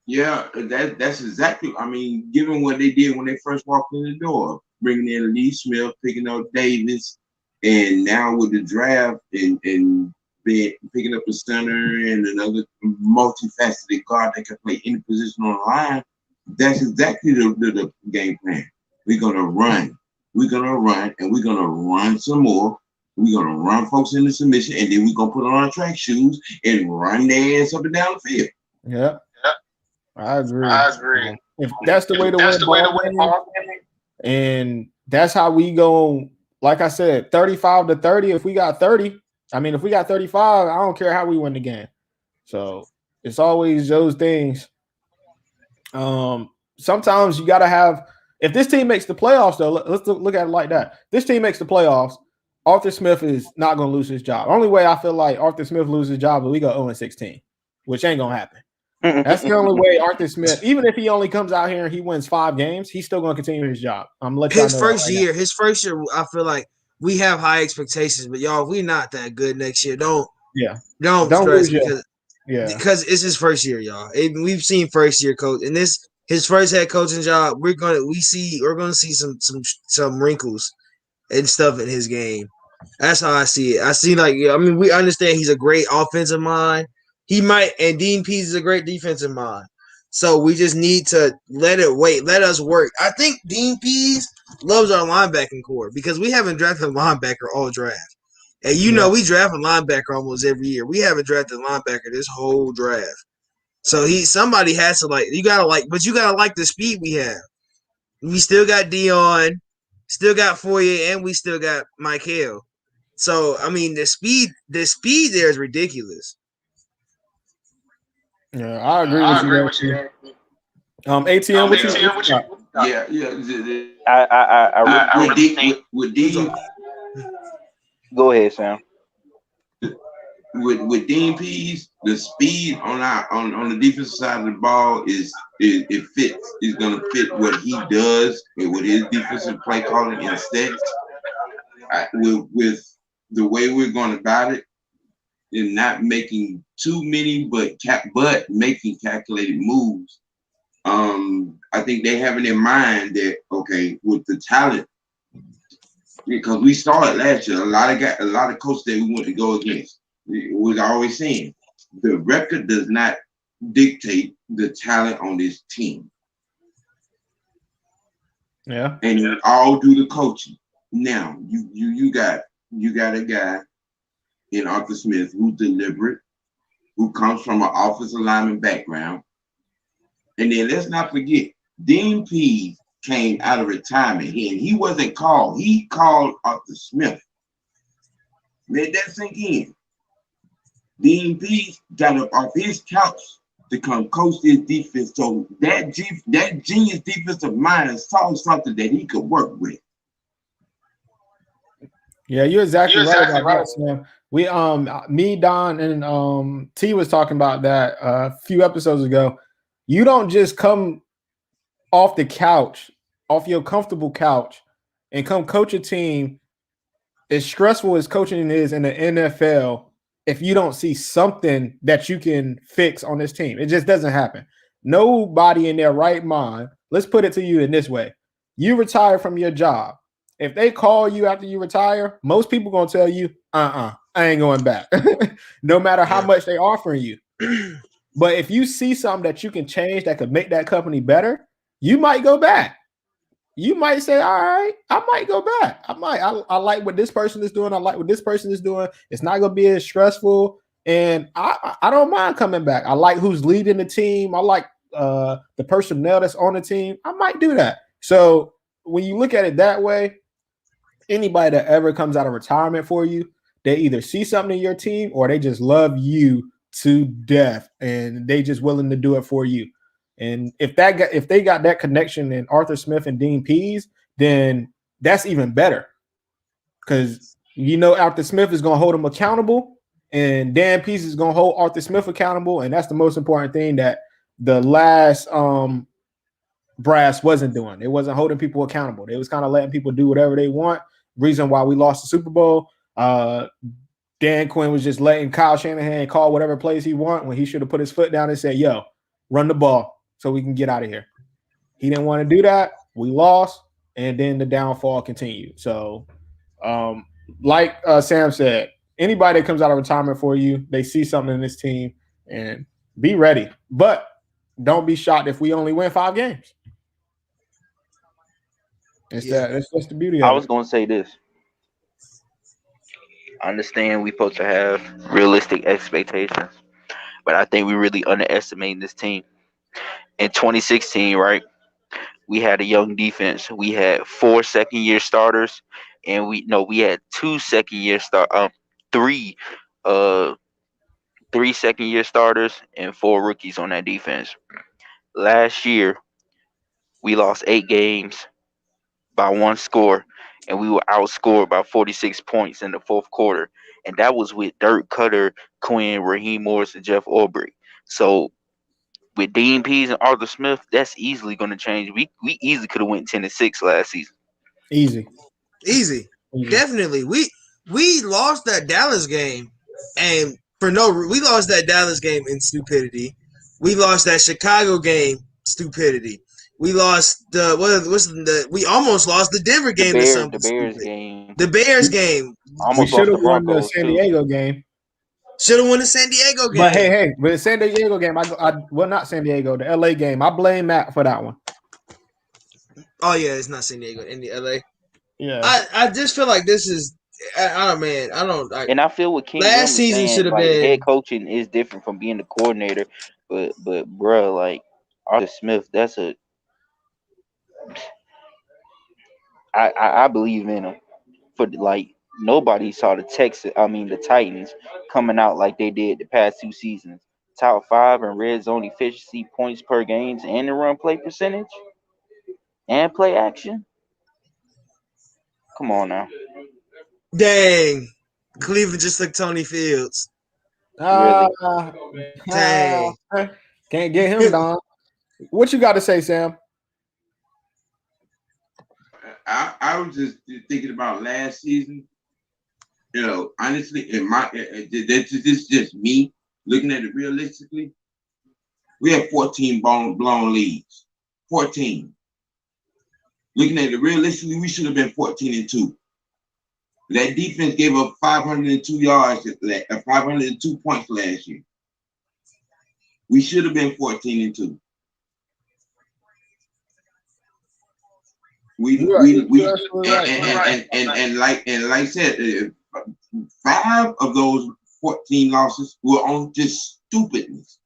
[SPEAKER 11] Yeah, that's exactly. I mean, given what they did when they first walked in the door, bringing in Lee Smith, picking up Davis, and now with the draft and picking up a center and another multifaceted guard that can play any position on the line, that's exactly the game plan. We're gonna run. We're gonna run, and we're gonna run some more. We're gonna run folks into submission, and then we're gonna put on our track shoes and run their ass up and down the field.
[SPEAKER 13] Yeah. I agree. If that's the way to win ball game, and that's how we go, like I said, 35-30. If we got 30, if we got 35, I don't care how we win the game. So it's always those things. Sometimes you got to have, if this team makes the playoffs, though, let's look at it like that. This team makes the playoffs, Arthur Smith is not going to lose his job. Only way I feel like Arthur Smith loses his job is we go 0-16, which ain't going to happen. That's the only way Arthur Smith, even if he only comes out here and he wins 5 games, he's still going to continue his job.
[SPEAKER 12] His first year, I feel like we have high expectations, but y'all, if we're not that good next year, don't stress, because it's his first year, y'all. We've seen first year coach, and his first head coaching job. We're gonna see some wrinkles and stuff in his game. That's how I see it. I see we understand he's a great offensive mind. He might, and Dean Pease is a great defensive mind. So we just need to let us work. I think Dean Pease loves our linebacking core, because we haven't drafted a linebacker all draft. And we draft a linebacker almost every year. We haven't drafted a linebacker this whole draft. So somebody has to but you gotta like the speed we have. We still got Dion, still got Foye, and we still got Michael. So the speed there is ridiculous.
[SPEAKER 13] Yeah, I agree with you. ATM, what you
[SPEAKER 10] Yeah. I really think
[SPEAKER 11] with Dean.
[SPEAKER 10] Go ahead, Sam.
[SPEAKER 11] With Dean Pease, the speed on the defensive side of the ball it fits. It's gonna fit what he does and with his defensive play calling instead. With the way we're going about it, and not making too many, but making calculated moves. I think they have in their mind that, okay, with the talent, because we started last year, a lot of coaches that we went to go against was always saying the record does not dictate the talent on this team.
[SPEAKER 13] Yeah,
[SPEAKER 11] and you all do the coaching. Now you got a guy in Arthur Smith who's deliberate, who comes from an offensive lineman background. And then let's not forget, Dean Pease came out of retirement and he wasn't called. He called Arthur Smith. Let that sink in. Dean Pease got up off his couch to come coach this defense. So that genius defensive mind saw something that he could work with.
[SPEAKER 13] Yeah, you're exactly right about that, Sam. We me, Don, and T was talking about that a few episodes ago. You don't just come off the couch, off your comfortable couch, and come coach a team as stressful as coaching is in the NFL if you don't see something that you can fix on this team. It just doesn't happen. Nobody in their right mind, let's put it to you in this way. You retire from your job. If they call you after you retire, most people going to tell you, I ain't going back, no matter how much they offering you. But if you see something that you can change that could make that company better, you might go back. you might say, all right, I might go back. I like what this person is doing. I like what this person is doing. It's not gonna be as stressful. And I don't mind coming back. I like who's leading the team. I like the personnel that's on the team. I might do that. So when you look at it that way, anybody that ever comes out of retirement for you, they either see something in your team or they just love you to death and they just willing to do it for you. And if they got that connection in Arthur Smith and Dean Pease, then that's even better. Because Arthur Smith is going to hold them accountable, and Dan Pease is going to hold Arthur Smith accountable, and that's the most important thing that the last brass wasn't doing. It wasn't holding people accountable. They was kind of letting people do whatever they want. Reason why we lost the Super Bowl. Dan Quinn was just letting Kyle Shanahan call whatever plays he want when he should have put his foot down and said, yo, run the ball so we can get out of here. He didn't want to do that. We lost, and then the downfall continued. So, like Sam said, anybody that comes out of retirement for you, they see something in this team, and be ready. But don't be shocked if we only win 5 games. That's the beauty of it.
[SPEAKER 10] I was going to say this. I understand we're supposed to have realistic expectations, but I think we're really underestimating this team. In 2016, right, we had a young defense. We had 4 second-year starters, and we had 2 second-year three second-year starters and 4 rookies on that defense. Last year, we lost 8 games by 1 score, and we were outscored by 46 points in the fourth quarter. And that was with Dirk Cutter, Quinn, Raheem Morris, and Jeff Ulbrich. So with Dean Pease and Arthur Smith, that's easily going to change. We easily could have went 10-6 last season.
[SPEAKER 12] Easy. Definitely. We lost that Dallas game, and we lost that Dallas game in stupidity. We lost that Chicago game, stupidity. We lost we almost lost the Denver game to something
[SPEAKER 10] Bears
[SPEAKER 12] stupid.
[SPEAKER 10] game.
[SPEAKER 12] The Bears game.
[SPEAKER 10] We
[SPEAKER 13] should have won the San Diego game.
[SPEAKER 12] Should have won the San Diego game.
[SPEAKER 13] But the San Diego game, not San Diego, the LA game. I blame Matt for that one.
[SPEAKER 12] Oh yeah, it's not San Diego, in the LA.
[SPEAKER 13] Yeah.
[SPEAKER 12] I just feel like this is
[SPEAKER 10] and I feel what King
[SPEAKER 12] last season should have been.
[SPEAKER 10] Head coaching is different from being the coordinator, but bro, like Arthur Smith, that's I believe in him. For nobody saw the Titans coming out like they did the past 2 seasons. Top 5 in red zone efficiency, points per games, and the run play percentage, and play action. Come on now.
[SPEAKER 12] Dang. Cleveland just took Tony Fields.
[SPEAKER 10] Really?
[SPEAKER 12] Dang.
[SPEAKER 13] Can't get him down. What you got to say, Sam?
[SPEAKER 11] I was just thinking about last season. Honestly, this is just me looking at it realistically. We had 14 blown leads. 14. Looking at it realistically, we should have been 14-2. That defense gave up 502 yards, 502 points last year. We should have been 14-2. And like I said, 5 of those 14 losses were on just stupidness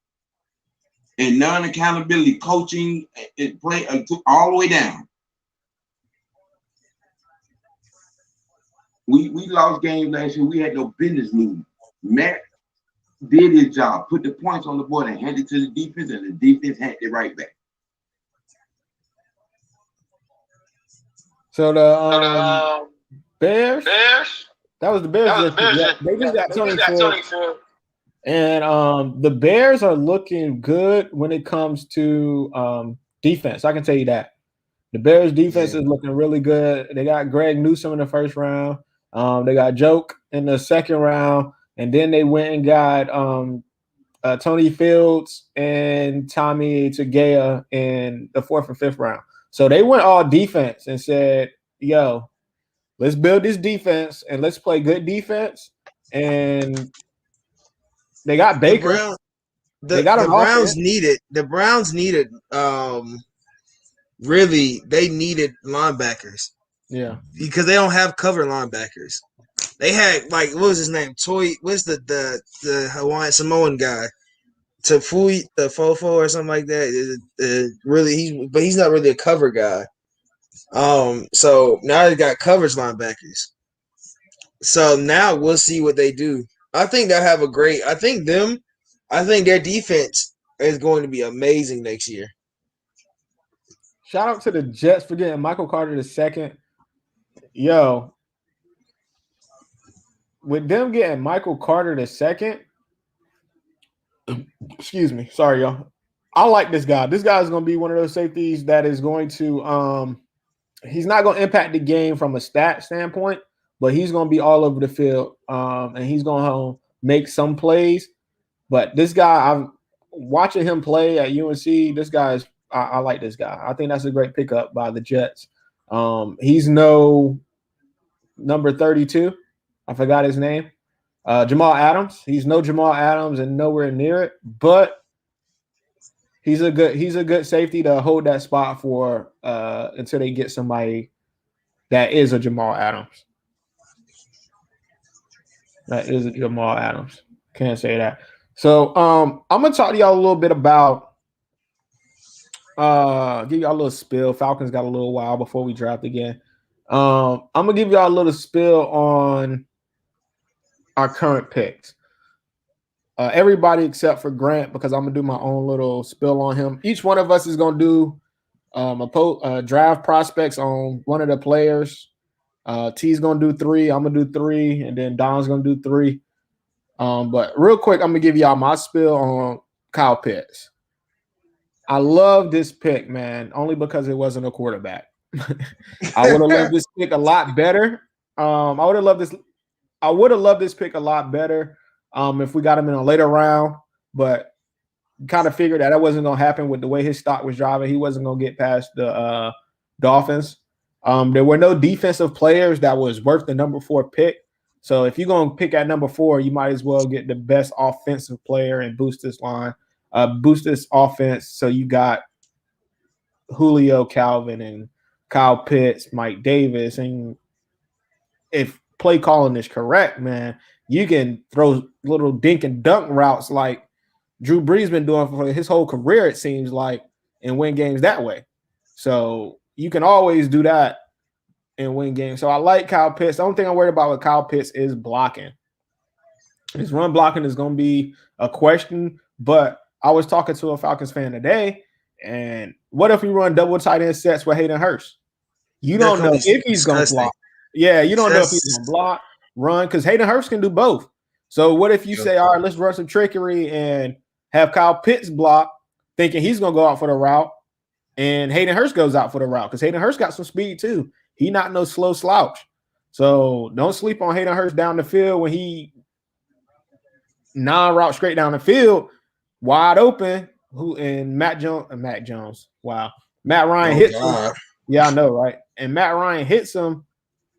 [SPEAKER 11] and non-accountability, coaching and play all the way down. We lost games last year. We had no business losing. Matt did his job, put the points on the board and handed it to the defense, and the defense handed it right back.
[SPEAKER 13] So the Bears? That was the Bears. They just got Tony Fields. And the Bears are looking good when it comes to defense. I can tell you that. The Bears defense is looking really good. They got Greg Newsome in the first round. They got Joke in the second round. And then they went and got Tony Fields and Tommy Togiai in the 4th and 5th round. So they went all defense and said, yo, let's build this defense and let's play good defense. And they got Baker.
[SPEAKER 12] The Browns needed really they needed linebackers.
[SPEAKER 13] Yeah.
[SPEAKER 12] Because they don't have cover linebackers. They had like what was his name? What's the Hawaiian Samoan guy? Tafui the Fofo or something like that. Really he's not really a cover guy. So now they got coverage linebackers. So now we'll see what they do. I think they'll have I think their defense is going to be amazing next year.
[SPEAKER 13] Shout out to the Jets for getting Michael Carter II. Yo, with them getting Michael Carter II, excuse me, sorry, y'all. I like this guy. This guy is going to be one of those safeties that is going to he's not going to impact the game from a stat standpoint, but he's going to be all over the field, and he's going to make some plays. But this guy, I'm watching him play at UNC. This guy is I like this guy. I think that's a great pickup by the Jets. He's no number 32. I forgot his name. Jamal Adams. He's no Jamal Adams and nowhere near it, but he's a good safety to hold that spot for until they get somebody that is a Jamal Adams. That is a Jamal Adams. Can't say that. So I'm gonna talk to y'all a little bit about give y'all a little spill. Falcons got a little while before we draft again. I'm gonna give y'all a little spill on our current picks. Everybody except for Grant, because I'm gonna do my own little spill on him. Each one of us is gonna do a draft prospects on one of the players. T's gonna do 3, I'm gonna do 3, and then Don's gonna do 3. But real quick, I'm gonna give y'all my spill on Kyle Pitts. I love this pick, man, only because it wasn't a quarterback. I would have loved this pick a lot better. I would have loved this pick a lot better if we got him in a later round, but kind of figured that wasn't going to happen with the way his stock was driving. He wasn't going to get past the Dolphins. There were no defensive players that was worth the number 4 pick. So if you're going to pick at number 4, you might as well get the best offensive player and boost this line, boost this offense. So you got Julio, Calvin, and Kyle Pitts, Mike Davis. And if play calling is correct, man, you can throw little dink and dunk routes like Drew Brees been doing for his whole career, it seems like, and win games that way. So you can always do that and win games. So I like Kyle Pitts. The only thing I'm worried about with Kyle Pitts is blocking. His run blocking is going to be a question, but I was talking to a Falcons fan today, and what if we run double tight end sets with Hayden Hurst? You don't know if he's going to block. Yeah, you don't know if he's going to block, run, because Hayden Hurst can do both. So what if you say, all right, let's run some trickery and have Kyle Pitts block, thinking he's going to go out for the route, and Hayden Hurst goes out for the route because Hayden Hurst got some speed too. He not no slow slouch. So don't sleep on Hayden Hurst down the field when he non-route straight down the field, wide open. Matt Jones. Wow. Matt Ryan hits him. Yeah, I know, right? And Matt Ryan hits him,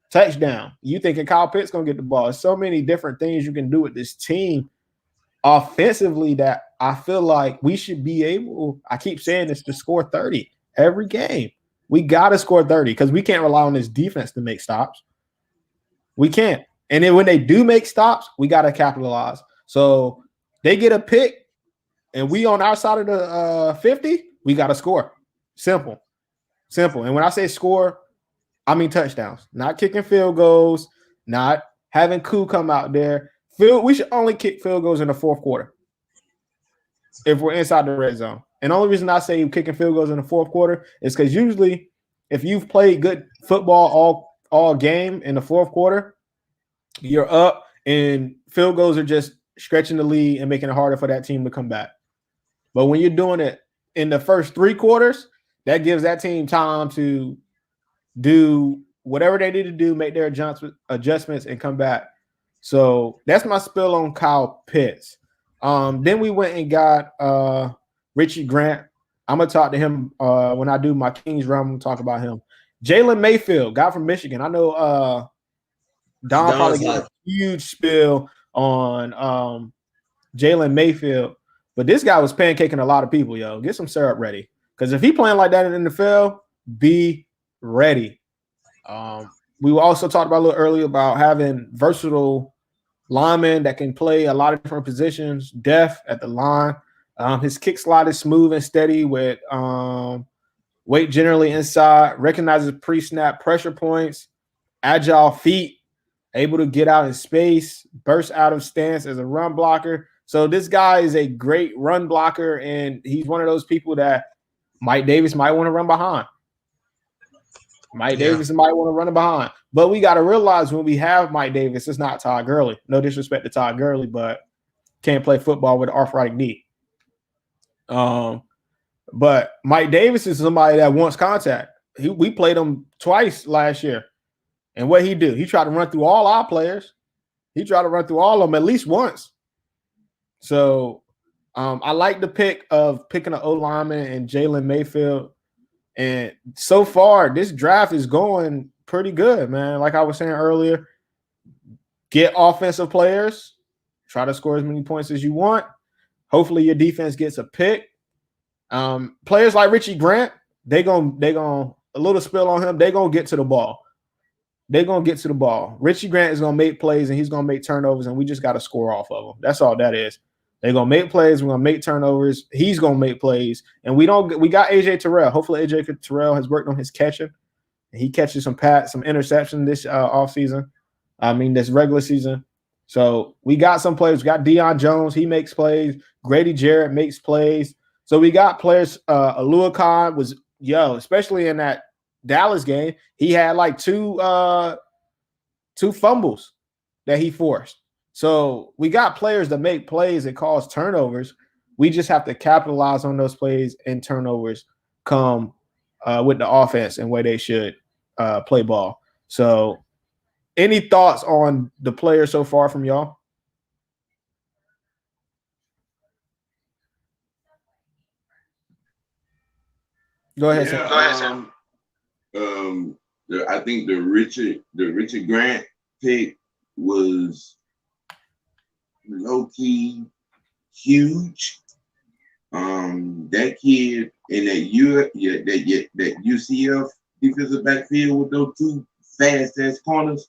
[SPEAKER 13] touchdown. You thinking Kyle Pitts gonna get the ball? There's so many different things you can do with this team offensively that I feel like we should be able, I keep saying this, to score 30 every game. We got to score 30 because we can't rely on this defense to make stops. We can't. And then when they do make stops, we got to capitalize. So they get a pick and we on our side of the 50, we got to score. Simple. And when I say score, I mean touchdowns, not kicking field goals, not having Koo come out there. We should only kick field goals in the fourth quarter if we're inside the red zone. And the only reason I say kicking field goals in the fourth quarter is because usually if you've played good football all game in the fourth quarter, you're up and field goals are just stretching the lead and making it harder for that team to come back. But when you're doing it in the first 3 quarters, that gives that team time to do whatever they need to do, make their adjustments, and come back. So that's my spill on Kyle Pitts. Then we went and got Richie Grant. I'm going to talk to him when I do my Kings round. I'm going to talk about him. Jalen Mayfield, guy from Michigan. I know Don probably got a huge spill on Jalen Mayfield, but this guy was pancaking a lot of people, yo. Get some syrup ready. Because if he playing like that in the NFL, be ready. We also talked about a little earlier about having versatile linemen that can play a lot of different positions, depth at the line. His kick slide is smooth and steady with weight generally inside, recognizes pre-snap pressure points, agile feet, able to get out in space, burst out of stance as a run blocker. So this guy is a great run blocker, and he's one of those people that Mike Davis might want to run behind. Davis might want to run behind. But we got to realize when we have Mike Davis, it's not Todd Gurley. No disrespect to Todd Gurley, but can't play football with an arthritic knee. But Mike Davis is somebody that wants contact. We played him twice last year. And what he do? He tried to run through all our players. He tried to run through all of them at least once. So I like the pick of picking an O-lineman and Jalen Mayfield. And so far, this draft is going pretty good, man. Like I was saying earlier, get offensive players. Try to score as many points as you want. Hopefully your defense gets a pick. Players like Richie Grant, they gonna a little spill on him. They gonna get to the ball. Richie Grant is gonna make plays and he's gonna make turnovers, and we just got to score off of him. That's all that is. They're gonna make plays. We're gonna make turnovers. He's gonna make plays, and we got AJ Terrell. Hopefully, AJ Terrell has worked on his catching. He catches some interception this offseason. This regular season. So we got some players. We got Deion Jones. He makes plays. Grady Jarrett makes plays. So we got players. Alua Khan was especially in that Dallas game. He had like two fumbles that he forced. So we got players that make plays and cause turnovers. We just have to capitalize on those plays and turnovers come with the offense and where they should play ball. So any thoughts on the players so far from y'all? Go ahead.
[SPEAKER 11] Yeah, Sam. I think the Richard Grant pick was low-key huge. That kid in that UCF defensive backfield with those two fast-ass corners.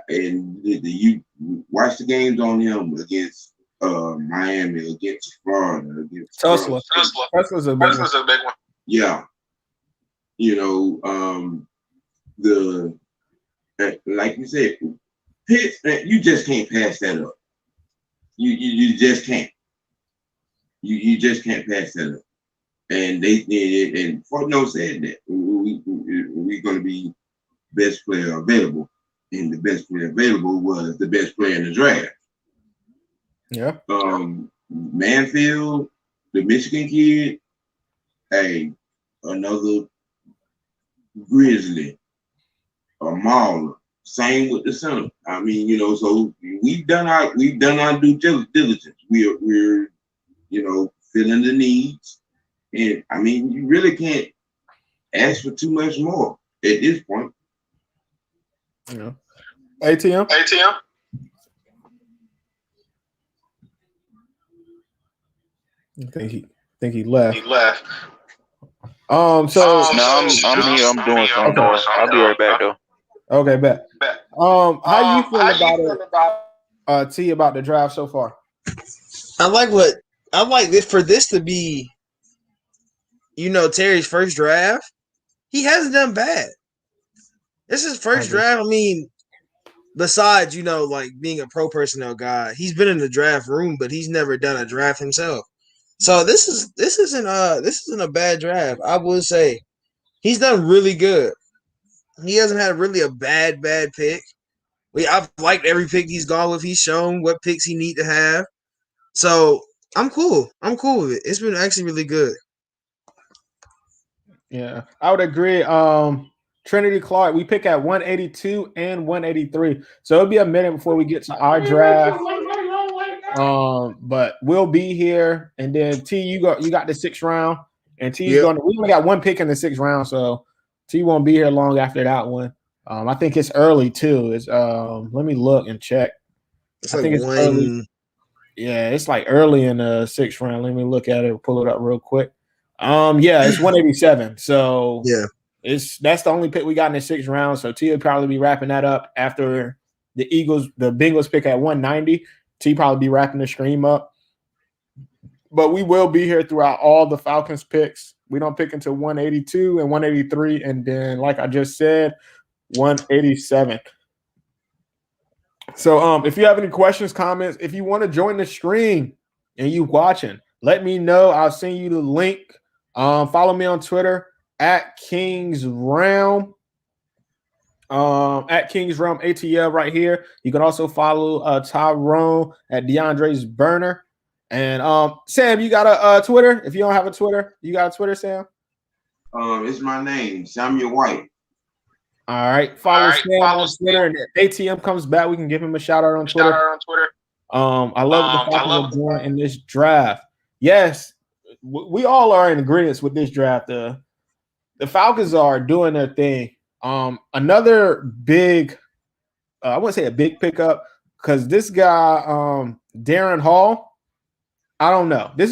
[SPEAKER 11] You watch the games on him against Miami, against Florida, against
[SPEAKER 13] Tesla's a big one.
[SPEAKER 11] Yeah. Like you said, Pitts, you just can't pass that up. You just can't. You just can't pass that up. And Fortno said that we're going to be best player available, and the best player available was the best player in the draft.
[SPEAKER 13] Yeah.
[SPEAKER 11] Manfield, the Michigan kid, another Grizzly, a Mauler. Same with the center. So we've done our due diligence. We're filling the needs, and you really can't ask for too much more at this point.
[SPEAKER 13] Yeah. ATM. I think he left. So
[SPEAKER 10] no, I'm here. I'm doing something. I'll be right back though.
[SPEAKER 13] Okay, bet. How you feel about it, T, about the draft so far?
[SPEAKER 12] I like this for this to be, Terry's first draft. He hasn't done bad. This is his first draft. Besides, being a pro personnel guy, he's been in the draft room, but he's never done a draft himself. So this isn't a bad draft. I would say he's done really good. He hasn't had really a bad pick. I've liked every pick he's gone with. He's shown what picks he need to have. So I'm cool. I'm cool with it. It's been actually really good.
[SPEAKER 13] Yeah, I would agree. Trinity Clark, we pick at 182 and 183. So it'll be a minute before we get to our draft. But we'll be here. And then T, you got the 6th round. And T's we only got one pick in the 6th round, so T won't be here long after that one. I think it's early too. It's let me look and check. I think it's early. Yeah, it's like early in the 6th round. Let me look at it, pull it up real quick. Yeah, it's 187. So
[SPEAKER 12] Yeah.
[SPEAKER 13] That's the only pick we got in the 6th round. So T would probably be wrapping that up after the Bengals pick at 190. T probably be wrapping the stream up. But we will be here throughout all the Falcons picks. We don't pick until 182 and 183, and then, like I just said, 187. So if you have any questions, comments, if you want to join the stream and you watching, let me know. I'll send you the link. Follow me on Twitter at Kings Realm. At Kings Realm ATL right here. You can also follow Tyrone at DeAndre's Burner. And Sam, you got a Twitter? If you don't have a Twitter, you got a Twitter, Sam?
[SPEAKER 11] It's my name, Samuel White.
[SPEAKER 13] All right. Follow Sam on Twitter. And if ATM comes back, we can give him a shout out on Twitter. I love the Falcons are doing in this draft. Yes, we all are in agreement with this draft. The Falcons are doing their thing. Another big, I wouldn't say a big pickup, because this guy, Darren Hall, I don't know. This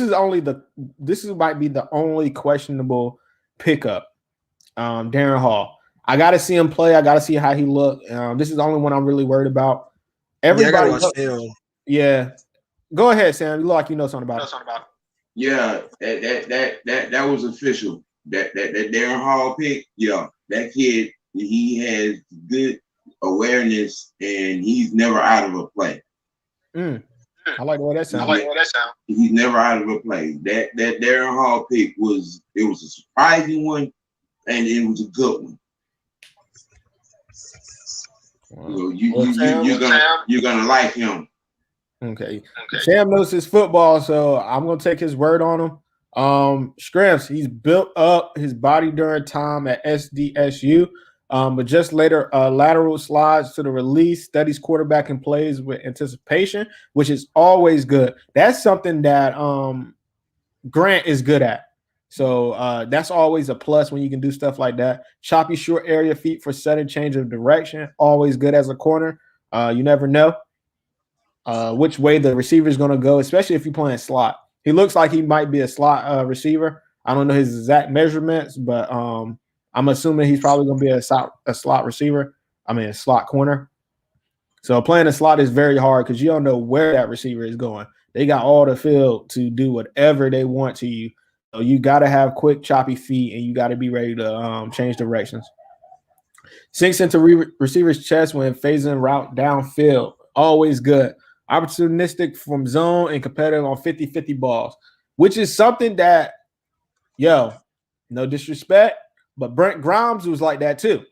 [SPEAKER 13] might be the only questionable pickup. Darren Hall. I got to see him play. I got to see how he look. This is the only one I'm really worried about. Everybody, yeah. Go ahead, Sam. You look like you know something about it.
[SPEAKER 11] Yeah, that was official. That Darren Hall pick. Yeah, that kid, he has good awareness and he's never out of a play.
[SPEAKER 13] I like the way that sounds.
[SPEAKER 11] He's never out of a play. That Darren Hall pick was a surprising one, and it was a good one. So you're gonna like him.
[SPEAKER 13] Okay. Sam knows his football, so I'm gonna take his word on him. Scrimps, he's built up his body during time at SDSU, but just later lateral slides to the release, studies quarterback and plays with anticipation, which is always good. That's something that Grant is good at. So that's always a plus when you can do stuff like that. Choppy short area feet for sudden change of direction, always good as a corner. You never know which way the receiver is going to go, especially if you're playing slot. He looks like he might be a slot receiver. I don't know his exact measurements, but I'm assuming he's probably going to be a slot receiver. I mean, a slot corner. So playing a slot is very hard because you don't know where that receiver is going. They got all the field to do whatever they want to you. So you got to have quick, choppy feet, and you got to be ready to change directions. Sinks into receiver's chest when phasing route downfield. Always good. Opportunistic from zone and competitive on 50-50 balls, which is something that, no disrespect, but Brent Grimes was like that too.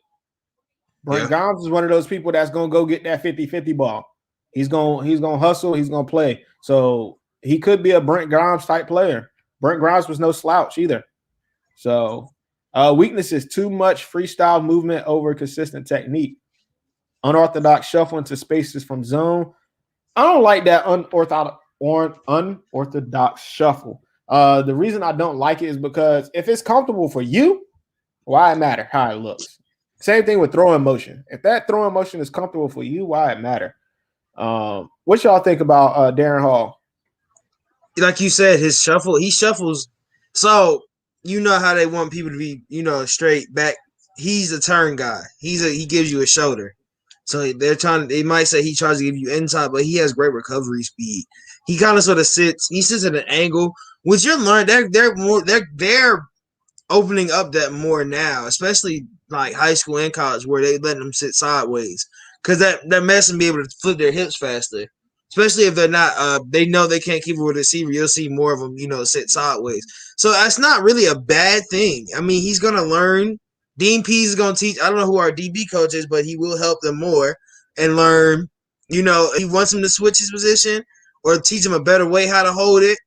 [SPEAKER 13] Brent Grimes is one of those people that's going to go get that 50-50 ball. He's going to hustle. He's going to play. So he could be a Brent Grimes type player. Brent Grimes was no slouch either. So weakness is too much freestyle movement over consistent technique. Unorthodox shuffle into spaces from zone. I don't like that unorthodox shuffle. The reason I don't like it is because if it's comfortable for you, why it matter how it looks? Same thing with throwing motion. If that throwing motion is comfortable for you, why it matter? What y'all think about Darren Hall?
[SPEAKER 12] Like you said, he shuffles. So you know how they want people to be, straight back. He's a turn guy. He gives you a shoulder. So they might say he tries to give you inside, but he has great recovery speed. He kind of sort of sits at an angle, which you're learning. They're opening up that more now, especially like high school and college, where they let them sit sideways because that makes them be able to flip their hips faster. Especially if they're not, they know they can't keep it with a receiver. You'll see more of them, sit sideways. So that's not really a bad thing. I mean, he's gonna learn. Dean Pease is going to teach. I don't know who our DB coach is, but he will help them more and learn. He wants him to switch his position or teach him a better way how to hold it.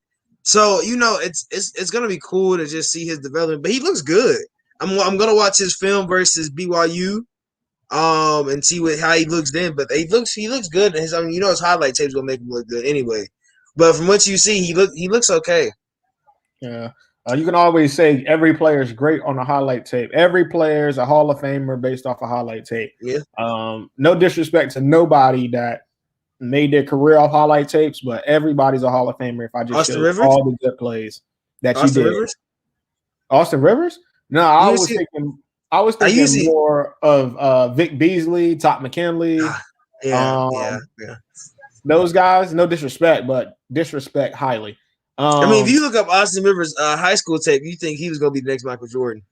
[SPEAKER 12] So, it's going to be cool to just see his development. But he looks good. I'm going to watch his film versus BYU and see how he looks then. But he looks good. His highlight tape is going to make him look good anyway. But from what you see, he looks okay.
[SPEAKER 13] Yeah. You can always say every player is great on a highlight tape. Every player is a Hall of Famer based off a highlight tape.
[SPEAKER 12] Yeah.
[SPEAKER 13] No disrespect to nobody that made their career off highlight tapes, but everybody's a Hall of Famer if I just show all the good plays that you did. Rivers? Austin Rivers? No, I was thinking more of Vic Beasley, Todd McKinley.
[SPEAKER 12] Yeah.
[SPEAKER 13] Those guys, no disrespect, but disrespect highly.
[SPEAKER 12] I mean, if you look up Austin Rivers' high school tape, you think he was going to be the next Michael Jordan.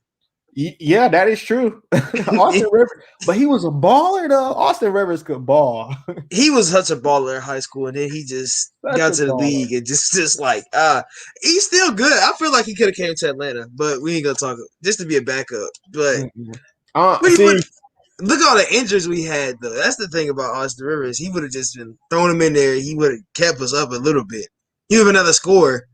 [SPEAKER 13] Yeah, that is true. Austin Rivers, but he was a baller though. Austin Rivers could ball.
[SPEAKER 12] He was such a baller in high school, and then he just got to the league and just like he's still good. I feel like he could have came to Atlanta, but we ain't gonna talk just to be a backup. But look at all the injuries we had though. That's the thing about Austin Rivers. He would have just been thrown him in there. He would have kept us up a little bit. He was another scorer.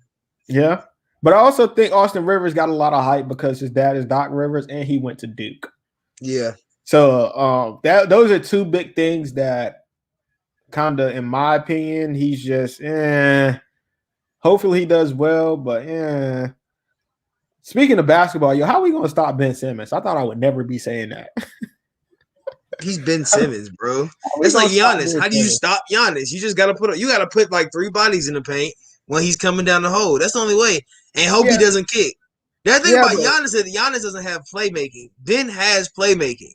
[SPEAKER 13] Yeah. But I also think Austin Rivers got a lot of hype because his dad is Doc Rivers and he went to Duke.
[SPEAKER 12] Yeah.
[SPEAKER 13] So those are two big things that kind of, in my opinion, he's just hopefully he does well, but Speaking of basketball, how are we gonna stop Ben Simmons? I thought I would never be saying that.
[SPEAKER 12] He's Ben Simmons, bro. It's like Giannis. How do you stop Giannis? You just gotta put like 3 bodies in the paint when he's coming down the hole. That's the only way. And hope he doesn't kick. The thing about Giannis is Giannis doesn't have playmaking. Ben has playmaking.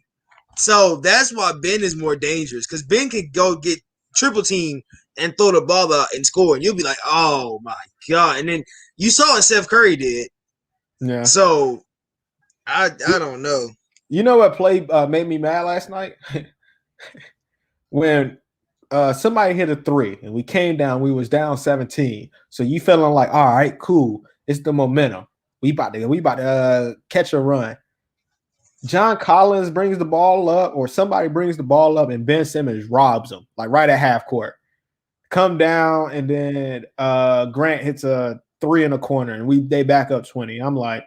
[SPEAKER 12] So that's why Ben is more dangerous, because Ben can go get triple team and throw the ball out and score. And you'll be like, oh my God. And then you saw what Steph Curry did.
[SPEAKER 13] Yeah.
[SPEAKER 12] So I don't know.
[SPEAKER 13] You know what play made me mad last night? When somebody hit a 3 and we came down, we was down 17. So you feeling like, all right, cool. It's the momentum. We about to catch a run. John Collins brings the ball up, or somebody brings the ball up, and Ben Simmons robs him, like right at half court. Come down, and then Grant hits a 3 in the corner, and they back up 20. I'm like,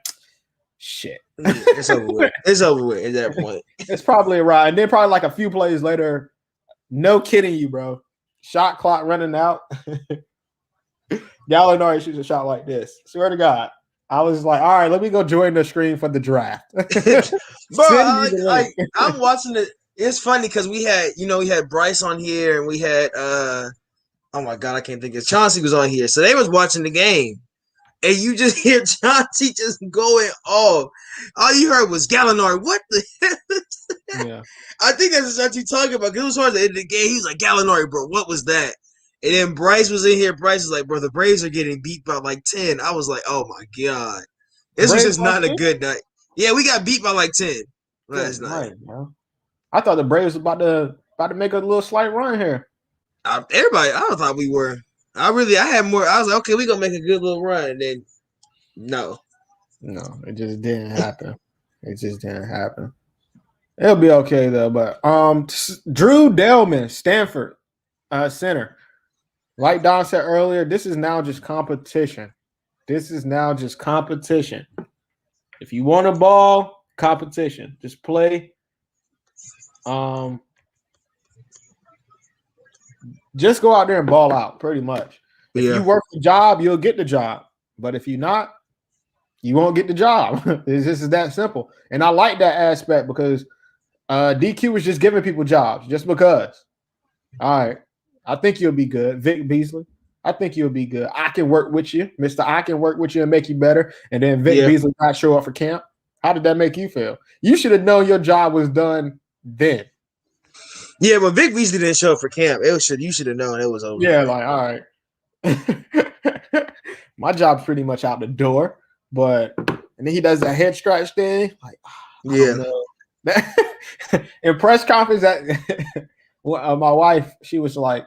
[SPEAKER 13] shit.
[SPEAKER 12] It's over with. It's over with at that point.
[SPEAKER 13] It's probably a ride. And then probably like a few plays later, no kidding you, bro. Shot clock running out. Gallinari shoots a shot like this. Swear to God. I was like, all right, let me go join the screen for the draft.
[SPEAKER 12] Bro, I'm watching it. It's funny because we had Bryce on here, and we had oh my God, I can't think of it. Chauncey was on here. So they was watching the game. And you just hear Chauncey just going off. All you heard was Gallinari. What the hell is that? Yeah. I think that's what Chauncey talking about. Because it was towards the end of the game. He was like, Gallinari, bro, what was that? And then Bryce was in here. Bryce was like, bro, the Braves are getting beat by like 10. I was like, oh my God. This was just not a good night. Yeah, we got beat by like 10 last night.
[SPEAKER 13] Right, bro. I thought the Braves was about to make a little slight run here.
[SPEAKER 12] I thought we were. I had more. I was like, okay, we're going to make a good little run. And then, no,
[SPEAKER 13] it just didn't happen. It just didn't happen. It'll be okay, though. But Drew Delman, Stanford center. Like Don said earlier, this is now just competition. If you want a ball, competition. Just play. Just go out there and ball out, pretty much. If you work the job, you'll get the job. But if you're not, you won't get the job. It's just that simple. And I like that aspect because DQ was just giving people jobs just because. All right. I think you'll be good. Vic Beasley, I think you'll be good. I can work with you. Mr. I can work with you and make you better. And then Vic Beasley not show up for camp. How did that make you feel? You should have known your job was done then.
[SPEAKER 12] Yeah, but Vic Beasley didn't show up for camp. You should have known it was over.
[SPEAKER 13] Yeah, like, all right. My job's pretty much out the door. But and then he does that head scratch thing. Like, in press conference, my wife, she was like,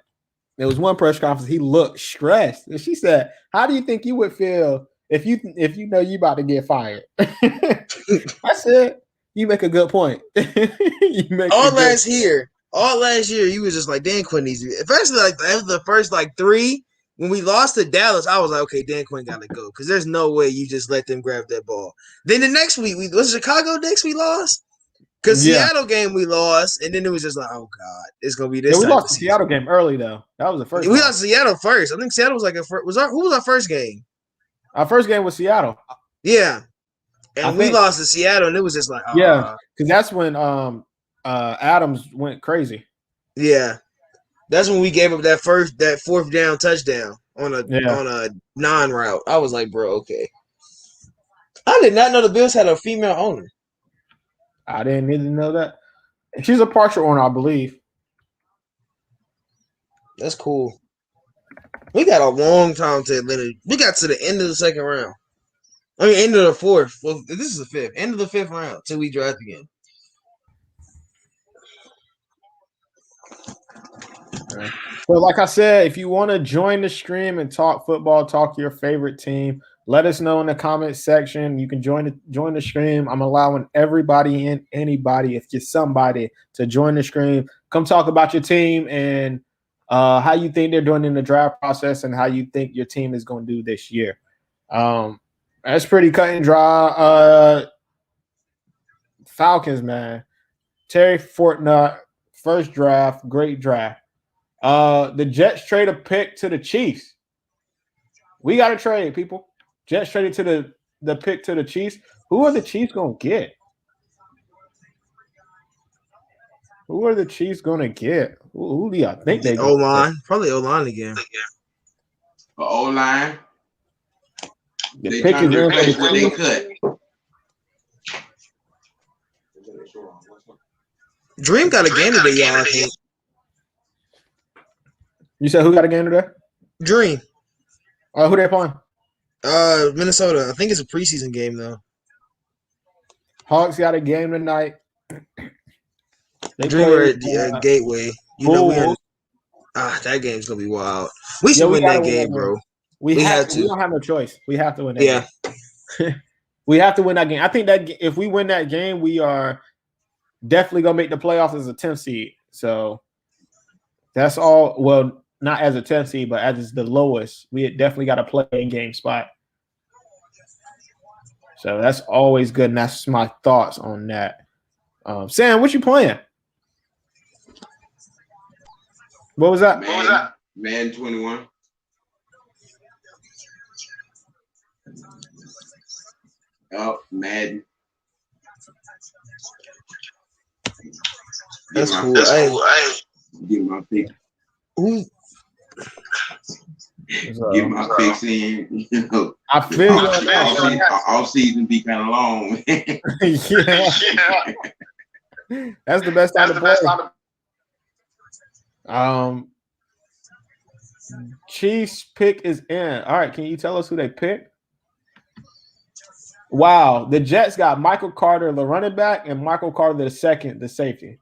[SPEAKER 13] there was one press conference, he looked stressed. And she said, how do you think you would feel if you know you about to get fired? I said, you make a good point.
[SPEAKER 12] Last year, you was just like, Dan Quinn needs to be, especially like after the first like 3, when we lost to Dallas, I was like, okay, Dan Quinn gotta go. Because there's no way you just let them grab that ball. Then the next week, was Chicago next we lost? Because Seattle game we lost, and then it was just like, oh God, it's gonna be this.
[SPEAKER 13] We lost the Seattle game early though. That was the first.
[SPEAKER 12] We lost Seattle first. I think Seattle was like who was our first game?
[SPEAKER 13] Our first game was Seattle.
[SPEAKER 12] Yeah, and we lost to Seattle, and it was just like,
[SPEAKER 13] because that's when Adams went crazy.
[SPEAKER 12] Yeah, that's when we gave up that 4th down touchdown on a non route. I was like, bro, okay. I did not know the Bills had a female owner.
[SPEAKER 13] I didn't need to know that. She's a partial owner, I believe.
[SPEAKER 12] That's cool. We got a long time to Atlanta. We got to the end of the second round. I mean, end of the fourth. Well, this is the fifth. End of the fifth round till we draft again.
[SPEAKER 13] So, like I said, if you want to join the stream and talk football, talk your favorite team, let us know in the comment section. You can join the stream. I'm allowing everybody in, anybody, if you're somebody, to join the stream. Come talk about your team and how you think they're doing in the draft process and how you think your team is going to do this year. That's pretty cut and dry. Falcons, man. Terry Fortnite, first draft, great draft. The Jets trade a pick to the Chiefs. We got to trade, people. Jets traded to the pick to the Chiefs. Who are the Chiefs going to get? Who are the Chiefs going to get? Who do y'all think they
[SPEAKER 12] O-line? Probably O-line again.
[SPEAKER 11] O-line.
[SPEAKER 13] The pick is
[SPEAKER 11] replace what they cut.
[SPEAKER 12] Dream got a game today, y'all, I think.
[SPEAKER 13] You said who got a game today?
[SPEAKER 12] Dream.
[SPEAKER 13] Who they playing?
[SPEAKER 12] Minnesota. I think it's a preseason game though.
[SPEAKER 13] Hawks got a game tonight.
[SPEAKER 12] Dream at the Gateway. You know that game's gonna be wild. We should win that game, bro.
[SPEAKER 13] We have to. We don't have no choice. We have to win that game. We have to win that game. I think that if we win that game, we are definitely gonna make the playoffs as a 10th seed. So that's all. Well, not as a 10th seed, but as the lowest, we definitely got to play in game spot. So that's always good, and that's my thoughts on that. Sam, what you playing? What was that?
[SPEAKER 11] Man 21. Oh, Madden.
[SPEAKER 12] That's cool.
[SPEAKER 11] Get my pick.
[SPEAKER 12] Ooh.
[SPEAKER 11] Get my picks in. You know,
[SPEAKER 13] I feel
[SPEAKER 11] all season be kind of long.
[SPEAKER 13] Yeah. That's the best time to play. Chiefs pick is in. All right, can you tell us who they picked? Wow, the Jets got Michael Carter, the running back, and Michael Carter, the second, the safety.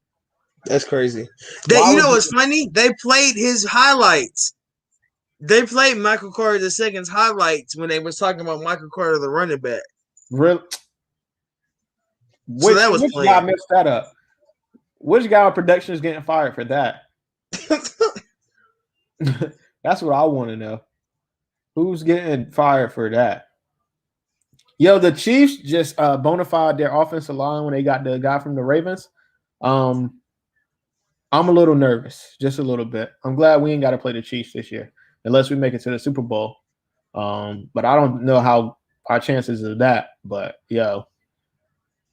[SPEAKER 12] That's crazy. You know what's funny? They played his highlights. They played Michael Carter II's highlights when they was talking about Michael Carter, the running back.
[SPEAKER 13] Really?
[SPEAKER 12] So that was
[SPEAKER 13] which guy messed that up? Which guy on production is getting fired for that? That's what I want to know. Who's getting fired for that? Yo, the Chiefs just bona fide their offensive line when they got the guy from the Ravens. I'm a little nervous, just a little bit. I'm glad we ain't got to play the Chiefs this year, unless we make it to the Super Bowl. But I don't know how our chances of that. But, yo,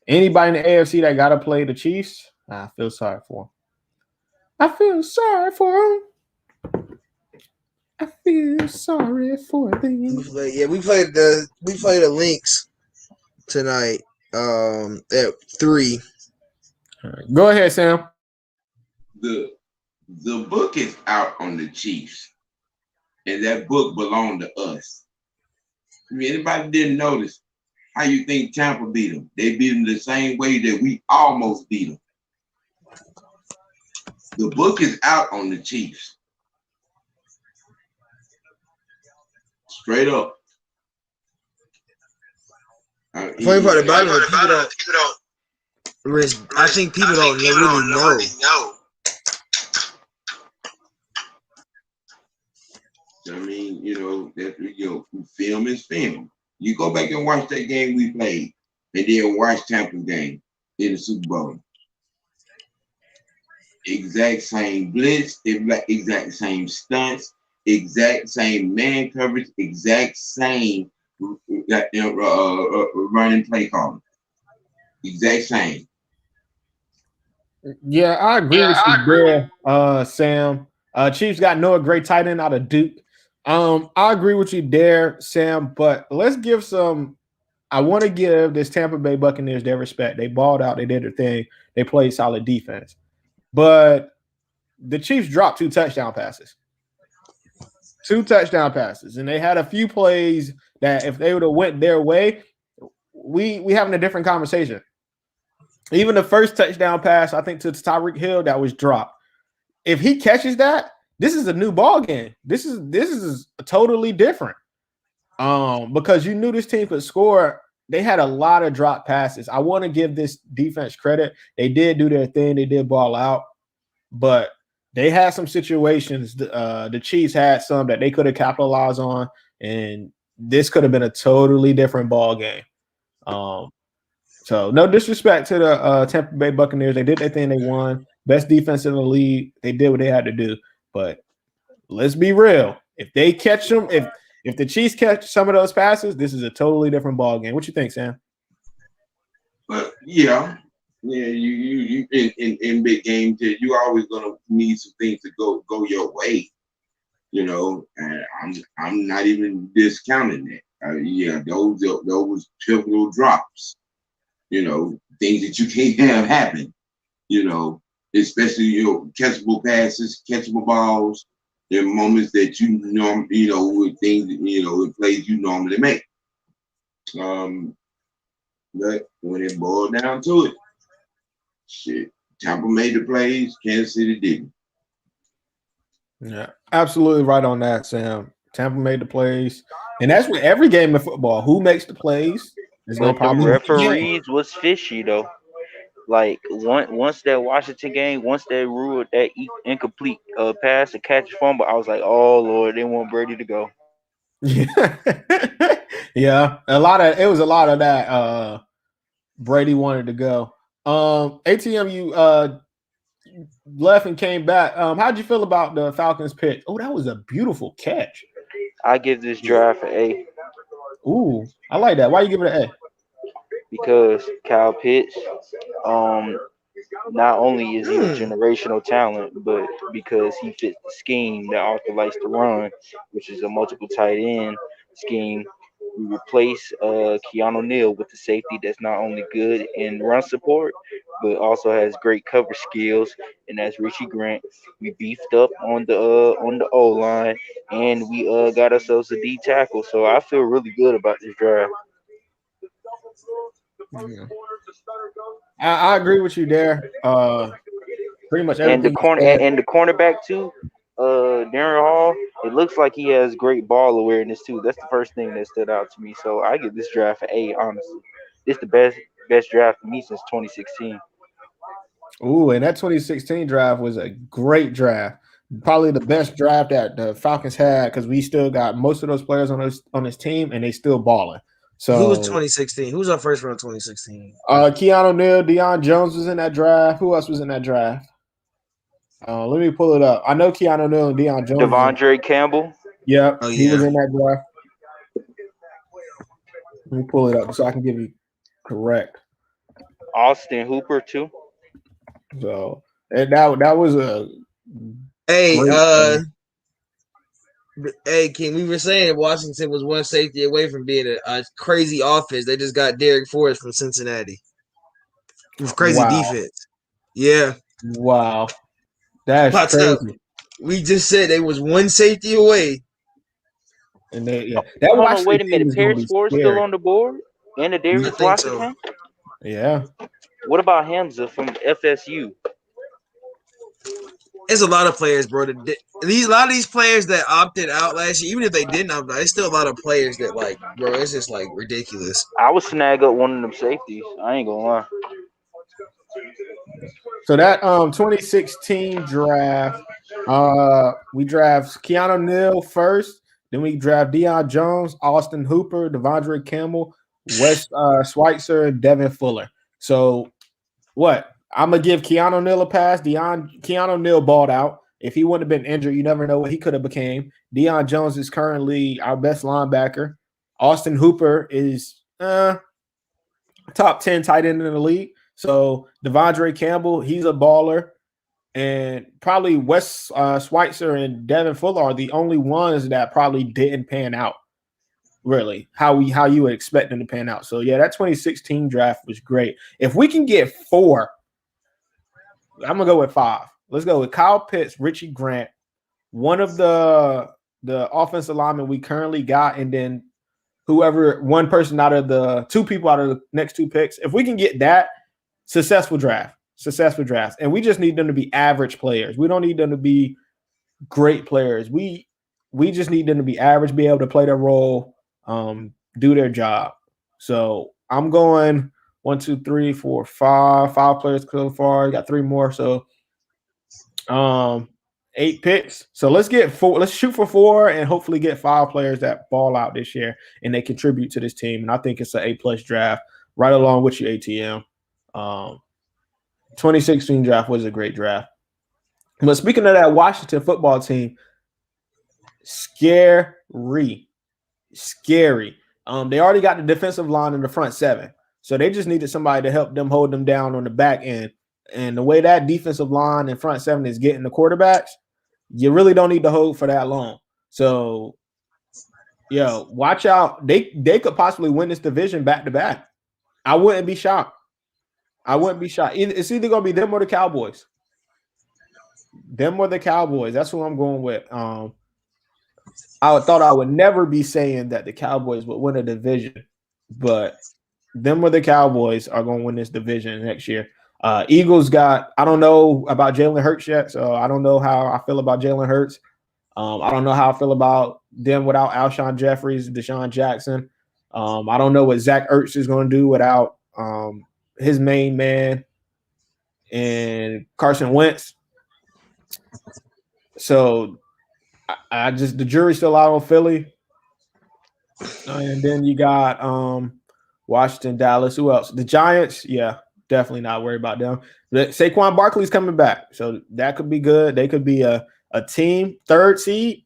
[SPEAKER 13] anybody in the AFC that got to play the Chiefs, I feel sorry for them. I feel sorry for them. I feel sorry for them.
[SPEAKER 12] We played the Lynx tonight at 3.
[SPEAKER 13] All right. Go ahead, Sam.
[SPEAKER 11] The book is out on the Chiefs, and that book belonged to us. I mean, anybody didn't notice how you think Tampa beat them? They beat them the same way that we almost beat them. The book is out on the Chiefs. Straight up.
[SPEAKER 12] Funny part about it, I think people don't really know.
[SPEAKER 11] I mean, film is film. You go back and watch that game we played, and then watch Tampa's game in the Super Bowl. Exact same blitz, exact same stunts, exact same man coverage, exact same running play calling. Exact same.
[SPEAKER 13] Yeah, I agree with you there, Sam. Chiefs got Noah Gray tight end out of Duke. I agree with you there, Sam, but let's give some I want to give this Tampa Bay Buccaneers their respect. They balled out. They did their thing. They played solid defense. But the Chiefs dropped 2 touchdown passes. 2 touchdown passes. And they had a few plays that if they would have went their way, we having a different conversation. Even the first touchdown pass, I think, to Tyreek Hill, that was dropped. If he catches that, this is a new ball game. This is totally different. Because you knew this team could score. They had a lot of drop passes. I want to give this defense credit. They did do their thing. They did ball out, but they had some situations. The Chiefs had some that they could have capitalized on, and this could have been a totally different ball game. So no disrespect to the Tampa Bay Buccaneers. They did their thing. They won. Best defense in the league. They did what they had to do. But let's be real. If they catch them, if the Chiefs catch some of those passes, this is a totally different ball game. What you think, Sam?
[SPEAKER 11] But yeah, you in big games, you always gonna need some things to go your way, And I'm not even discounting that. Yeah, those pivotal drops, things that you can't have happen, especially catchable passes, catchable balls. There are moments that with things, with plays you normally make. But when it boiled down to it, shit, Tampa made the plays, Kansas City didn't.
[SPEAKER 13] Yeah, absolutely right on that, Sam. Tampa made the plays, and that's with every game of football. Who makes the plays? There's no
[SPEAKER 10] But the
[SPEAKER 13] problem.
[SPEAKER 10] referees was fishy though. Like once that Washington game, once they ruled that incomplete pass to catch fumble, I was like, oh Lord, they want Brady to go.
[SPEAKER 13] Yeah, it was a lot of that. Brady wanted to go. ATM, you left and came back. How'd you feel about the Falcons pick? Oh, that was a beautiful catch.
[SPEAKER 10] I give this draft an A.
[SPEAKER 13] Ooh, I like that. Why you give it an A?
[SPEAKER 10] Because Kyle Pitts, not only is he a generational talent, but because he fits the scheme that Arthur likes to run, which is a multiple tight end scheme. We replace Keanu Neal with the safety that's not only good in run support, but also has great cover skills, and that's Richie Grant. We beefed up on the O line, and we got ourselves a D tackle. So I feel really good about this draft.
[SPEAKER 13] Yeah. I agree with you there. Pretty much everything.
[SPEAKER 10] And the cornerback too, Darren Hall. It looks like he has great ball awareness too. That's the first thing that stood out to me. So I give this draft an A. Honestly, it's the best draft for me since 2016.
[SPEAKER 13] Ooh, and that 2016 draft was a great draft. Probably the best draft that the Falcons had because we still got most of those players on this team, and they still balling. So
[SPEAKER 12] who was 2016? Who was our first round 2016?
[SPEAKER 13] Keanu Neal, Deion Jones was in that draft. Who else was in that draft? Let me pull it up. I know Keanu Neal and Deion Jones.
[SPEAKER 10] Devondre Campbell.
[SPEAKER 13] Yep, he was in that draft. Let me pull it up so I can give you correct.
[SPEAKER 10] Austin Hooper too.
[SPEAKER 13] So and that was a
[SPEAKER 12] Hey, King, we were saying Washington was one safety away from being a crazy offense. They just got Derek Forrest from Cincinnati. With crazy defense. Yeah.
[SPEAKER 13] Wow. That's crazy.
[SPEAKER 12] We just said they was one safety away.
[SPEAKER 13] And wait
[SPEAKER 10] a minute. Paris Ford still on the board? And the Darius Washington?
[SPEAKER 13] So. Yeah.
[SPEAKER 10] What about Hamza from FSU?
[SPEAKER 12] It's a lot of players, bro. A lot of these players that opted out last year, even if they didn't opt out, it's still a lot of players that bro, it's just ridiculous.
[SPEAKER 10] I would snag up one of them safeties. I ain't gonna lie.
[SPEAKER 13] So that 2016 draft, we draft Keanu Neal first, then we draft Deion Jones, Austin Hooper, Devondre Campbell, Wes Schweitzer, and Devin Fuller. So what? I'm gonna give Keanu Neal a pass. Keanu Neal balled out. If he wouldn't have been injured, you never know what he could have became. Deion Jones is currently our best linebacker. Austin Hooper is top 10 tight end in the league. So Devondre Campbell, he's a baller. And probably Wes Schweitzer and Devin Fuller are the only ones that probably didn't pan out. really how you would expect them to pan out. So yeah, that 2016 draft was great. If we can get 4, I'm gonna go with 5. Let's go with Kyle Pitts, Richie Grant, one of the offensive linemen we currently got, and then whoever, one person out of the 2 people out of the next 2 picks. If we can get that, successful draft. And we just need them to be average players. We don't need them to be great players. We just need them to be average, be able to play their role, do their job. So I'm going 1, 2, 3, 4, 5 players so far. Got 3 more. So 8 picks. So let's get 4. Let's shoot for 4 and hopefully get 5 players that ball out this year and they contribute to this team. And I think it's an A+ draft right along with your ATM. 2016 draft was a great draft. But speaking of that Washington football team, scary. They already got the defensive line in the front 7. So they just needed somebody to help them hold them down on the back end. And the way that defensive line and front 7 is getting the quarterbacks, you really don't need to hold for that long. So, watch out. They could possibly win this division back to back. I wouldn't be shocked. It's either going to be them or the Cowboys. That's who I'm going with. I thought I would never be saying that the Cowboys would win a division, but them or the Cowboys are going to win this division next year. Eagles I don't know about Jalen Hurts yet, so I don't know how I feel about Jalen Hurts. I don't know how I feel about them without Alshon Jeffries, Deshaun Jackson. I don't know what Zach Ertz is going to do without his main man and Carson Wentz. So the jury's still out on Philly. And then you got Washington, Dallas. Who else? The Giants. Yeah, definitely not worried about them. But Saquon Barkley's coming back, so that could be good. They could be a team 3rd seed,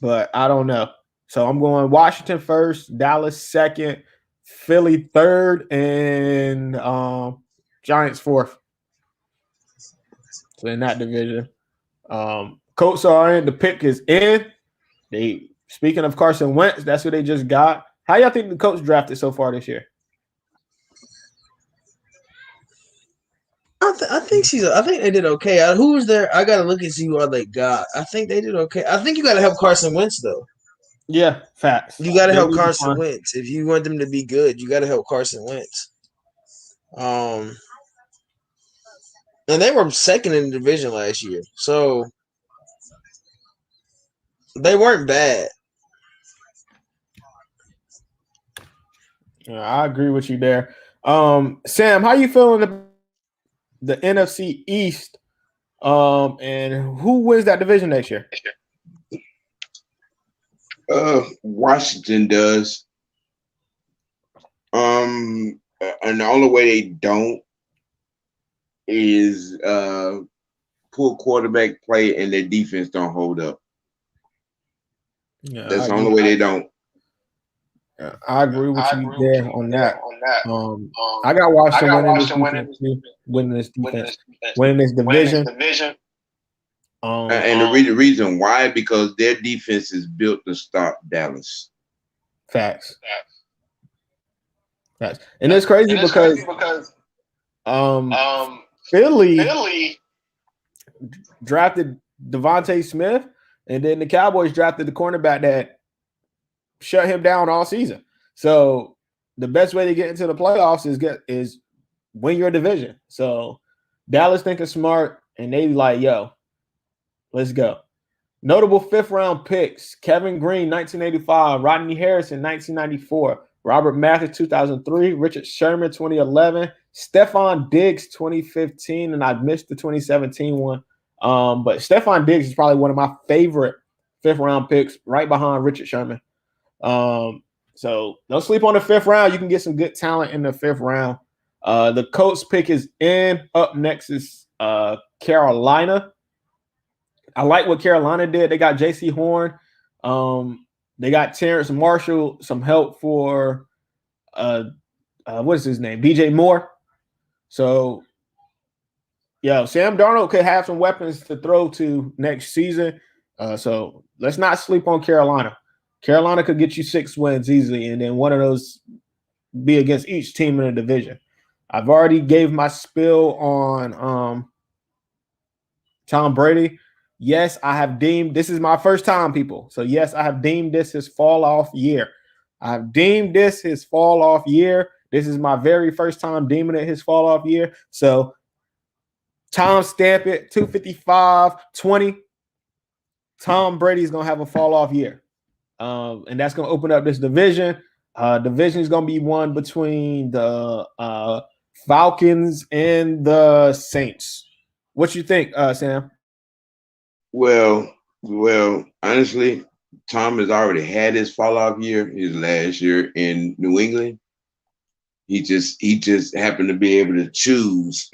[SPEAKER 13] but I don't know. So I'm going Washington 1st, Dallas 2nd, Philly 3rd, and Giants 4th. So in that division, Colts are in. The pick is in. Speaking of Carson Wentz, that's who they just got. How y'all think the Colts drafted so far this year?
[SPEAKER 12] I think they did okay. Who was there? I gotta look and see who they got. I think they did okay. I think you gotta help Carson Wentz though.
[SPEAKER 13] Yeah, facts.
[SPEAKER 12] You gotta help Carson Wentz if you want them to be good. You gotta help Carson Wentz. And they were 2nd in the division last year, so they weren't bad.
[SPEAKER 13] Yeah, I agree with you there. Sam, how you feeling about the NFC East? And who wins that division next year?
[SPEAKER 11] Washington does. And the only way they don't is poor quarterback play and their defense don't hold up.
[SPEAKER 13] Yeah,
[SPEAKER 11] that's the only way they don't.
[SPEAKER 13] I agree with you there on that. I got Washington winning this division.
[SPEAKER 11] And the reason why, because their defense is built to stop Dallas.
[SPEAKER 13] Facts. And it's crazy because Philly drafted Devontae Smith, and then the Cowboys drafted the cornerback that shut him down all season. So the best way to get into the playoffs is win your division. So Dallas thinking smart, and they like, yo, let's go. Notable 5th-round picks: Kevin Green, 1985; Rodney Harrison, 1994; Robert Mathis, 2003; Richard Sherman, 2011; Stephon Diggs, 2015, and I missed the 2017 one. But Stephon Diggs is probably one of my favorite 5th-round picks, right behind Richard Sherman. So don't sleep on the 5th round. You can get some good talent in the 5th round. The Colts pick is in. Up next is Carolina. I like what Carolina did. They got J.C. Horn. They got Terrence Marshall, some help for what is his name? DJ Moore. So Sam Darnold could have some weapons to throw to next season. So let's not sleep on Carolina. Carolina could get you 6 wins easily, and then one of those be against each team in the division. I've already gave my spill on Tom Brady. Yes, I have deemed this is my first time, people. So yes, I have deemed this his fall off year. I've deemed this his fall off year. This is my very first time deeming it his fall off year. So Tom stamp it 255-20. Tom Brady's gonna have a fall off year. And that's gonna open up this division. Division is gonna be won between the Falcons and the Saints. What you think, Sam?
[SPEAKER 11] Well, honestly, Tom has already had his fall off year, his last year in New England. He just happened to be able to choose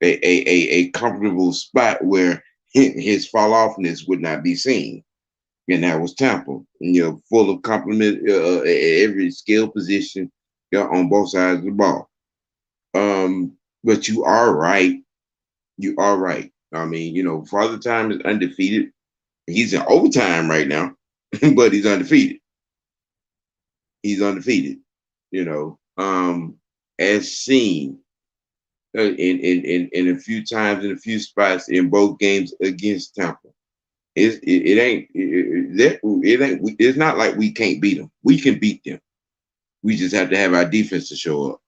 [SPEAKER 11] a comfortable spot where his fall offness would not be seen. And that was Tampa, full of compliment at every skill position on both sides of the ball. But you are right. You are right. I mean, Father Time is undefeated. He's in overtime right now, but he's undefeated. He's undefeated, as seen in a few times, in a few spots in both games against Tampa. It's not like we can't beat them. We can beat them. We just have to have our defense to show up.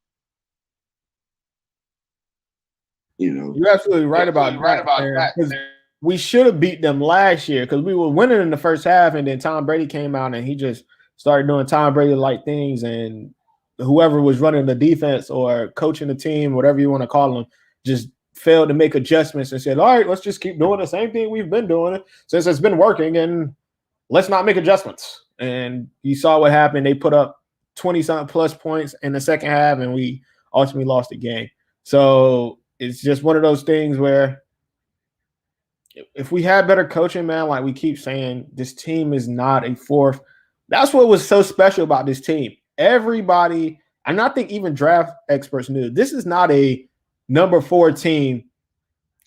[SPEAKER 13] You're absolutely right about that. We should have beat them last year because we were winning in the first half, and then Tom Brady came out and he just started doing Tom Brady-like things, and whoever was running the defense or coaching the team, whatever you want to call them, just failed to make adjustments and said, all right, let's just keep doing the same thing we've been doing since it's been working, and let's not make adjustments. And you saw what happened. They put up 20-something plus points in the second half, and we ultimately lost the game. So it's just one of those things where if we had better coaching, man, like we keep saying, this team is not a fourth. That's what was so special about this team. Everybody, and I think even draft experts knew, this is not a number 4 team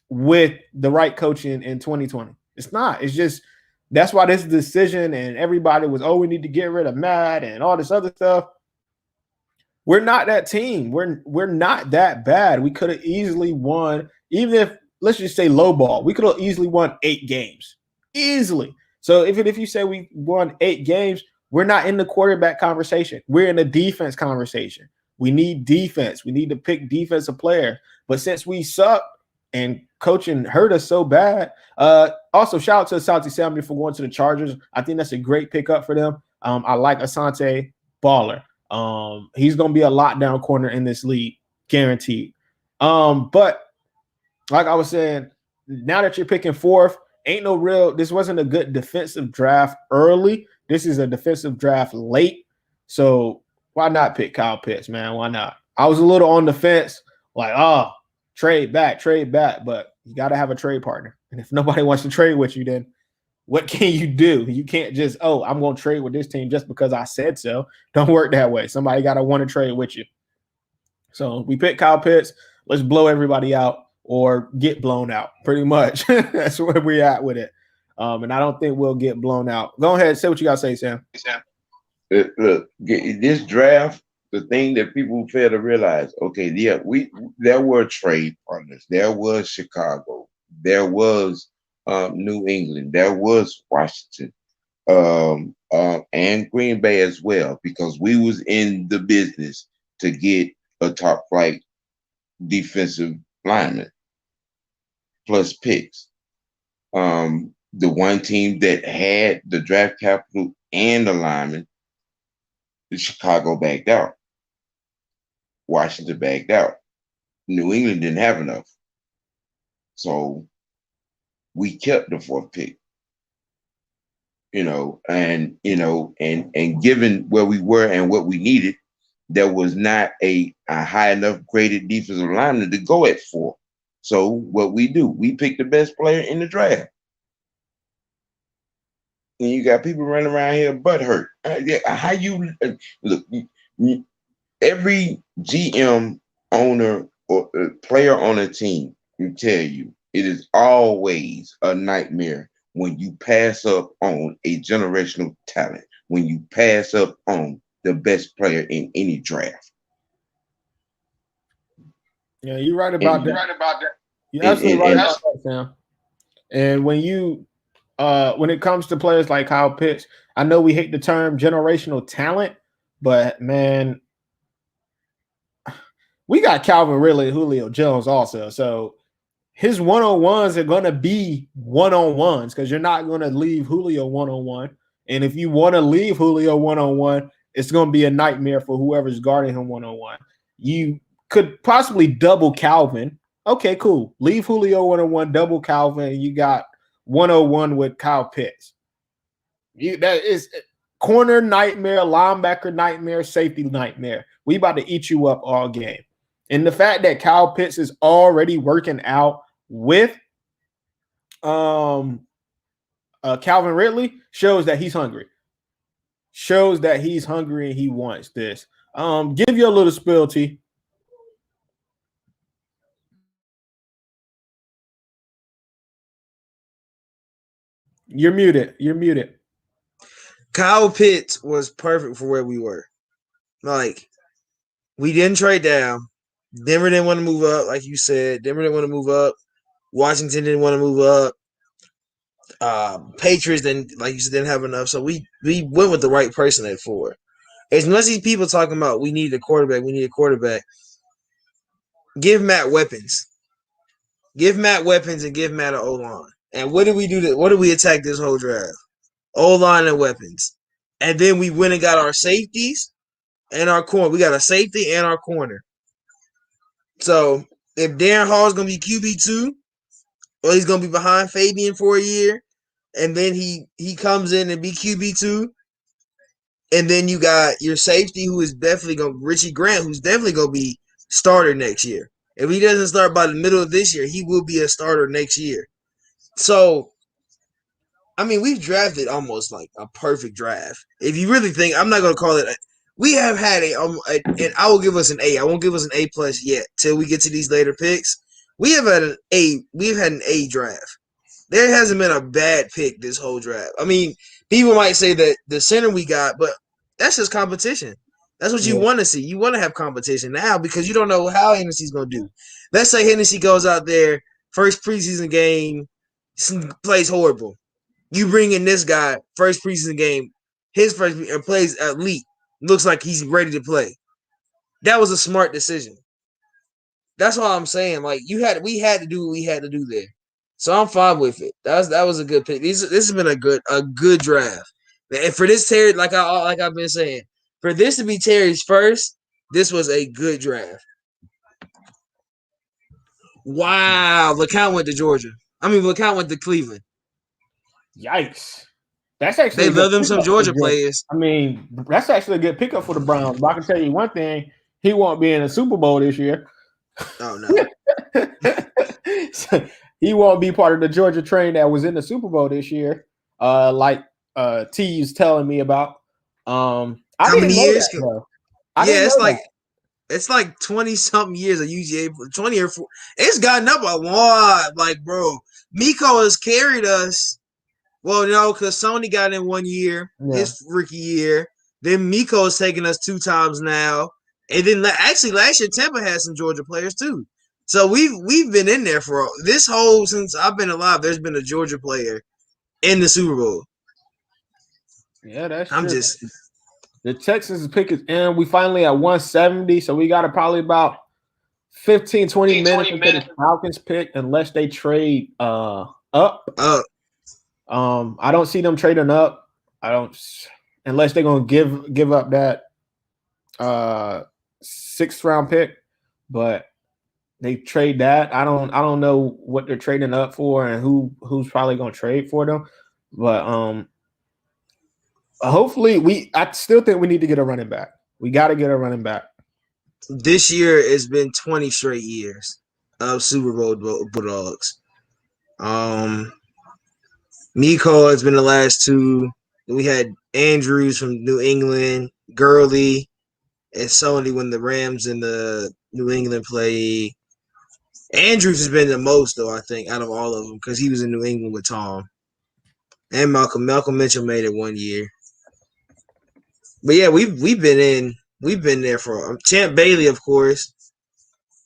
[SPEAKER 13] with the right coaching in 2020. It's not. It's just that's why this decision, and everybody was, we need to get rid of Matt and all this other stuff. We're not that team. We're not that bad. We could have easily won, even if, let's just say low ball, we could have easily won 8 games. Easily. So even if you say we won 8 games, we're not in the quarterback conversation. We're in the defense conversation. We need defense. We need to pick defensive players. But since we suck and coaching hurt us so bad, also shout out to Asante Samuel for going to the Chargers. I think that's a great pickup for them. I like Asante, baller. He's going to be a lockdown corner in this league, guaranteed. But like I was saying, now that you're picking 4th, this wasn't a good defensive draft early. This is a defensive draft late. So why not pick Kyle Pitts, man? Why not? I was a little on the fence, like, trade back. But you got to have a trade partner. And if nobody wants to trade with you, then what can you do? You can't just, I'm going to trade with this team just because I said so. Don't work that way. Somebody got to want to trade with you. So we pick Kyle Pitts. Let's blow everybody out or get blown out, pretty much. That's where we're at with it. And I don't think we'll get blown out. Go ahead. Say what you got to say, Sam.
[SPEAKER 11] Look, this draft, the thing that people fail to realize, there were trade partners. There was Chicago. There was New England. There was Washington, and Green Bay as well, because we was in the business to get a top flight defensive lineman plus picks. The one team that had the draft capital and the lineman, Chicago backed out. Washington backed out. New England didn't have enough. So we kept the 4th pick. And given where we were and what we needed, there was not a high enough graded defensive lineman to go at 4. So what we do, we pick the best player in the draft. And you got people running around here butt hurt. How you look? Every GM, owner, or player on a team will tell you it is always a nightmare when you pass up on a generational talent, when you pass up on the best player in any draft.
[SPEAKER 13] Yeah, you're right about that. You're absolutely right about that, Sam. And when it comes to players like Kyle Pitts, I know we hate the term generational talent, but man, we got Calvin Ridley and Julio Jones also. So his one-on-ones are going to be one-on-ones because you're not going to leave Julio one-on-one. And if you want to leave Julio one-on-one, it's going to be a nightmare for whoever's guarding him one-on-one. You could possibly double Calvin. Okay, cool. Leave Julio one-on-one, double Calvin, and you got 101 with Kyle Pitts. That is corner nightmare, linebacker nightmare, safety nightmare. We about to eat you up all game. And the fact that Kyle Pitts is already working out with Calvin Ridley shows that he's hungry. Shows that he's hungry and he wants this. Give you a little spill, T. You're muted.
[SPEAKER 12] Kyle Pitts was perfect for where we were. Like, we didn't trade down. Denver didn't want to move up, like you said. Denver didn't want to move up. Washington didn't want to move up. Patriots didn't, like you said, didn't have enough. So we went with the right person at 4. As much as people talking about we need a quarterback, give Matt weapons. Give Matt weapons and give Matt an O-line. And what did we do? What did we attack this whole draft? O-line and weapons. And then we went and got our safeties and our corner. We got a safety and our corner. So if Darren Hall is going to be QB2, or he's going to be behind Fabian for a year, and then he comes in and be QB2, and then you got your safety who is definitely going to, Richie Grant, who's definitely going to be starter next year. If he doesn't start by the middle of this year, he will be a starter next year. So, I mean, we've drafted almost like a perfect draft. If you really think, I'm not going to call it. We have had and I will give us an A. I won't give us an A+ yet till we get to these later picks. We have had an A. We've had an A draft. There hasn't been a bad pick this whole draft. I mean, people might say that the center we got, but that's just competition. That's what you want to see. You want to have competition now because you don't know how Hennessy's going to do. Let's say Hennessy goes out there, first preseason game, plays horrible. You bring in this guy, first preseason game, his first and plays elite. Looks like he's ready to play. That was a smart decision. That's all I'm saying. Like we had to do what we had to do there. So I'm fine with it. That was a good pick. This has been a good draft. And for this Terry, like I've been saying, for this to be Terry's first, this was a good draft. Wow, LeCount went to Georgia. I mean, LeCount went to Cleveland.
[SPEAKER 13] Yikes. That's actually
[SPEAKER 12] they love them some Georgia players.
[SPEAKER 13] I mean, that's actually a good pickup for the Browns. But I can tell you one thing: he won't be in a Super Bowl this year.
[SPEAKER 12] Oh no,
[SPEAKER 13] he won't be part of the Georgia train that was in the Super Bowl this year. Like T is telling me about. How
[SPEAKER 12] many years?
[SPEAKER 13] It's
[SPEAKER 12] like 20 something years of UGA, 20 or 4. It's gotten up a lot. Like, bro, Miko has carried us. Well, no, because Sony got in 1 year, his rookie year. Then Miko's taken us 2 times now. And then actually last year Tampa had some Georgia players too. So we've been in there for this whole since I've been alive. There's been a Georgia player in the Super Bowl.
[SPEAKER 13] Yeah, that's true. The Texans pick is in. We finally at 170, so we got probably about 15, 20 minutes until the Falcons pick, unless they trade up. I don't see them trading up. Unless they're gonna give up that 6th round pick, but they trade that. I don't know what they're trading up for and who's probably gonna trade for them. But hopefully I still think we need to get a running back. We gotta get a running back.
[SPEAKER 12] This year has been 20 straight years of Super Bowl Bulldogs. Miko has been the last 2. We had Andrews from New England, Gurley, and Sony when the Rams and the New England play. Andrews has been the most, though, I think, out of all of them, because he was in New England with Tom. And Malcolm Mitchell made it 1 year. But yeah, we've been there for Champ Bailey, of course.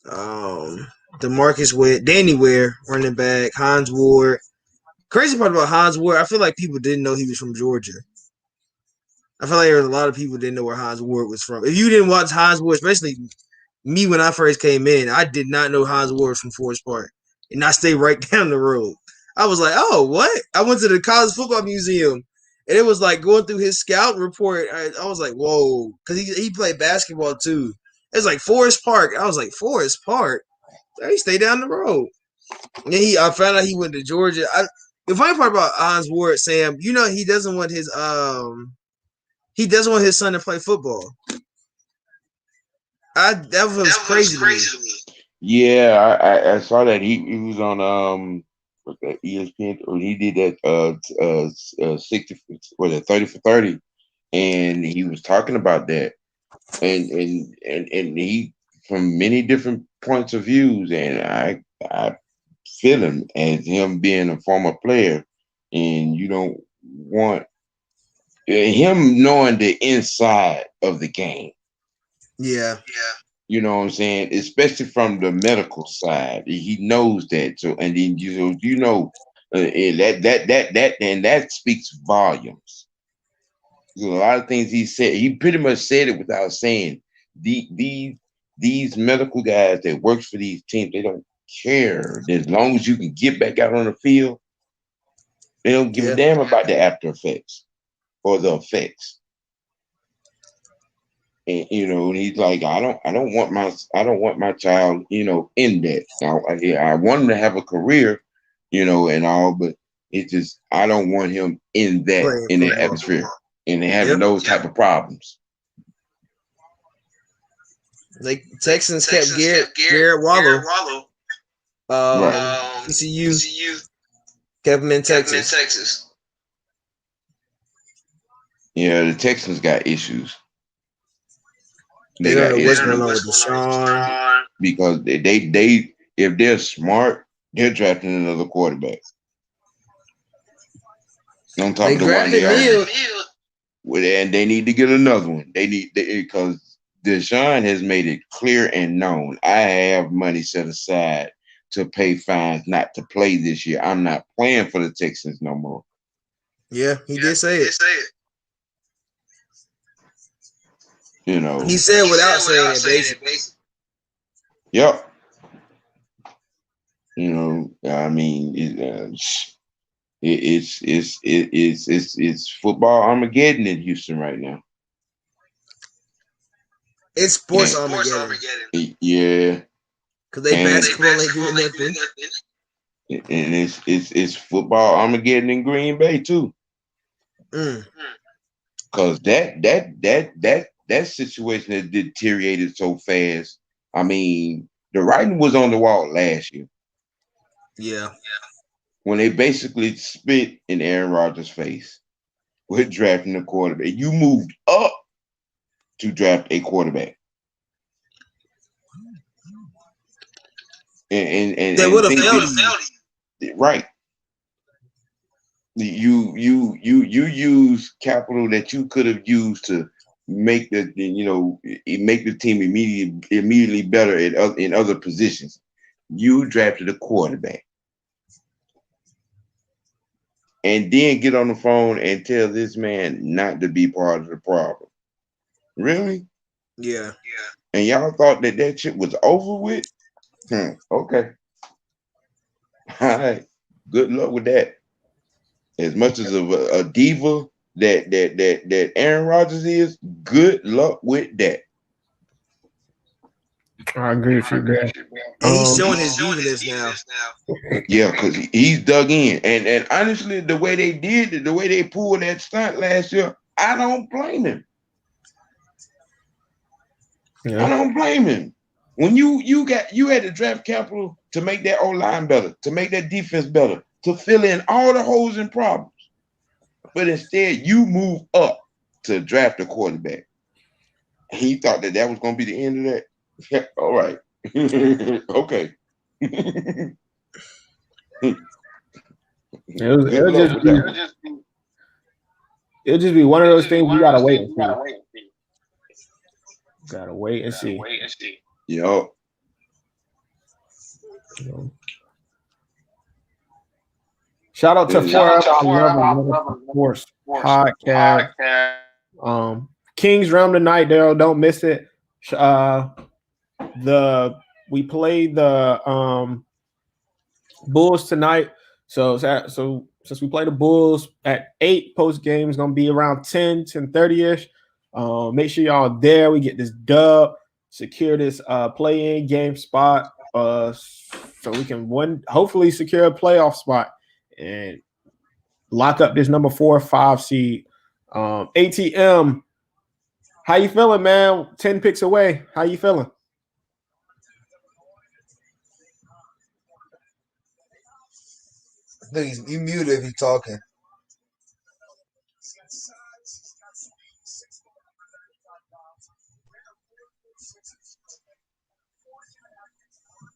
[SPEAKER 12] DeMarcus Ware, Danny Ware, running back, Hans Ward. Crazy part about Hans Ward, I feel like people didn't know he was from Georgia. I feel like there was a lot of people didn't know where Hans Ward was from. If you didn't watch Hans Ward, especially me when I first came in, I did not know Hans Ward was from Forest Park. And I stayed right down the road. I was like, oh, what? I went to the College Football Museum, and it was like going through his scout report. I was like, whoa, because he played basketball too. It was like Forest Park. I was like, Forest Park? He stayed down the road. And then I found out he went to Georgia. The funny part about Hans Ward, Sam, he doesn't want his son to play football. That was crazy to me.
[SPEAKER 11] Yeah, I saw that he was on ESPN, or he did that 60 was it 30 for 30, and he was talking about that, and he from many different points of views, and I feel him as him being a former player, and you don't want him knowing the inside of the game.
[SPEAKER 12] Yeah.
[SPEAKER 11] You know what I'm saying? Especially from the medical side, he knows that. So, and then that speaks volumes. A lot of things he said, he pretty much said it without saying. These medical guys that works for these teams, they don't care. As long as you can get back out on the field, they don't give a damn about the after effects or the effects. And he's like, I don't want my child, in that. Now, I want him to have a career, and all, but it's just I don't want him in that atmosphere and having those type of problems.
[SPEAKER 12] Like Texans kept Garrett Wallow. ECU kept him in Texas.
[SPEAKER 11] Yeah, the Texans got issues.
[SPEAKER 12] They don't know what's going on with Deshaun.
[SPEAKER 11] Because they if they're smart, they're drafting another quarterback. On top of the one they already, and they need to get another one. Because Deshaun has made it clear and known. I have money set aside to pay fines not to play this year. I'm not playing for the Texans no more.
[SPEAKER 12] Yeah, he did say it.
[SPEAKER 11] He
[SPEAKER 12] said without saying it, basically.
[SPEAKER 11] Yep. I mean, it's football Armageddon in Houston right now.
[SPEAKER 12] It's sports Armageddon.
[SPEAKER 11] Yeah.
[SPEAKER 12] Because they basketball ain't doing nothing.
[SPEAKER 11] And it's football Armageddon in Green Bay too. Because that situation has deteriorated so fast. I mean, the writing was on the wall last year.
[SPEAKER 12] Yeah.
[SPEAKER 11] When they basically spit in Aaron Rodgers' face with drafting a quarterback. You moved up to draft a quarterback. And
[SPEAKER 12] they would have failed
[SPEAKER 11] you. Right. You use capital that you could have used to make the team immediately better in other positions. You drafted a quarterback, and then get on the phone and tell this man not to be part of the problem. Really?
[SPEAKER 12] Yeah.
[SPEAKER 11] And y'all thought that shit was over with? Okay. All right. Good luck with that. As much as a diva that Aaron Rodgers is, good luck with that.
[SPEAKER 13] I agree with you, man.
[SPEAKER 12] And he's showing his diviness now.
[SPEAKER 11] Yeah, because he's dug in. And honestly, the way they pulled that stunt last year, I don't blame him. Yeah. I don't blame him. When you had to draft capital to make that O-line better, to make that defense better, to fill in all the holes and problems. But instead, you move up to draft a quarterback. He thought that was going to be the end of that. Yeah, all right. Okay.
[SPEAKER 13] it'll just be one of those things we gotta wait and see. Gotta wait and see.
[SPEAKER 11] Yo.
[SPEAKER 13] Shout out to Force podcast. Kings Realm tonight, Daryl. Don't miss it. We played the Bulls tonight. So since we play the Bulls at 8, post game is gonna be around 10:30ish. Make sure y'all there. We get this dub, secure this play-in game spot, so we can hopefully secure a playoff spot and lock up this number 4 or 5 seed. ATM, how you feeling, man? 10 picks away. How you feeling?
[SPEAKER 12] I think he's muted if he's talking.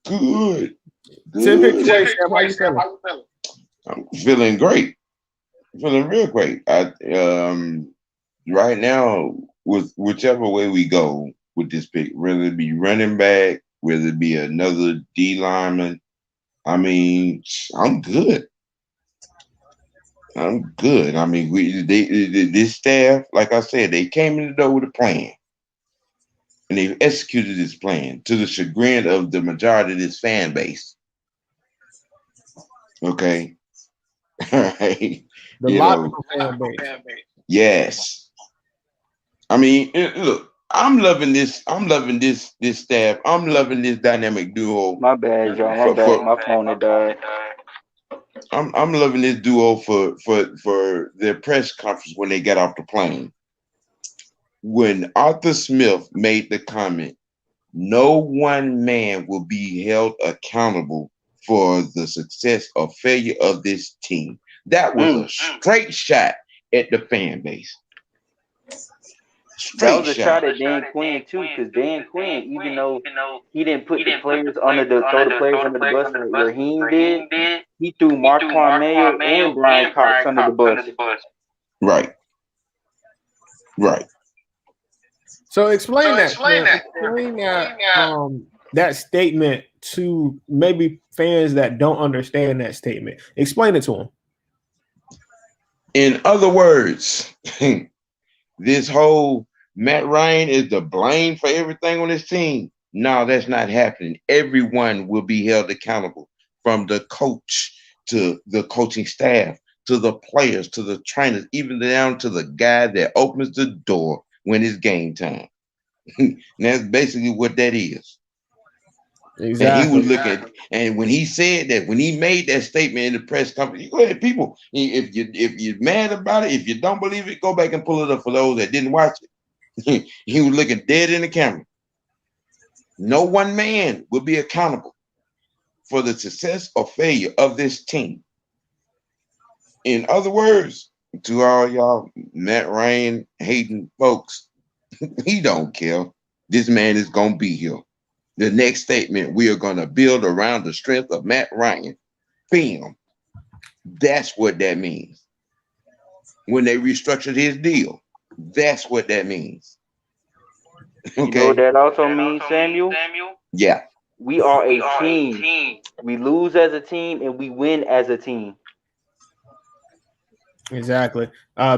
[SPEAKER 11] Good.
[SPEAKER 13] 10 picks away, Sam. How you feeling?
[SPEAKER 11] I'm feeling great. Feeling real great. Right now, with whichever way we go with this pick, whether it be running back, whether it be another D lineman, I mean, I'm good. I'm good. I mean, this staff, like I said, they came in the door with a plan, and they've executed this plan to the chagrin of the majority of this fan base. Okay, all right.
[SPEAKER 13] The logical fan base.
[SPEAKER 11] Yes. I mean, look, I'm loving this. I'm loving this staff. I'm loving this dynamic duo.
[SPEAKER 10] My bad, y'all. My bad. My phone had died.
[SPEAKER 11] I'm loving this duo for their press conference when they got off the plane. When Arthur Smith made the comment, no one man will be held accountable for the success or failure of this team. That was a straight shot at the fan base.
[SPEAKER 10] That was a shot at Dan Quinn too, because Dan Quinn, even though he didn't put the players under the bus like Raheem did, he threw Marquand Mayo and Brian Cox under the bus.
[SPEAKER 11] Right.
[SPEAKER 13] So explain that. Explain that statement to maybe fans that don't understand that statement. Explain it to them.
[SPEAKER 11] In other words, this whole Matt Ryan is the blame for everything on this team. No, that's not happening. Everyone will be held accountable, from the coach to the coaching staff, to the players, to the trainers, even down to the guy that opens the door when it's game time. That's basically what that is. Exactly. And he was looking, and when he said that, when he made that statement in the press conference, go ahead, people. If you're mad about it, if you don't believe it, go back and pull it up for those that didn't watch it. He was looking dead in the camera. No one man will be accountable for the success or failure of this team. In other words, to all y'all Matt Ryan hating folks, he don't care. This man is gonna be here. The next statement, we are gonna build around the strength of Matt Ryan. Film. That's what that means. When they restructured his deal, that's what that means. Okay.
[SPEAKER 10] You know what that also means, Samuel?
[SPEAKER 11] Yeah.
[SPEAKER 10] We are a team. We lose as a team and we win as a team.
[SPEAKER 13] Exactly.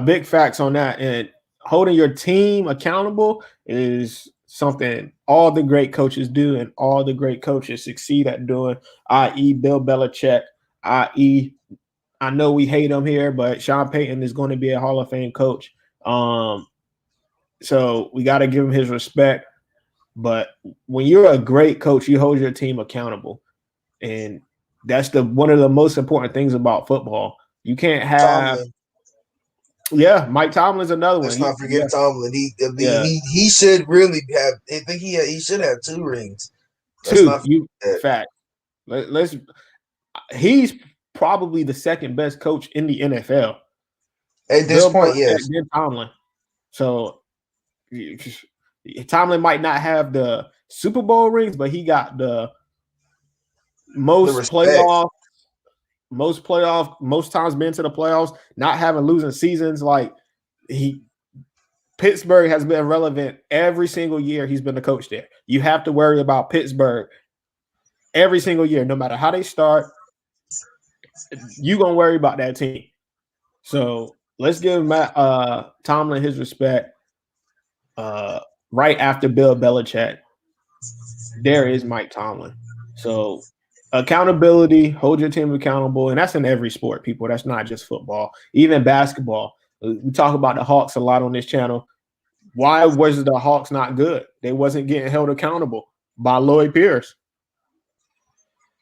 [SPEAKER 13] Big facts on that. And holding your team accountable is something all the great coaches do and all the great coaches succeed at doing, i.e. Bill Belichick, i.e. I know we hate him here, but Sean Payton is going to be a Hall of Fame coach. So we got to give him his respect. But when you're a great coach, you hold your team accountable. And that's one of the most important things about football. You can't have Tomlin. Yeah, Mike Tomlin's another one.
[SPEAKER 12] Let's not forget Tomlin. He should really have. I think he should have 2 rings.
[SPEAKER 13] Fact. He's probably the second best coach in the NFL
[SPEAKER 12] at this point. Yes,
[SPEAKER 13] Tomlin. So Tomlin might not have the Super Bowl rings, but he got the most playoff, most times been to the playoffs, not having losing seasons. Like Pittsburgh has been relevant every single year he's been the coach there. You have to worry about Pittsburgh every single year, no matter how they start. You're gonna worry about that team. So let's give Matt Tomlin his respect. Right after Bill Belichick, there is Mike Tomlin. So accountability, hold your team accountable, and that's in every sport, people. That's not just football, even basketball. We talk about the Hawks a lot on this channel. Why was the Hawks not good? They wasn't getting held accountable by Lloyd Pierce.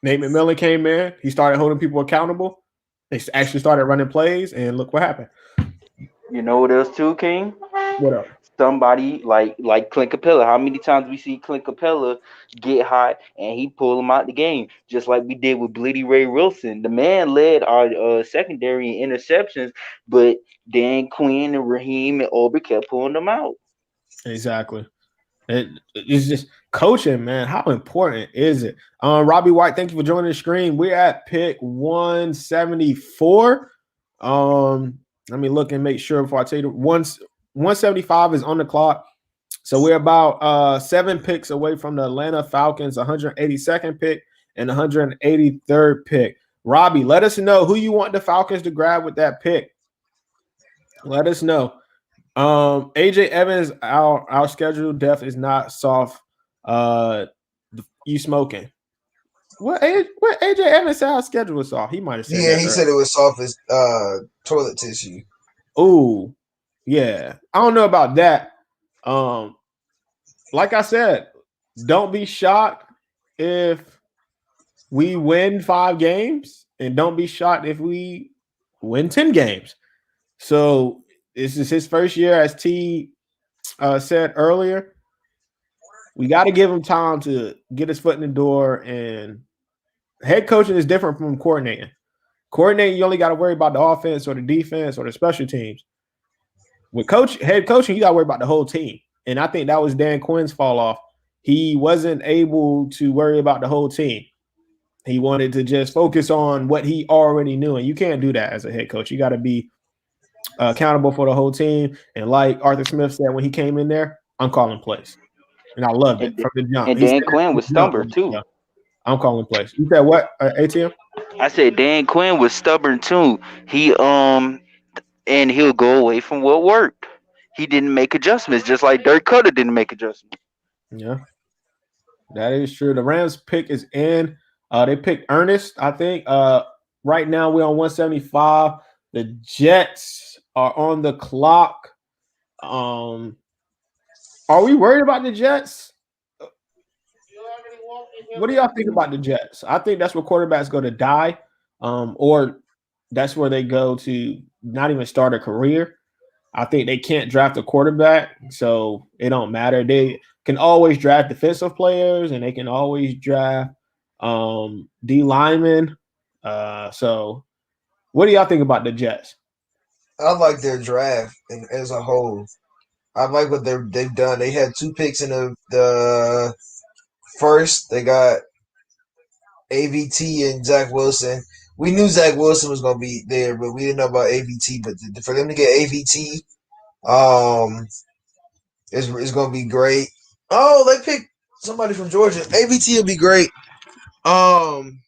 [SPEAKER 13] Nate McMillan came in. He started holding people accountable. They actually started running plays, and look what happened.
[SPEAKER 10] You know what else too, King?
[SPEAKER 13] What up?
[SPEAKER 10] Somebody like Clint Capella. How many times we see Clint Capella get hot and he pull him out the game, just like we did with Blitty Ray Wilson. The man led our secondary in interceptions, but Dan Quinn and Raheem and Aubrey kept pulling them out.
[SPEAKER 13] Exactly. It's just coaching, man. How important is it? Robbie White, thank you for joining the screen. We're at pick 174. Let me look and make sure before I tell you. 175 is on the clock. So we're about 7 picks away from the Atlanta Falcons, 182nd pick and 183rd pick. Robbie, let us know who you want the Falcons to grab with that pick. Let us know. AJ Evans, our schedule depth is not soft. You smoking? What AJ Evans said our schedule was soft. He might have said
[SPEAKER 12] Yeah, he said it was soft as toilet tissue.
[SPEAKER 13] Ooh, yeah. I don't know about that. Like I said, don't be shocked if we win 5 games, and don't be shocked if we win 10 games. So this is his first year, as T said earlier. We got to give him time to get his foot in the door, and head coaching is different from coordinating. Coordinating, you only got to worry about the offense or the defense or the special teams. With head coaching, you got to worry about the whole team. And I think that was Dan Quinn's fall off. He wasn't able to worry about the whole team. He wanted to just focus on what he already knew, and you can't do that as a head coach. You got to be accountable for the whole team. And like Arthur Smith said when he came in there, I'm calling plays. And I loved it from the jump.
[SPEAKER 10] And Dan Quinn was stubborn too.
[SPEAKER 13] I'm calling plays. You said what, ATM?
[SPEAKER 10] I said Dan Quinn was stubborn too. He and he'll go away from what worked. He didn't make adjustments, just like Dirk Cutter didn't make adjustments.
[SPEAKER 13] Yeah, that is true. The Rams pick is in. They picked Ernest, I think. Right now we're on 175. The Jets are on the clock. Are we worried about the Jets? What do y'all think about the Jets? I think that's where quarterbacks go to die, or that's where they go to not even start a career. I think they can't draft a quarterback, so it don't matter. They can always draft defensive players, and they can always draft D linemen. So what do y'all think about the Jets?
[SPEAKER 12] I like their draft as a whole. I like what they've done. They had 2 picks in the first. They got AVT and Zach Wilson. We knew Zach Wilson was going to be there, but we didn't know about AVT. But for them to get AVT, it's going to be great. Oh, they picked somebody from Georgia. AVT will be great. I'm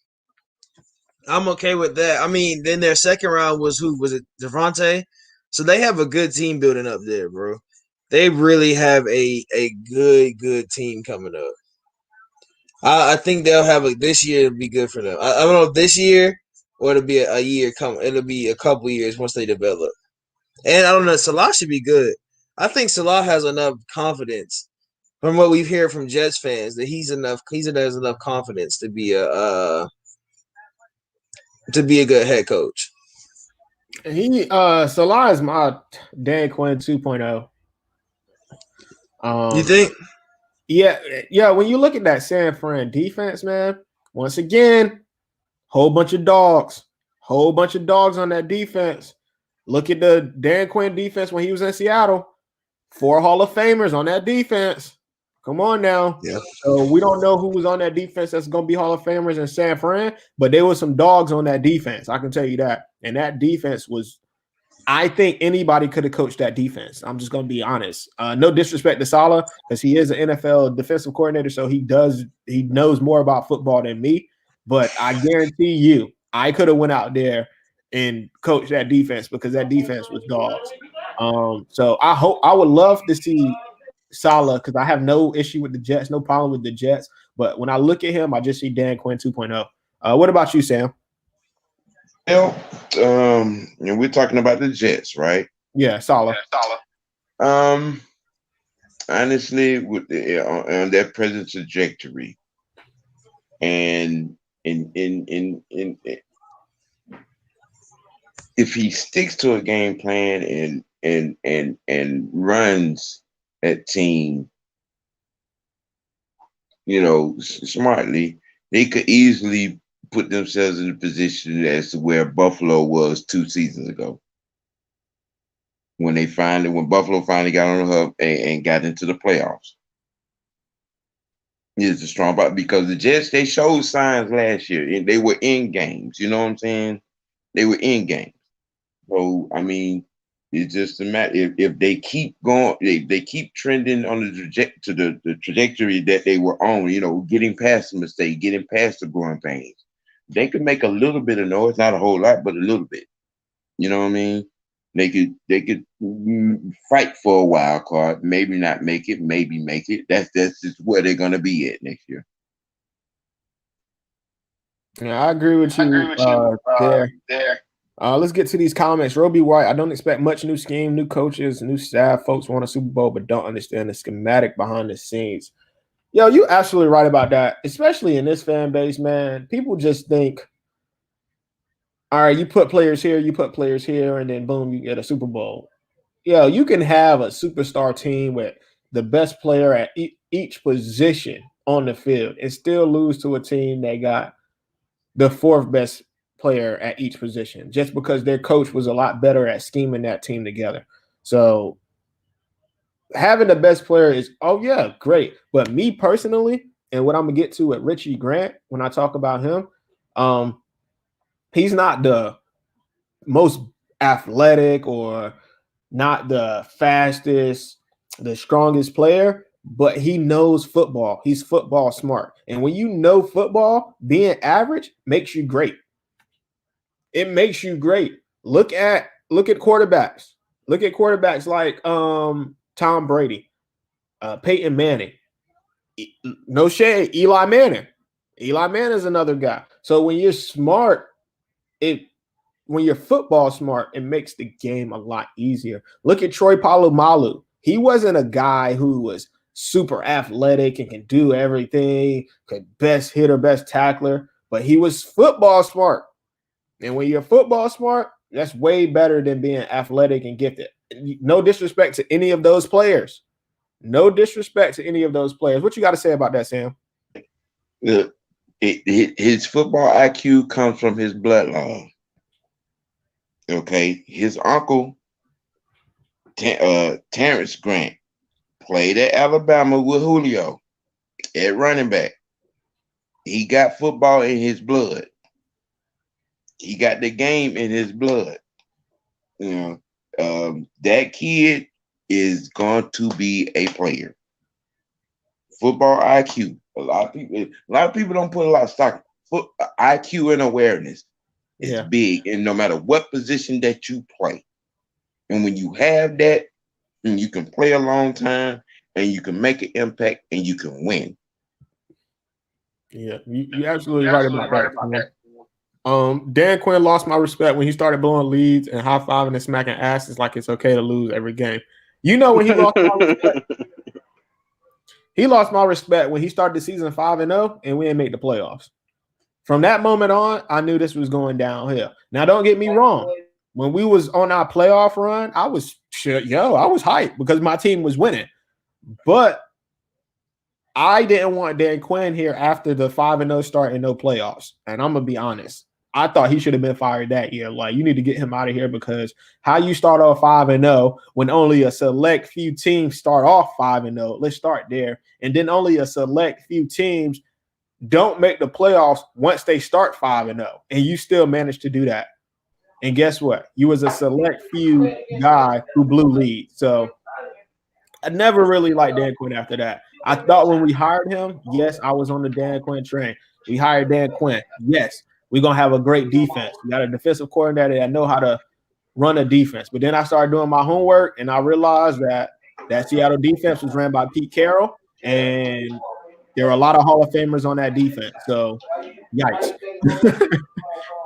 [SPEAKER 12] okay with that. I mean, then their second round was who? Was it Devontae? So they have a good team building up there, bro. They really have a good team coming up. I think they'll have this year. It'll be good for them. I don't know if this year or it'll be a year come. It'll be a couple years once they develop. And I don't know. Salah should be good. I think Salah has enough confidence from what we've heard from Jets fans that he has enough confidence to be a good head coach.
[SPEAKER 13] Salah is my Dan Quinn 2.0.
[SPEAKER 12] You think?
[SPEAKER 13] Yeah. When you look at that San Fran defense, man, once again, whole bunch of dogs on that defense. Look at the Dan Quinn defense when he was in Seattle. 4 Hall of Famers on that defense. Come on now.
[SPEAKER 12] Yeah.
[SPEAKER 13] So we don't know who was on that defense that's going to be Hall of Famers in San Fran, but there were some dogs on that defense. I can tell you that. And that defense was I think anybody could have coached that defense. I'm just going to be honest. No disrespect to Saleh, because he is an NFL defensive coordinator, so he knows more about football than me. But I guarantee you, I could have went out there and coached that defense because that defense was dogs. So I would love to see Saleh, because I have no issue with the Jets, no problem with the Jets. But when I look at him, I just see Dan Quinn 2.0. What about you, Sam?
[SPEAKER 11] Well, and we're talking about the Jets, right?
[SPEAKER 13] Yeah, Saleh.
[SPEAKER 11] Honestly, with on their present trajectory, and in if he sticks to a game plan and runs that team, smartly, they could easily put themselves in a position as to where Buffalo was 2 seasons ago. When Buffalo finally got on the hub and got into the playoffs. It's a strong part because the Jets, they showed signs last year and they were in games. You know what I'm saying? They were in games. So, I mean, it's just a matter if they keep going, they keep trending on the trajectory that they were on, getting past the mistake, getting past the growing pains. They could make a little bit of noise, not a whole lot, but a little bit. You know what I mean? They could fight for a wild card, maybe not make it, maybe make it. That's just where they're gonna be at next year.
[SPEAKER 13] Yeah, I agree with you there. Let's get to these comments. Roby White, I don't expect much new scheme, new coaches, new staff. Folks want a Super Bowl, but don't understand the schematic behind the scenes. Yo, you're absolutely right about that, especially in this fan base, man. People just think, all right, you put players here, and then boom, you get a Super Bowl. Yo, you can have a superstar team with the best player at each position on the field and still lose to a team that got the 4th best player at each position just because their coach was a lot better at scheming that team together. So having the best player is, great. But me personally, and what I'm going to get to with Richie Grant when I talk about him, he's not the most athletic or not the fastest, the strongest player, but he knows football. He's football smart. And when you know football, being average makes you great. It makes you great. Look at quarterbacks. Look at quarterbacks like Tom Brady, Peyton Manning. No shade, Eli Manning. Eli Manning is another guy. So when you're smart, when you're football smart, it makes the game a lot easier. Look at Troy Polamalu. He wasn't a guy who was super athletic and can do everything, best hitter, best tackler, but he was football smart. And when you're football smart, that's way better than being athletic and gifted. No disrespect to any of those players. No disrespect to any of those players. What you got to say about that, Sam?
[SPEAKER 11] His football IQ comes from his bloodline. Okay, his uncle, Terrence Grant, played at Alabama with Julio at running back. He got football in his blood. He got the game in his blood. That kid is going to be a player. Football IQ. A lot of people don't put a lot of stock. IQ and awareness is big, and no matter what position that you play, and when you have that, and you can play a long time, and you can make an impact, and you can win.
[SPEAKER 13] Yeah, you're absolutely right about that. Dan Quinn lost my respect when he started blowing leads and high-fiving and smacking asses like it's okay to lose every game. You know when he lost my respect? He lost my respect when he started the season 5-0 and we didn't make the playoffs. From that moment on, I knew this was going downhill. Now, don't get me wrong. When we was on our playoff run, I was hyped because my team was winning. But I didn't want Dan Quinn here after the 5-0 start and no playoffs. And I'm going to be honest. I thought he should have been fired that year. Like, you need to get him out of here because how you start off 5-0 when only a select few teams start off 5-0. Let's start there. And then only a select few teams don't make the playoffs once they start 5-0. And you still manage to do that. And guess what? You was a select few guy who blew lead. So I never really liked Dan Quinn after that. I thought when we hired him, yes, I was on the Dan Quinn train. We hired Dan Quinn. Yes, we're going to have a great defense. We got a defensive coordinator that know how to run a defense. But then I started doing my homework, and I realized that Seattle defense was ran by Pete Carroll, and there were a lot of Hall of Famers on that defense. So, yikes.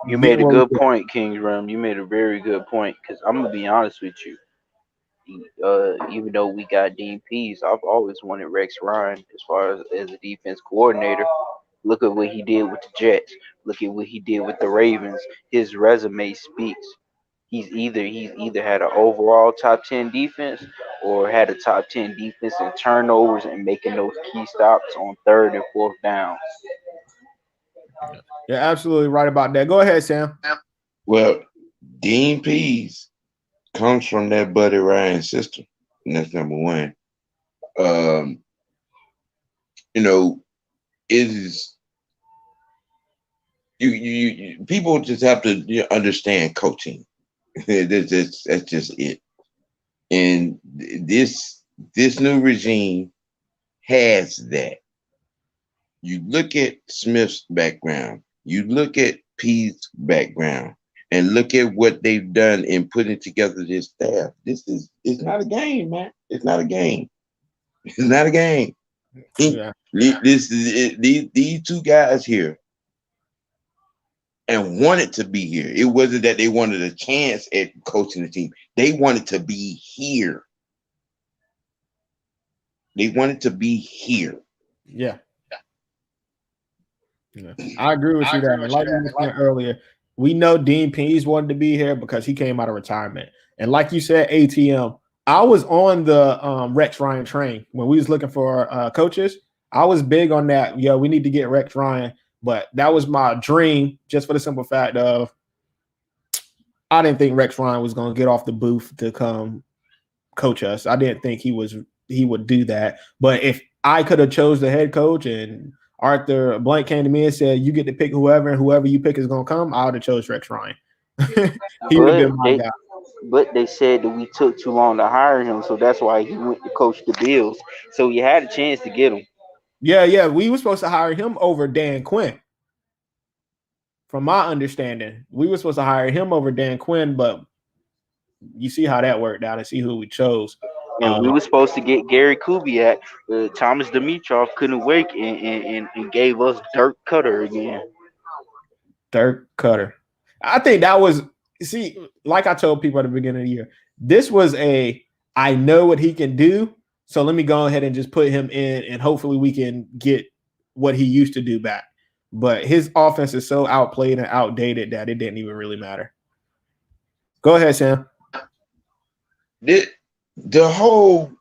[SPEAKER 10] You made a good point, King's Rum. You made a very good point because I'm going to be honest with you. Even though we got Dean Pease, I've always wanted Rex Ryan as far as a defense coordinator. Look at what he did with the Jets. Look at what he did with the Ravens. His resume speaks. He's either had an overall top 10 defense or had a top 10 defense in turnovers and making those key stops on 3rd and 4th downs.
[SPEAKER 13] You're absolutely right about that. Go ahead, Sam.
[SPEAKER 11] Well, Dean Pease comes from that Buddy Ryan system, and that's number one. You know, it is you people just have to understand coaching. that's just it. And this new regime has that. You look at Smith's background, you look at Pete's background, and look at what they've done in putting together this staff. It's not a game, man. It's not a game. It's not a game. Yeah. These two guys here and wanted to be here. It wasn't that they wanted a chance at coaching the team. They wanted to be here. They wanted to be here.
[SPEAKER 13] Yeah. I agree with you there. Like you said earlier, we know Dean Pease wanted to be here because he came out of retirement. And like you said, ATM, I was on the Rex Ryan train when we was looking for coaches. I was big on that. Yeah, we need to get Rex Ryan. But that was my dream, just for the simple fact of I didn't think Rex Ryan was going to get off the booth to come coach us. I didn't think he would do that. But if I could have chose the head coach and Arthur Blank came to me and said, you get to pick whoever, and whoever you pick is going to come, I would have chose Rex Ryan. He would have been my guy.
[SPEAKER 10] But they said that we took too long to hire him, so that's why he went to coach the Bills. So you had a chance to get him.
[SPEAKER 13] Yeah. We were supposed to hire him over Dan Quinn. From my understanding, we were supposed to hire him over Dan Quinn, but you see how that worked out and see who we chose.
[SPEAKER 10] And we were supposed to get Gary Kubiak. Thomas Dimitrov couldn't wait and gave us Dirk Cutter again.
[SPEAKER 13] Dirk Cutter. I think that was, like I told people at the beginning of the year, this was I know what he can do, so let me go ahead and just put him in, and hopefully we can get what he used to do back. But his offense is so outplayed and outdated that it didn't even really matter. Go ahead, Sam.
[SPEAKER 11] The whole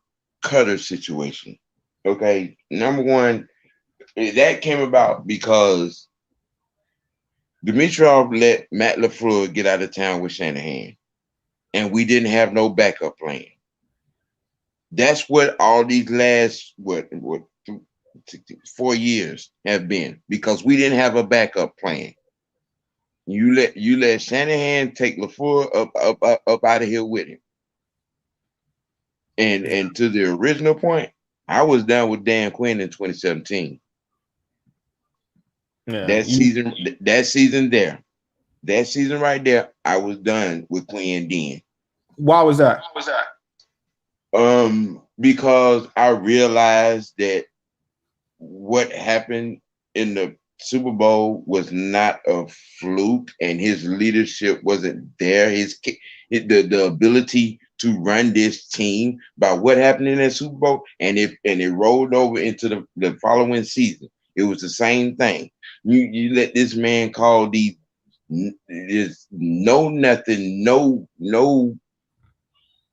[SPEAKER 11] Cutter situation, okay, number one, that came about because Dimitrov let Matt LaFleur get out of town with Shanahan, and we didn't have no backup plan. That's what all these last 4 years have been, because we didn't have a backup plan. You let Shanahan take LaFleur up out of here with him. And to the original point, I was down with Dan Quinn in 2017. Yeah, that season right there, I was done with Quinn then.
[SPEAKER 13] Why was that?
[SPEAKER 11] Because I realized that what happened in the Super Bowl was not a fluke, and his leadership wasn't there. The ability to run this team by what happened in that Super Bowl, and it rolled over into the following season. It was the same thing. You let this man call these nothing,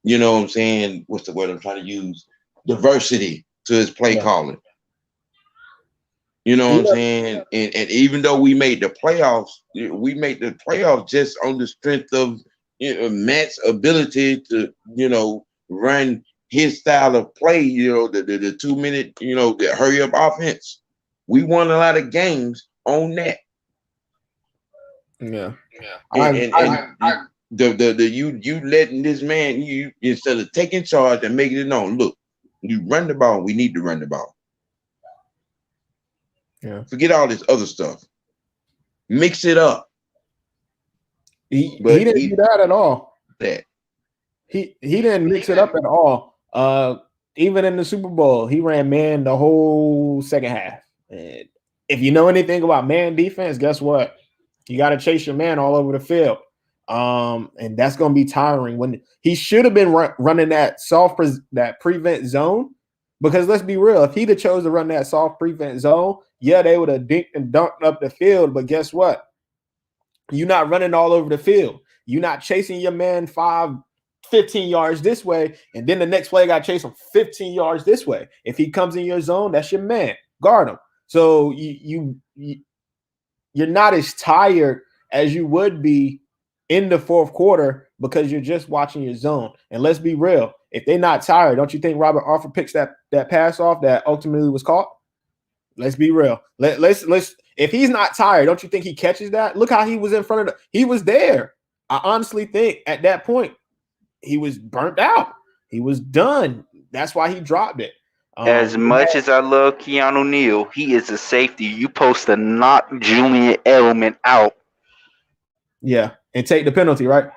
[SPEAKER 11] you know what I'm saying? What's the word I'm trying to use? Diversity to his play calling. You know what I'm saying? And even though we made the playoffs just on the strength of Matt's ability to, run his style of play, the 2 minute, the hurry up offense. We won a lot of games on that.
[SPEAKER 13] Yeah.
[SPEAKER 11] you letting this man, you instead of taking charge and making it known, look, you run the ball. We need to run the ball.
[SPEAKER 13] Yeah.
[SPEAKER 11] Forget all this other stuff. Mix it up.
[SPEAKER 13] He didn't do that at all.
[SPEAKER 11] That
[SPEAKER 13] he didn't mix it up at all. Even in the Super Bowl, he ran man the whole second half. And if you know anything about man defense, guess what? You got to chase your man all over the field. And that's going to be tiring. When he should have been running that that prevent zone, because let's be real, if he'd have chose to run that soft prevent zone, yeah, they would have dinked and dunked up the field. But guess what? You're not running all over the field. You're not chasing your man 15 yards this way, and then the next play got to chase him 15 yards this way. If he comes in your zone, that's your man. Guard him. So you're not as tired as you would be in the fourth quarter because you're just watching your zone. And let's be real, if they're not tired, don't you think Robert Arthur picks that pass off that ultimately was caught? Let's be real. Let's if he's not tired, don't you think he catches that? Look how he was in front of he was there. I honestly think at that point he was burnt out. He was done. That's why he dropped it.
[SPEAKER 10] As much as I love Keanu Neal, he is a safety. You supposed to knock Julian Edelman out.
[SPEAKER 13] Yeah, and take the penalty, right?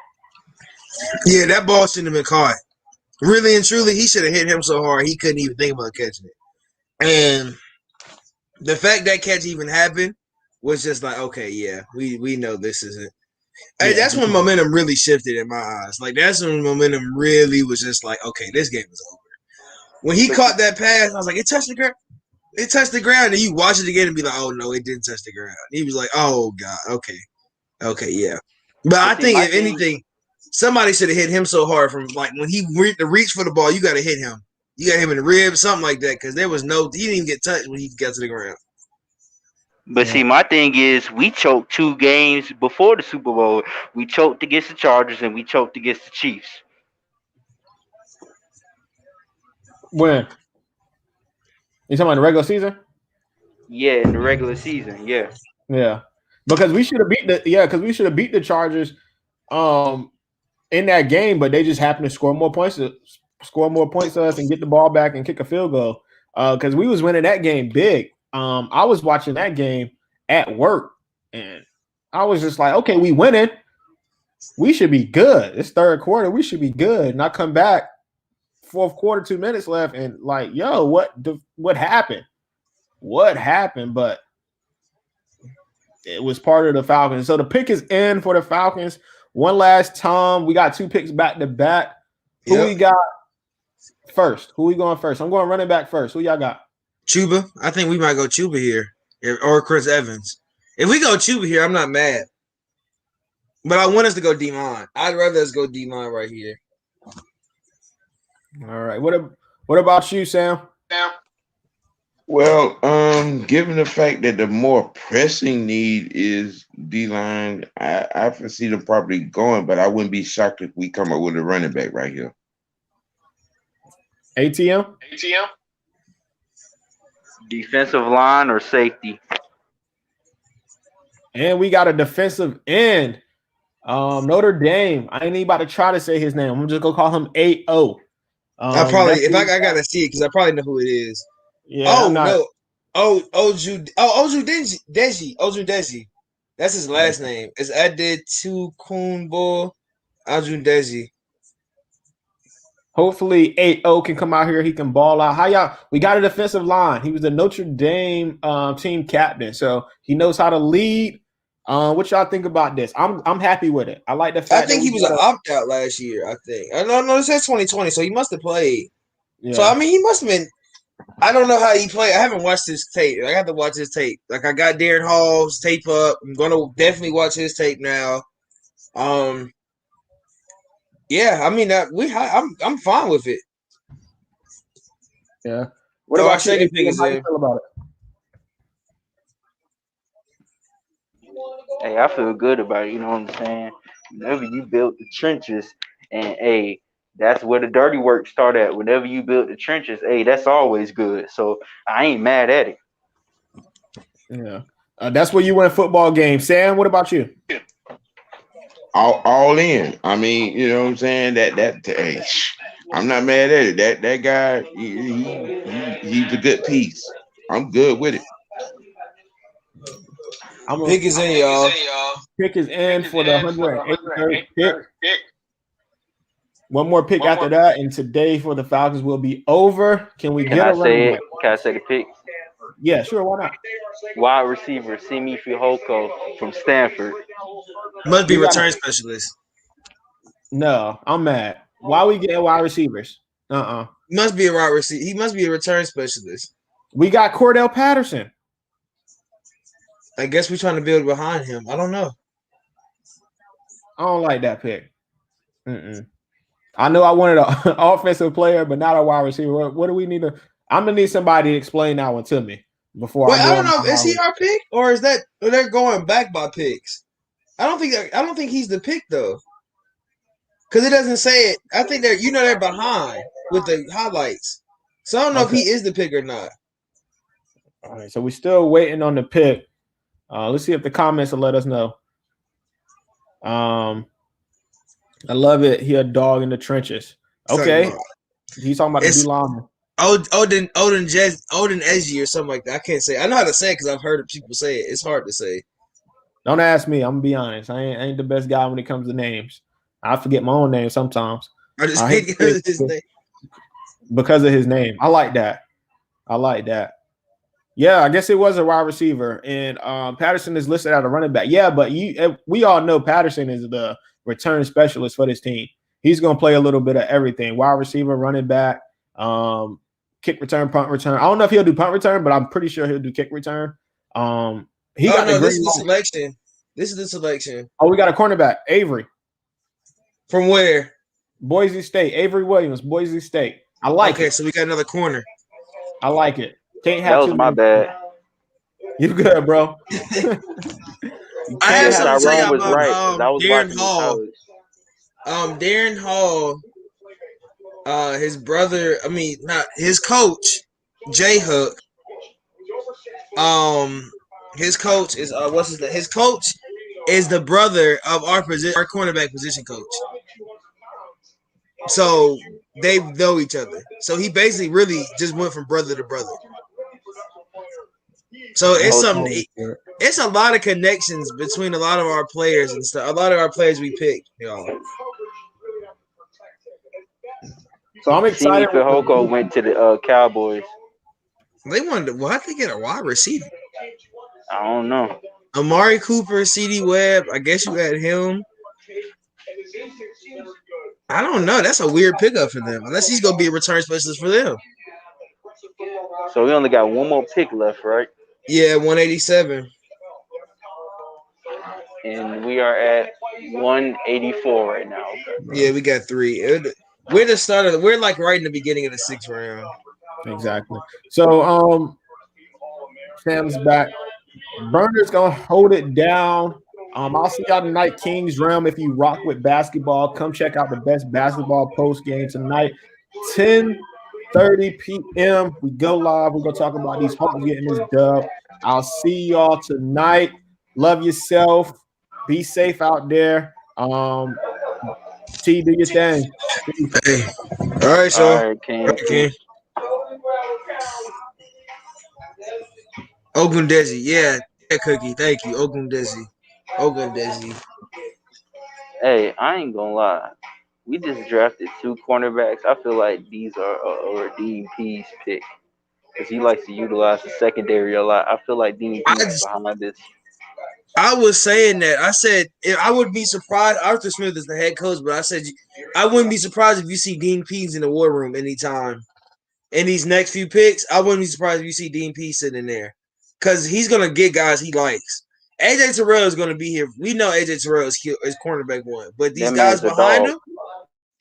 [SPEAKER 12] Yeah, that ball shouldn't have been caught. Really and truly, he should have hit him so hard he couldn't even think about catching it. And the fact that catch even happened was just like, okay, yeah, we know this isn't. Hey, that's when momentum really shifted in my eyes. Like, that's when momentum really was just like, okay, this game is over. When he caught that pass, I was like, it touched the ground. It touched the ground. And you watch it again and be like, oh, no, it didn't touch the ground. He was like, oh, God, okay. Okay, yeah. But I think, if anything, somebody should have hit him so hard from, like, when he reached for the ball, you got to hit him. You got him in the ribs, something like that, because there was he didn't even get touched when he got to the ground.
[SPEAKER 10] But see, my thing is, we choked 2 games before the Super Bowl. We choked against the Chargers and we choked against the Chiefs.
[SPEAKER 13] When? You talking about the regular season?
[SPEAKER 10] Yeah, in the regular season, yeah.
[SPEAKER 13] Yeah. Because we should have beat the Chargers in that game, but they just happened to score more points to us and get the ball back and kick a field goal. Because we was winning that game big. I was watching that game at work, and I was just like, okay, we winning. We should be good. It's third quarter. We should be good. And I come back, fourth quarter, 2 minutes left, and like, yo, what happened? What happened? But it was part of the Falcons. So the pick is in for the Falcons. One last time. We got 2 picks back to back. Who we got first? Who we going first? I'm going running back first. Who y'all got?
[SPEAKER 12] Chuba. I think we might go Chuba here. Or Chris Evans. If we go Chuba here, I'm not mad. But I want us to go D-line. I'd rather us go D-line right here.
[SPEAKER 13] All right. What about you, Sam?
[SPEAKER 11] Well, given the fact that the more pressing need is D-line, I foresee them probably going, but I wouldn't be shocked if we come up with a running back right here.
[SPEAKER 13] ATM?
[SPEAKER 10] Defensive line or safety?
[SPEAKER 13] And we got a defensive end. Notre Dame. I ain't even about to try to say his name. I'm just going to call him A.O.
[SPEAKER 12] I probably, if I got to see it, because I probably know who it is.
[SPEAKER 13] Yeah.
[SPEAKER 12] No. Oju Deji. That's his last name. It's Adetukunbo Oju Deji.
[SPEAKER 13] Hopefully 8-0 can come out here. He can ball out. We got a defensive line. He was the Notre Dame team captain, so he knows how to lead. What y'all think about this? I'm happy with it. I like the fact.
[SPEAKER 12] I think he was an opt-out last year. I think. No, it says 2020, so he must have played. Yeah. So I mean, he must have been. I don't know how he played. I haven't watched his tape. I have to watch his tape. Like, I got Darren Hall's tape up. I'm gonna definitely watch his tape now. Yeah, I mean I'm fine with it.
[SPEAKER 13] Yeah. What about you? How you feel about it?
[SPEAKER 10] Hey, I feel good about it. You know what I'm saying? Whenever you build the trenches, and hey, that's where the dirty work start at. Whenever you build the trenches, hey, that's always good. So I ain't mad at it.
[SPEAKER 13] Yeah, that's where you win football games. Sam, what about you?
[SPEAKER 11] all in. I mean, you know what I'm saying? Hey, I'm not mad at it. That guy, he's a good piece. I'm good with it.
[SPEAKER 12] Pick is in, y'all.
[SPEAKER 13] Pick is in for the 183rd pick. One more pick after that, and today for the Falcons will be over. Can we get a running back?
[SPEAKER 10] Can I say the pick?
[SPEAKER 13] Yeah, sure. Why not?
[SPEAKER 10] Wide receiver Simi Fihoko from Stanford.
[SPEAKER 12] Must be return specialist.
[SPEAKER 13] No, I'm mad. Why are we getting wide receivers?
[SPEAKER 12] Must be a wide receiver. He must be a return specialist.
[SPEAKER 13] We got Cordell Patterson.
[SPEAKER 12] I guess we're trying to build behind him. I don't know.
[SPEAKER 13] I don't like that pick. I know I wanted an offensive player, but not a wide receiver. What do we need to? I'm gonna need somebody to explain that one to me before.
[SPEAKER 12] Well, I don't know. Is he our pick, or is that they're going back by picks? I don't think he's the pick though, because it doesn't say it. I think they're behind with the highlights, so I don't know if he is the pick or not.
[SPEAKER 13] All right, so we're still waiting on the pick. Let's see if the comments will let us know. I love it. He a dog in the trenches. Okay, he's talking about the D lineman.
[SPEAKER 12] Odin Edgy or something like that. I can't say. I know how to say it because I've heard people say it. It's hard to say.
[SPEAKER 13] Don't ask me. I'm gonna be honest. I ain't the best guy when it comes to names. I forget my own name sometimes.
[SPEAKER 12] I just hate because of his name.
[SPEAKER 13] Because of his name. I like that. Yeah, I guess it was a wide receiver, and Patterson is listed as a running back. Yeah, but we all know Patterson is the return specialist for this team. He's going to play a little bit of everything: wide receiver, running back, kick return, punt return. I don't know if he'll do punt return, but I'm pretty sure he'll do kick return. This is the
[SPEAKER 12] selection. This is the selection.
[SPEAKER 13] Oh, we got a cornerback, Avery.
[SPEAKER 12] From where?
[SPEAKER 13] Boise State. Avery Williams, Boise State. I like it.
[SPEAKER 12] Okay, so we got another corner.
[SPEAKER 13] I like it. Can't have
[SPEAKER 10] that was my bad.
[SPEAKER 13] You good, bro?
[SPEAKER 12] I have something to tell you about
[SPEAKER 10] Darren
[SPEAKER 12] Hall. Darren Hall, his brother, his coach, J Hook. His coach is what's his name? His coach is the brother of our cornerback position coach. So they know each other. So he basically really just went from brother to brother. So it's a lot of connections between a lot of our players and stuff. A lot of our players we picked, y'all.
[SPEAKER 13] So I'm excited.
[SPEAKER 10] Fihoko went to the Cowboys.
[SPEAKER 12] They wanted to. Why did they get a wide receiver?
[SPEAKER 10] I don't know.
[SPEAKER 12] Amari Cooper, CD Webb. I guess you had him. I don't know. That's a weird pickup for them. Unless he's gonna be a return specialist for them.
[SPEAKER 10] So we only got one more pick left, right?
[SPEAKER 12] Yeah, 187.
[SPEAKER 10] And we are at 184 right now.
[SPEAKER 12] Yeah, we got 3. We're the starter. We're like right in the beginning of the 6th round.
[SPEAKER 13] Exactly. So Sam's back. Burner's gonna hold it down. I'll see y'all tonight, Kings Realm. If you rock with basketball, come check out the best basketball post game tonight. 10:30 p.m. We go live. We're gonna talk about these Hawks getting this dub. I'll see y'all tonight. Love yourself. Be safe out there. T, do your thing.
[SPEAKER 12] Hey. All right, so.
[SPEAKER 10] All right, King.
[SPEAKER 12] Ogundesi, yeah, Cookie. Thank you, Ogundesi.
[SPEAKER 10] Hey, I ain't gonna lie. We just drafted 2 cornerbacks. I feel like these are Dean P's pick because he likes to utilize the secondary a lot. I feel like Dean P is behind this.
[SPEAKER 12] I was saying that. I said I wouldn't be surprised. Arthur Smith is the head coach, but I said I wouldn't be surprised if you see Dean Pease in the war room anytime. In these next few picks, I wouldn't be surprised if you see Dean Pease sitting in there because he's gonna get guys he likes. AJ Terrell is gonna be here. We know AJ Terrell is cornerback 1, but these guys behind him,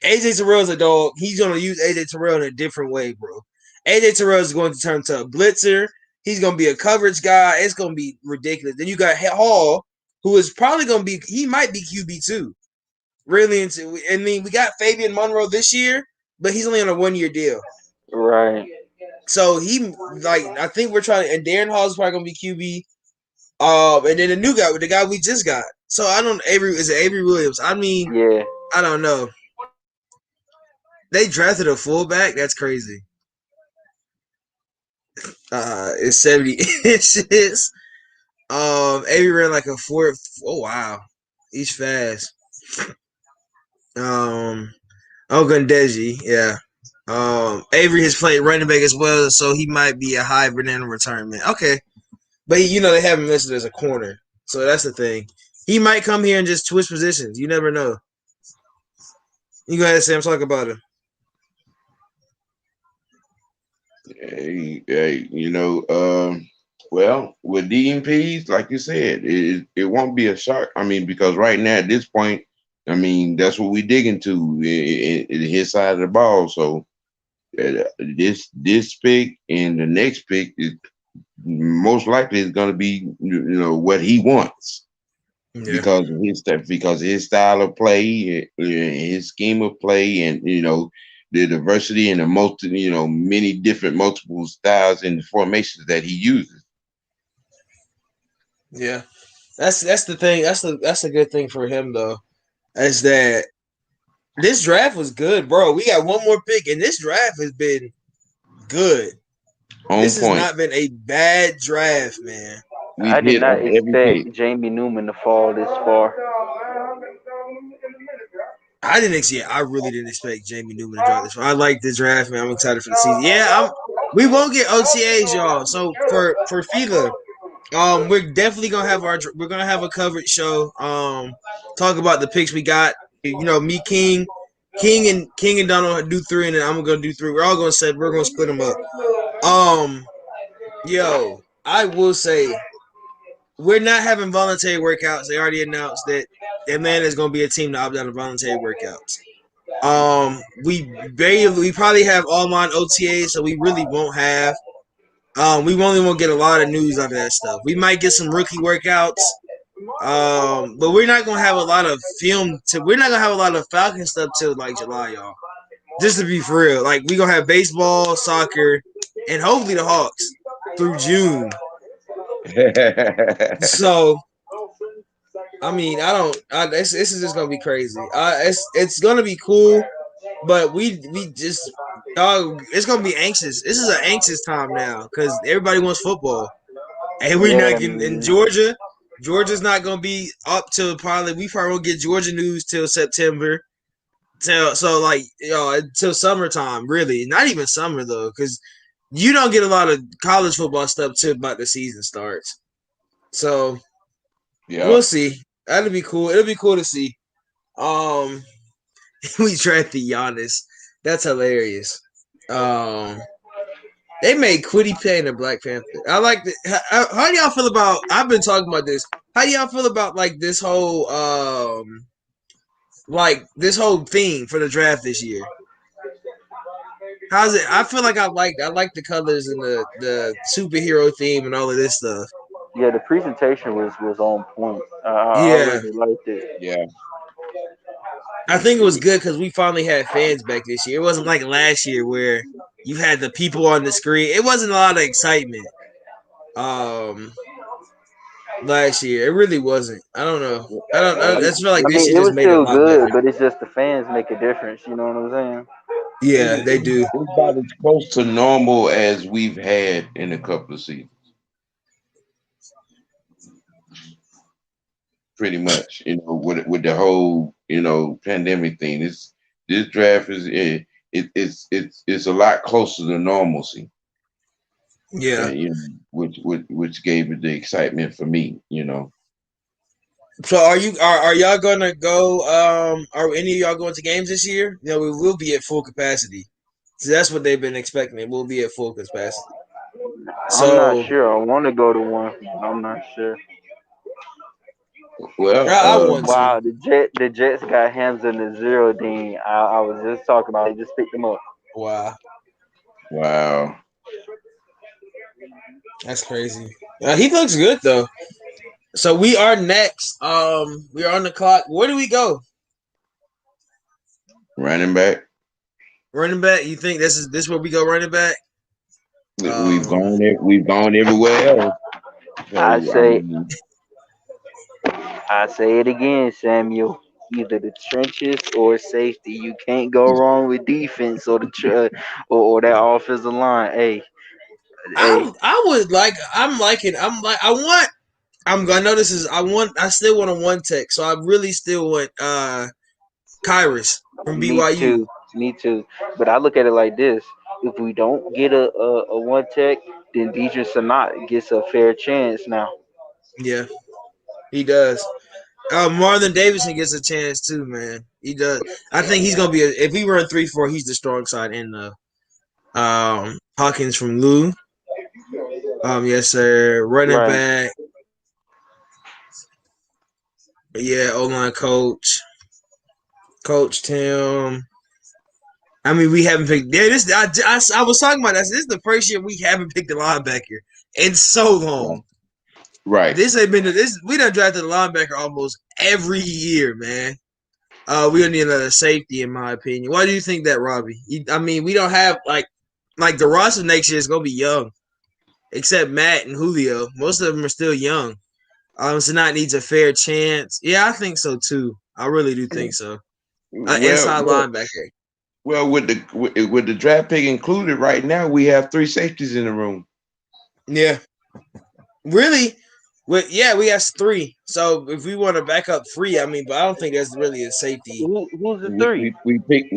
[SPEAKER 12] AJ Terrell is a dog. He's gonna use AJ Terrell in a different way, bro. AJ Terrell is going to turn to a blitzer. He's going to be a coverage guy. It's going to be ridiculous. Then you got Hall, who is probably going to be – he might be QB2. Really into – we got Fabian Monroe this year, but he's only on a 1-year deal.
[SPEAKER 10] Right.
[SPEAKER 12] So I think we're trying – and Darren Hall is probably going to be QB. And then the new guy, the guy we just got, So I don't. Is it Avery Williams? I mean,
[SPEAKER 10] Yeah.
[SPEAKER 12] I don't know. They drafted a fullback. That's crazy. It's 70 inches. Avery ran like a 4. Oh wow, he's fast. Ogundeji, yeah. Avery has played running back as well, so he might be a hybrid in retirement. Okay, but they have him listed as a corner, so that's the thing. He might come here and just twist positions. You never know. You go ahead, Sam. Talk about him.
[SPEAKER 11] Hey, well, with DMPs, like you said, it won't be a shock. I mean, because right now at this point, I mean, that's what we dig into his side of the ball. So this pick and the next pick is most likely is going to be what he wants. Yeah. Because of his style of play, his scheme of play, and the diversity and the many different multiple styles and formations that he uses.
[SPEAKER 12] Yeah, that's the thing. That's a good thing for him though, is that this draft was good, bro. We got one more pick, and this draft has been good. This has not been a bad draft, man.
[SPEAKER 10] I did not expect Jamie Newman to fall this far.
[SPEAKER 12] I really didn't expect Jamie Newman to drop this far. I like the draft, man. I'm excited for the season. Yeah, we won't get OTAs, y'all. So for FILA, we're definitely gonna have a coverage show. Talk about the picks we got. Me, King and Donald do 3, and then I'm gonna do 3. We're gonna split them up. Yo, I will say we're not having voluntary workouts. They already announced that Atlanta is gonna be a team to opt out of voluntary workouts. We probably have online OTAs, so we really won't have. We only won't get a lot of news out of that stuff. We might get some rookie workouts, but we're not gonna have a lot of we're not gonna have a lot of Falcon stuff till like July, y'all. Just to be for real, like we gonna have baseball, soccer, and hopefully the Hawks through June. So, I mean, this is just gonna be crazy. It's gonna be cool, but it's gonna be anxious. This is an anxious time now because everybody wants football, and we're not getting in Georgia. Georgia's not gonna be up till we probably won't get Georgia news till September. Until summertime, really. Not even summer though, because you don't get a lot of college football stuff till about the season starts. So we'll see. That'll be cool. It'll be cool to see. We drafted Giannis. That's hilarious. They made Quiddy Payne a Black Panther. I like that. How do y'all feel about? I've been talking about this. How do y'all feel about like this whole theme for the draft this year? How's it? I feel like I like the colors and the superhero theme and all of this stuff.
[SPEAKER 10] Yeah, the presentation was on point. I really liked it.
[SPEAKER 11] Yeah.
[SPEAKER 12] I think it was good because we finally had fans back this year. It wasn't like last year where you had the people on the screen. It wasn't a lot of excitement. Last year, it really wasn't. I don't know. I just feel like this year just made it a lot better.
[SPEAKER 10] But it's just the fans make a difference. You know what I'm saying?
[SPEAKER 12] Yeah, they do.
[SPEAKER 11] It's about as close to normal as we've had in a couple of seasons. Pretty much, with the whole, pandemic thing. This draft is it's a lot closer to normalcy.
[SPEAKER 12] Yeah.
[SPEAKER 11] Which gave it the excitement for me,
[SPEAKER 12] So are y'all gonna go? Are any of y'all going to games this year? We will be at full capacity. So that's what they've been expecting. It will be at full capacity.
[SPEAKER 10] So, I'm not sure. I want to go to one. I'm not sure.
[SPEAKER 11] Well,
[SPEAKER 10] wow, the Jets got Hamza and the Zero Dean. I was just talking about it. Just picked them up.
[SPEAKER 11] Wow.
[SPEAKER 12] That's crazy. He looks good though. So we are next. We are on the clock. Where do we go?
[SPEAKER 11] Running back.
[SPEAKER 12] Running back. You think this is where we go? Running back.
[SPEAKER 11] We've gone everywhere else.
[SPEAKER 10] I say I say it again, Samuel. Either the trenches or safety. You can't go wrong with defense or or that offensive line. Hey.
[SPEAKER 12] I would like. I'm liking. I want. I know this is. I still want a one tech. So I really still want Kyrus from
[SPEAKER 10] Me
[SPEAKER 12] BYU.
[SPEAKER 10] too. Me too. But I look at it like this: if we don't get a one tech, then Deidre Sanat gets a fair chance now.
[SPEAKER 12] Yeah, he does. Marlon Davidson gets a chance too, man. He does. I think he's gonna be. If we run 3-4, he's the strong side in the Hawkins from Lou. Yes, sir. Running
[SPEAKER 10] Right.
[SPEAKER 12] back. Yeah, O-line coach. Coach Tim. I mean, we haven't picked. Yeah, this. I was talking about this. This is the first year we haven't picked a linebacker in so long.
[SPEAKER 11] Right.
[SPEAKER 12] This ain't been this. We done drafted a linebacker almost every year, man. We don't need another safety, in my opinion. Why do you think that, Robbie? I mean, we don't have like the roster next year is gonna be young, except Matt and Julio. Most of them are still young. Sanat needs a fair chance. Yeah, I think so too. I really do think so. Inside linebacker.
[SPEAKER 11] Well, with the draft pick included, right now we have 3 safeties in the room.
[SPEAKER 12] Yeah, really. We have 3. So if we want to back up 3, I mean, but I don't think that's really a safety.
[SPEAKER 10] Who's the 3?
[SPEAKER 11] We picked.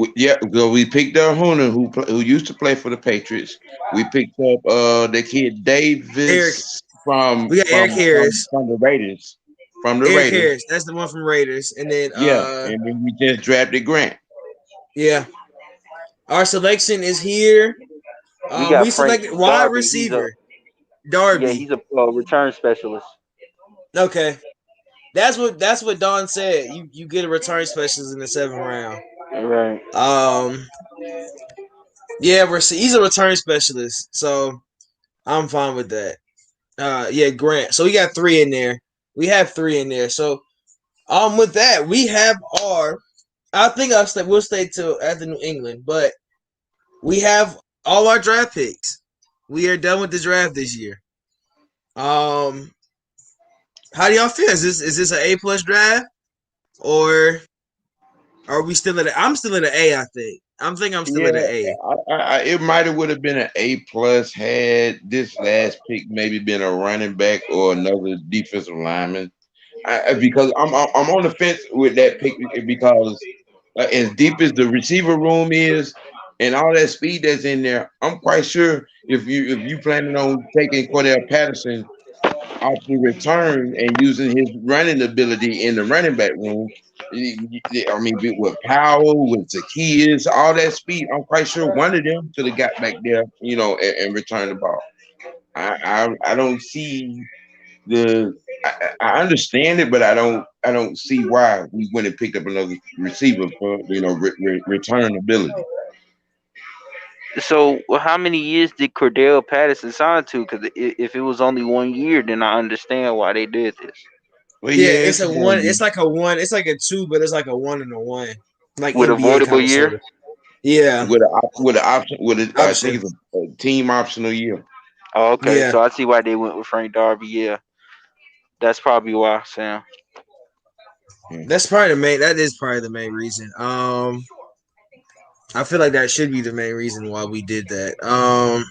[SPEAKER 11] So we picked up Hooner, who used to play for the Patriots. We picked up the kid Davis
[SPEAKER 12] We got Eric Harris
[SPEAKER 11] from the Raiders. From the
[SPEAKER 12] Eric
[SPEAKER 11] Raiders.
[SPEAKER 12] Harris, that's the one from Raiders, and then
[SPEAKER 11] and then we just drafted Grant.
[SPEAKER 12] Yeah, our selection is here. We selected wide receiver. Darby.
[SPEAKER 10] Yeah, he's a return specialist.
[SPEAKER 12] Okay, that's what Don said. You get a return specialist in the 7th round.
[SPEAKER 10] Right.
[SPEAKER 12] Yeah, he's a return specialist, so I'm fine with that. Yeah, Grant. So we got 3 in there. We have 3 in there. So, with that, we have our. I think we'll stay till after New England, but we have all our draft picks. We are done with the draft this year. How do y'all feel? Is this an A+ draft, or are we still at? I'm still at an A. I think. I'm still at an A.
[SPEAKER 11] It might have would have been an A+ had this last pick maybe been a running back or another defensive lineman. Because I'm on the fence with that pick because as deep as the receiver room is and all that speed that's in there, I'm quite sure if you planning on taking Cordell Patterson off the return and using his running ability in the running back room, I mean, with Powell, with Zacchaeus, all that speed, I'm quite sure one of them could have got back there, and returned the ball. I don't see I understand it, but I don't see why we went and picked up another receiver for return ability.
[SPEAKER 10] So, how many years did Cordell Patterson sign to? Because if it was only 1 year, then I understand why they did this.
[SPEAKER 11] Well,
[SPEAKER 12] it's a 1. It's like a 1. It's like a 2, but it's like a 1 and a 1, like
[SPEAKER 10] with
[SPEAKER 12] NBA
[SPEAKER 10] a voidable year.
[SPEAKER 12] Sorta. Yeah,
[SPEAKER 11] with an option. I think it's a team optional year.
[SPEAKER 10] Oh, okay.
[SPEAKER 12] Yeah.
[SPEAKER 10] So I see why they went with Frank Darby. Yeah, that's probably why, Sam.
[SPEAKER 12] That's probably the main. That is probably the main reason. I feel like that should be the main reason why we did that.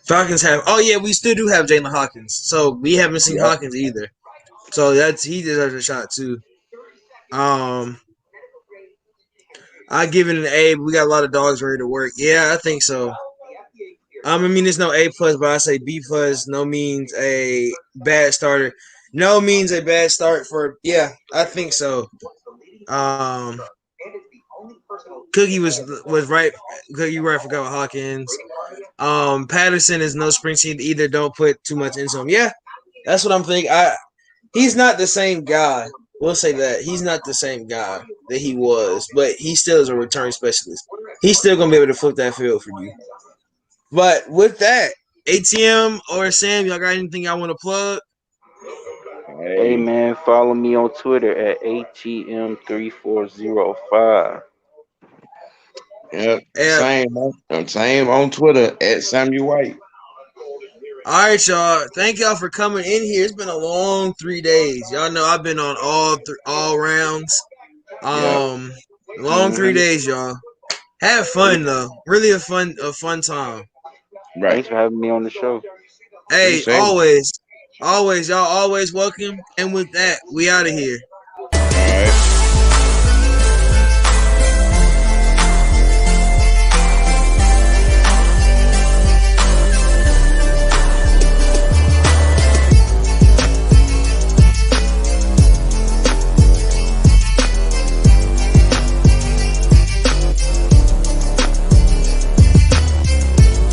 [SPEAKER 12] Falcons have. Oh yeah, we still do have Jalen Hawkins. So we haven't seen Hawkins either. So he deserves a shot too. I give it an A. But we got a lot of dogs ready to work. Yeah, I think so. I mean, it's no A+, but I say B+. No means a bad starter. No means a bad start for. Yeah, I think so. Cookie was right. Cookie right. Forgot about Hawkins. Patterson is no spring seed either. Don't put too much into him. Yeah, that's what I'm thinking. He's not the same guy. We'll say that he's not the same guy that he was, but he still is a return specialist. He's still gonna be able to flip that field for you. But with that, ATM or Sam, y'all got anything y'all want to plug?
[SPEAKER 10] Hey man, follow me on Twitter at ATM3405.
[SPEAKER 11] Yep. Same on Twitter at Samuel White.
[SPEAKER 12] All right, y'all. Thank y'all for coming in here. It's been a long 3 days. Y'all know I've been on all rounds. Long 3 days, y'all. Have fun though. Really a fun time.
[SPEAKER 10] Right. Thanks for having me on the show.
[SPEAKER 12] Hey, always, y'all always welcome. And with that, we out of here.